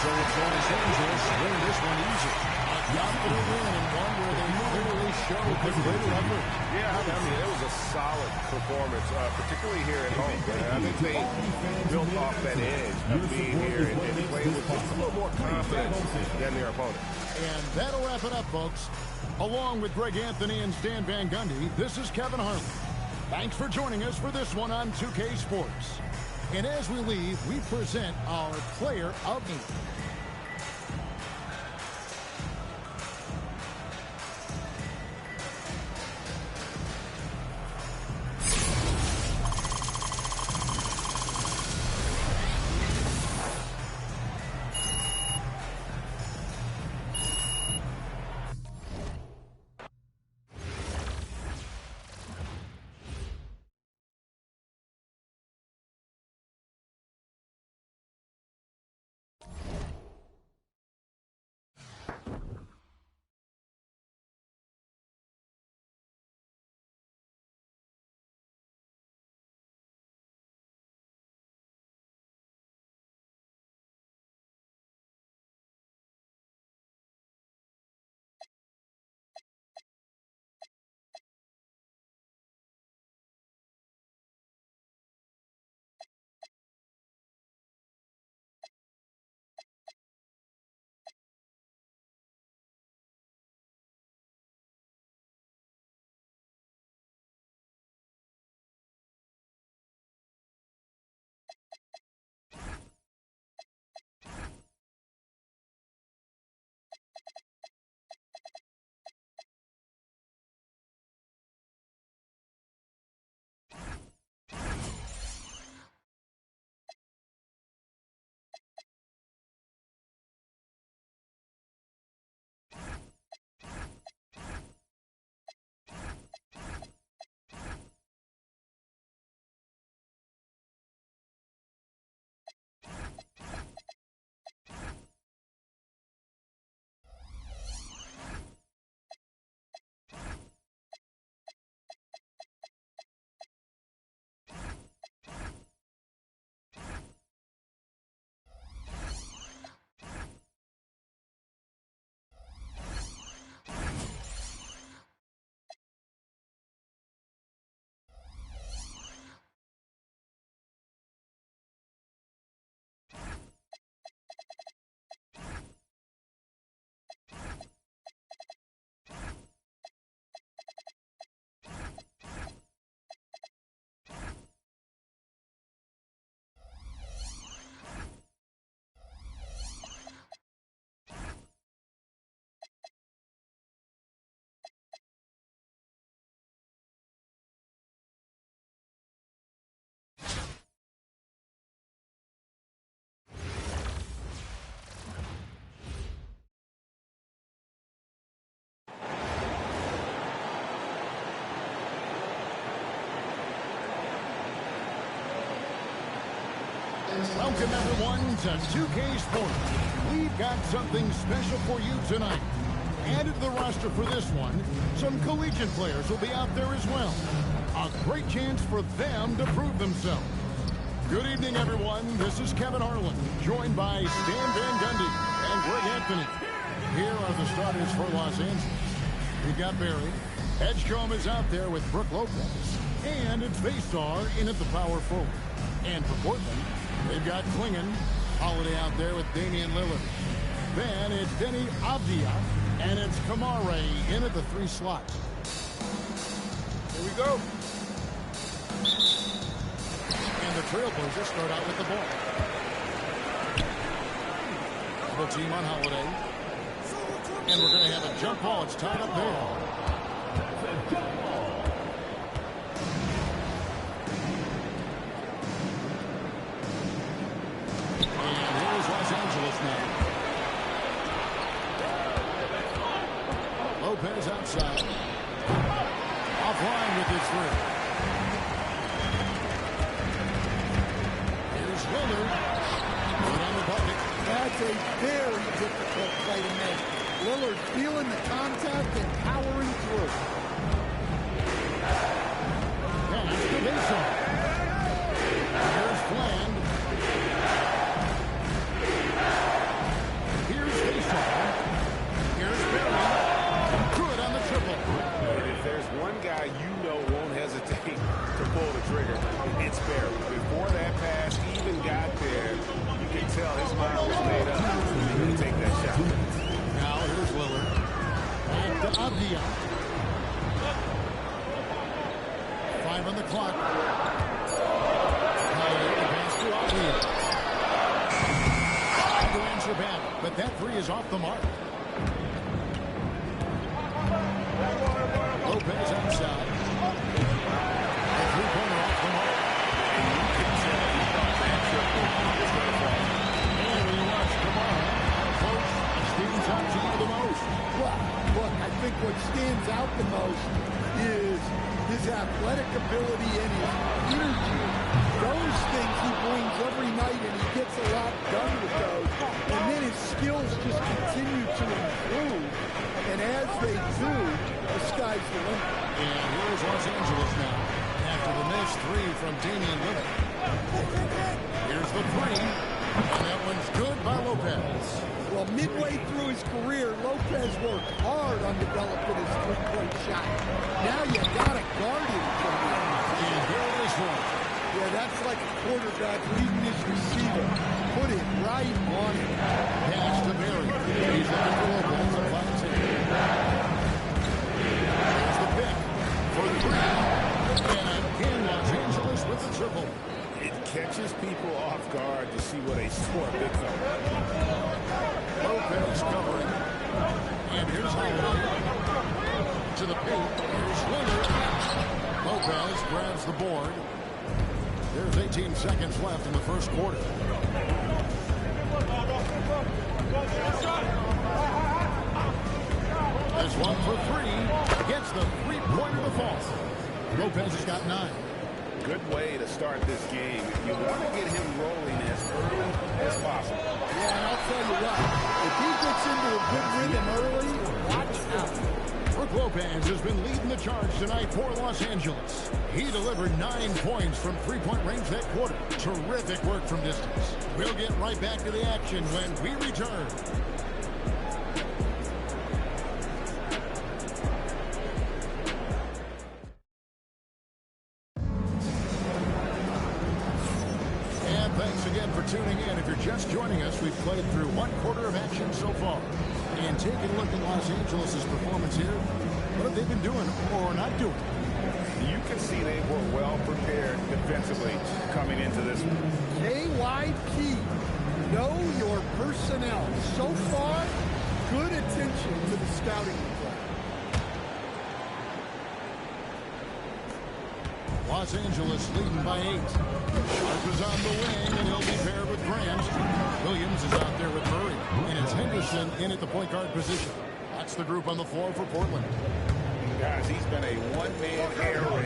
So it's Los Angeles win this one easy. A Confident win and one where they clearly showed the greater effort. Yeah, I mean, it was a solid performance, particularly here at home. I think they built off that edge of being here and playing with just a little more confidence than their opponent. And that'll wrap it up, folks. Along with Greg Anthony and Stan Van Gundy, this is Kevin Harlan. Thanks for joining us for this one on 2K Sports. And as we leave, we present our Player of the Week. Welcome, everyone, to 2K Sports. We've got something special for you tonight. Added to the roster for this one, some collegiate players will be out there as well. A great chance for them to prove themselves. Good evening, everyone. This is Kevin Harlan, joined by Stan Van Gundy and Greg Anthony. Here are the starters for Los Angeles. We've got Barry. Edgecombe is out there with Brook Lopez. And it's Baystar in at the power forward. And for Portland, they've got Klingon. Holiday out there with Damian Lillard. Then it's Denny Avdia. And it's Kamare in at the 3 slot. Here we go. And the Trailblazers start out with the ball. Double team on Holiday. And we're going to have a jump ball. It's tied up there. Lopez outside. Offline with his 3. Here's Lillard. Put on the bucket. That's a very difficult play to make. Lillard feeling the contact and powering through. Pass to Baystar. Here's Fland. Here's Baystar. Here's Barry. Williams. 5 on the clock. Holiday the pass to Williams. To answer back, but that three is off the mark. Lopez outside. The three-pointer off the mark. And we watch tomorrow. Coach, stands out to you the most. Well, look, I think what stands out the most is his athletic ability and his energy. Those things he brings every night, and he gets a lot done with those. And then his skills just continue to improve. And as they do, the sky's the limit. And here's Los Angeles now. After the missed three from Damian Lillard. Here's the three. And that one's good by Lopez. Well, midway through his career, Lopez worked hard on developing his three-point shot. Now you gotta guard him from that. And here it is one. Yeah, that's like a quarterback leading his receiver. Put it right on it. Pass to Barry. He's looking for Lopez. A flat two. There's the pick for three. And again, Los Angeles with the triple. It catches people off guard to see what a score big fella. Lopez covering. And here's Holiday. To the paint. Here's Lillard. Lopez grabs the board. There's 18 seconds left in the first quarter. There's one for three. Gets the three-pointer to fall. Lopez has got 9. Good way to start this game. You want to get him rolling as early as possible. Yeah, and I'll tell you what, if he gets into a good rhythm early, watch out. Brook Lopez has been leading the charge tonight for Los Angeles. He delivered 9 points from three-point range that quarter. Terrific work from distance. We'll get right back to the action when we return. And thanks again for tuning in. If you're just joining us, we've played through one quarter of action so far. And taking a look at Los Angeles' performance here, what have they been doing or not doing? You can see they were well prepared defensively coming into this one. KYP, know your personnel. So far, good attention to the scouting report. Los Angeles leading by 8. Sharp is on the wing, and he'll be paired with Grant. Williams is out there with Murray, and it's Henderson in at the point guard position. That's the group on the floor for Portland. Guys, he's been a one-man air raid,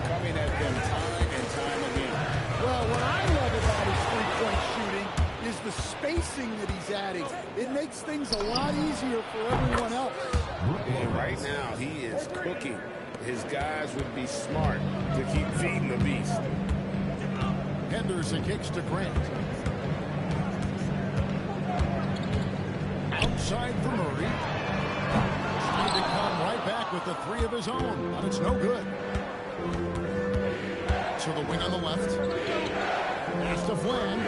coming at them time and time again. Well, what I love about his three-point shooting is the spacing that he's adding. It makes things a lot easier for everyone else. And right now, he is cooking. His guys would be smart to keep feeding the beast. Henderson kicks to Grant. Outside for Murray. Trying to come right back with the three of his own, but it's no good. To the wing on the left. Pass to Flynn.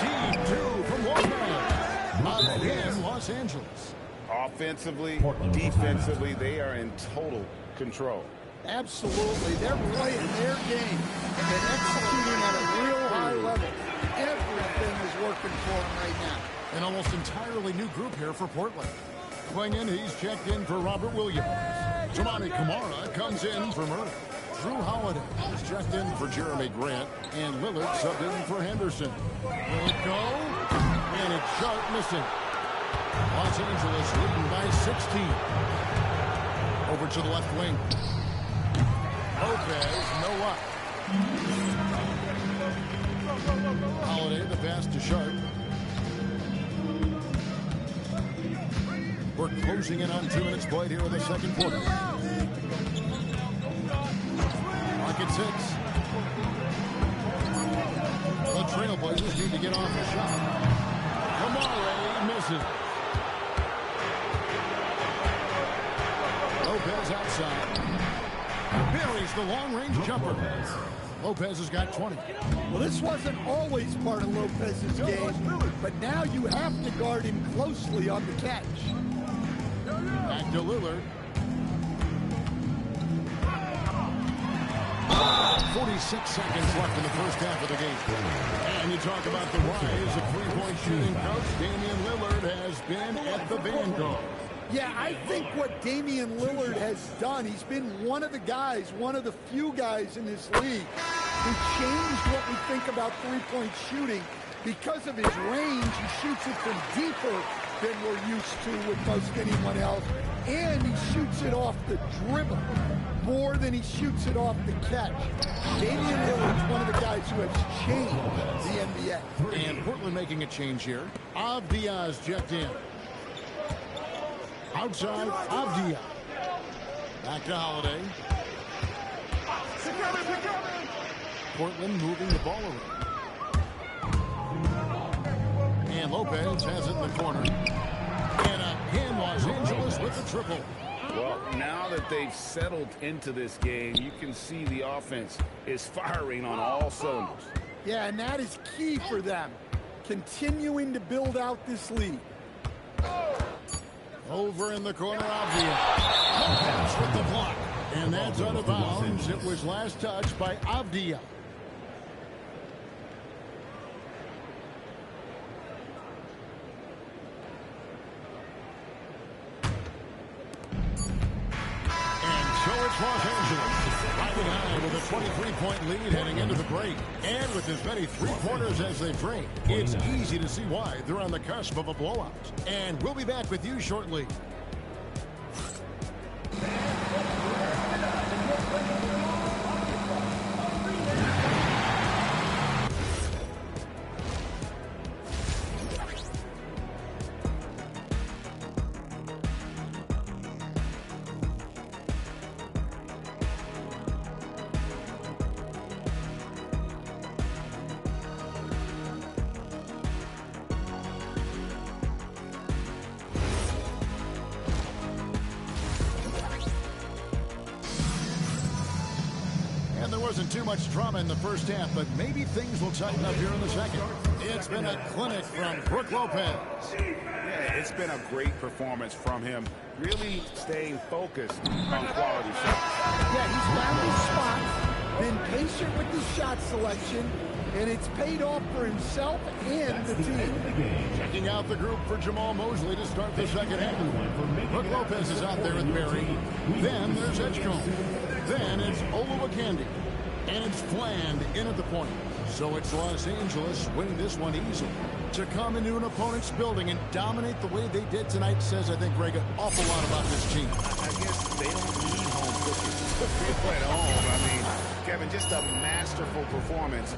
Deep two from Lopez. Again, Los Angeles. Offensively, defensively, they are in total control. Absolutely. They're playing their game and executing at a real high level. Everything is working for them right now. An almost entirely new group here for Portland. Playing in, he's checked in for Robert Williams. Tamani Kamara comes in for Murray. Drew Holiday is checked in for Jeremy Grant. And Lillard subbed in for Henderson. Will it go? And it's Sharp missing. Los Angeles leading by 16. Over to the left wing. Lopez, no luck. Holiday, the pass to Sharp. We're closing in on 2 minutes played here in the second quarter. Mark at 6. The Trailblazers need to get off the shot. Kamara misses. Lopez outside. Buries the long-range jumper. Lopez has got 20. Well, this wasn't always part of Lopez's game, but now you have to guard him closely on the catch. Back to Lillard. 46 seconds left in the first half of the game. And you talk about the rise of three-point shooting, coach. Damian Lillard has been at the vanguard. Yeah, I think what Damian Lillard has done, he's been one of the guys, one of the few guys in this league who changed what we think about three-point shooting. Because of his range, he shoots it from deeper than we're used to with most anyone else. And he shoots it off the dribble more than he shoots it off the catch. Damian Lillard's one of the guys who has changed the NBA. And Portland making a change here. Avdia's checked in. Outside, Avdia. Back to Holiday. Portland moving the ball around. And Lopez has it in the corner. And up in Los Angeles with the triple. Well, now that they've settled into this game, you can see the offense is firing on all cylinders. Yeah, and that is key for them, continuing to build out this lead. Over in the corner, Avdia. Lopez with the block. And that's out of bounds. It was last touched by Avdia. It's Los Angeles, riding high with a 23-point lead heading into the break. And with as many three-pointers as they've drained, it's easy to see why they're on the cusp of a blowout. And we'll be back with you shortly. Wasn't too much drama in the first half, but maybe things will tighten up here in the second. It's been a clinic from Brook Lopez. Yeah, it's been a great performance from him, really staying focused on quality shots. Yeah, he's found his spot, been patient with his shot selection, and it's paid off for himself and the team. Checking out the group for Jamal Mosley to start the second half. Brook Lopez is out there with Barry. Then there's Edgecombe. Then it's Olowokandi. And it's Fland in at the point. So it's Los Angeles winning this one easily. To come into an opponent's building and dominate the way they did tonight says, I think, Greg, an awful lot about this team. I guess they don't need home cooking to feel at home. I mean, Kevin, just a masterful performance.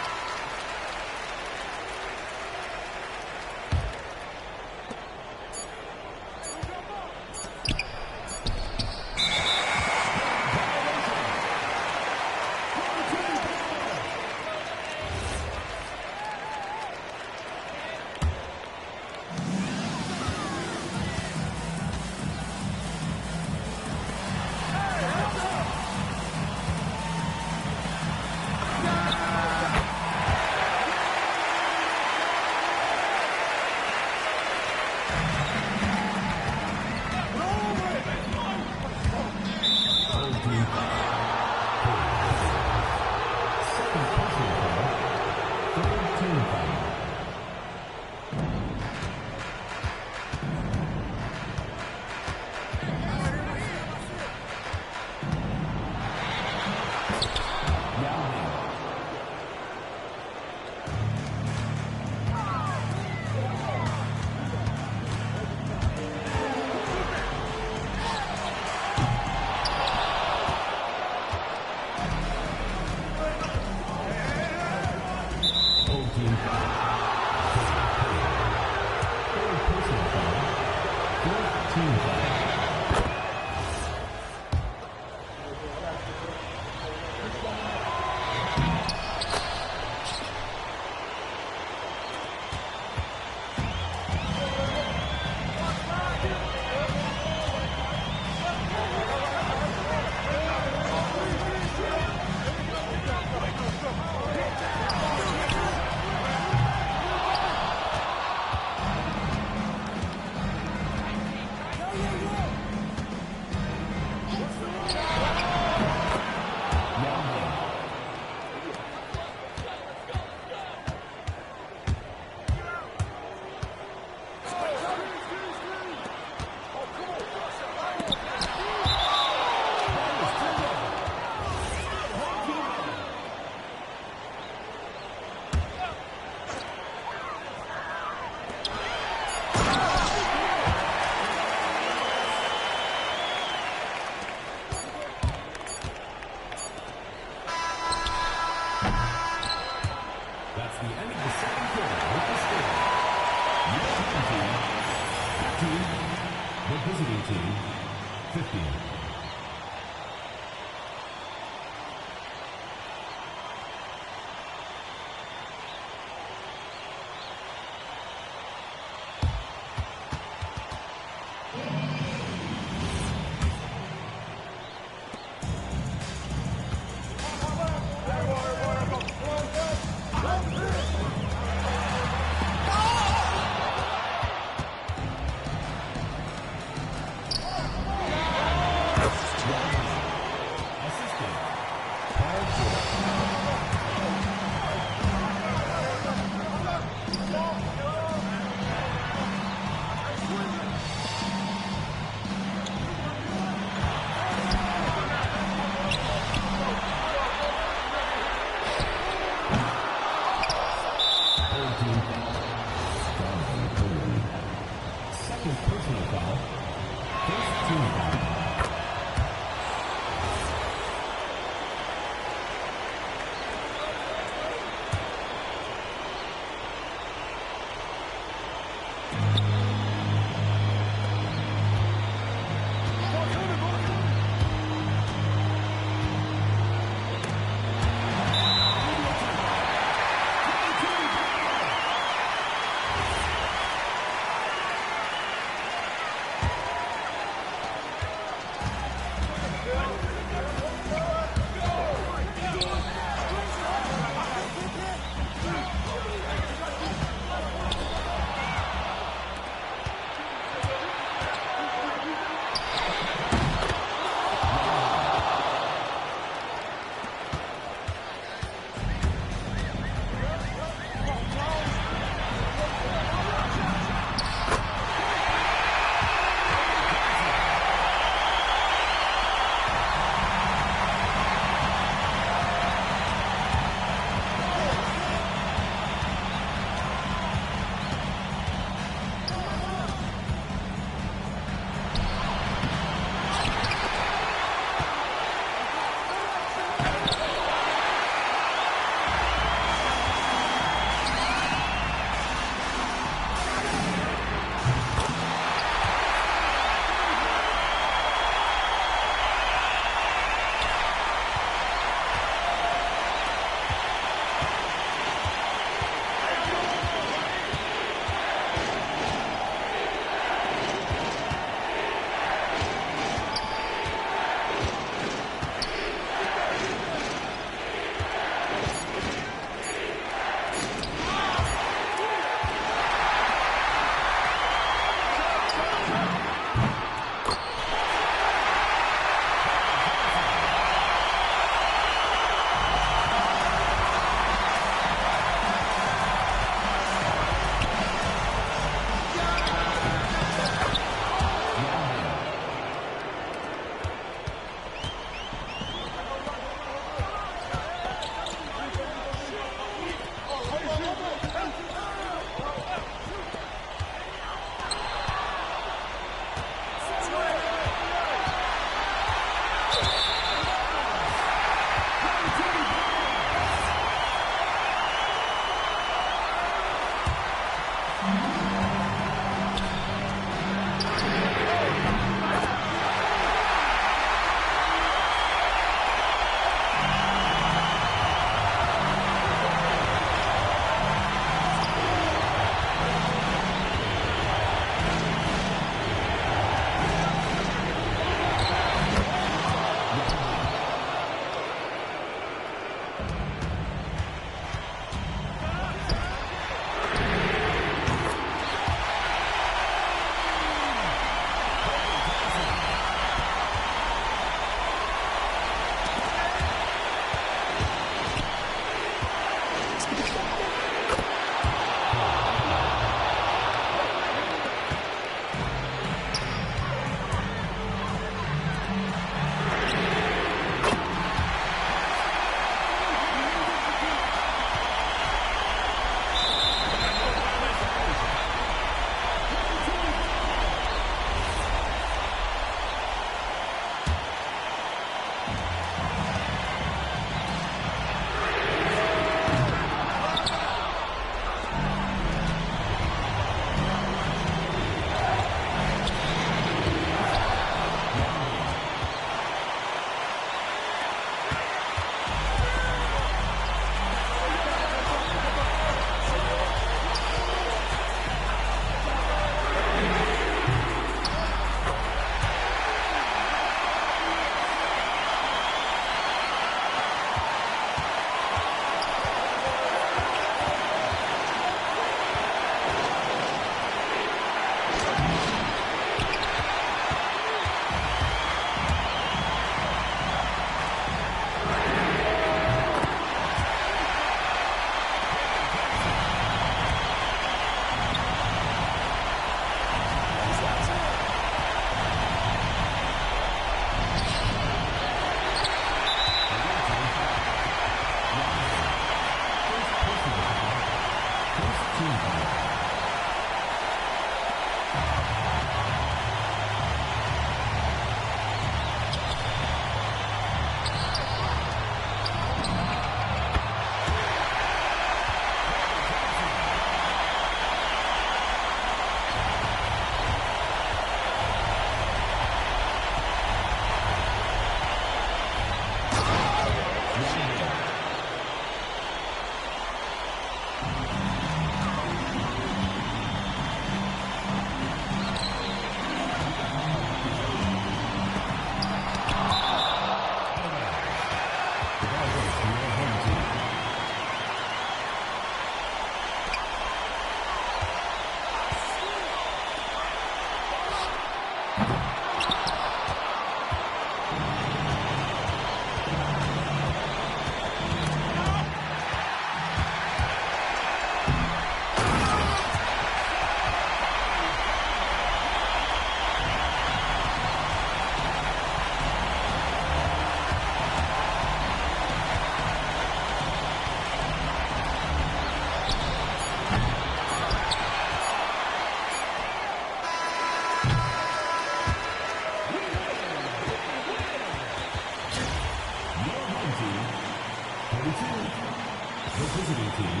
The visiting team,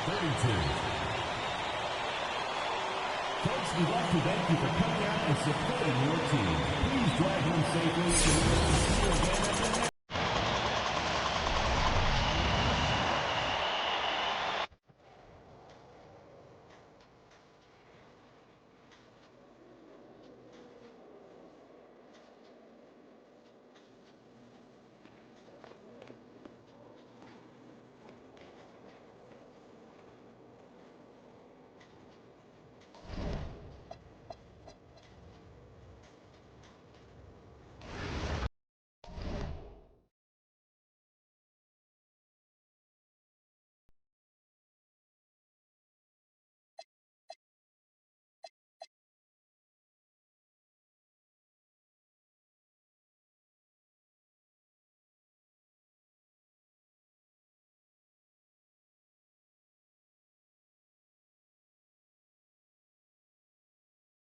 32. Folks, we'd like to thank you for coming out and supporting your team. Please drive home safely.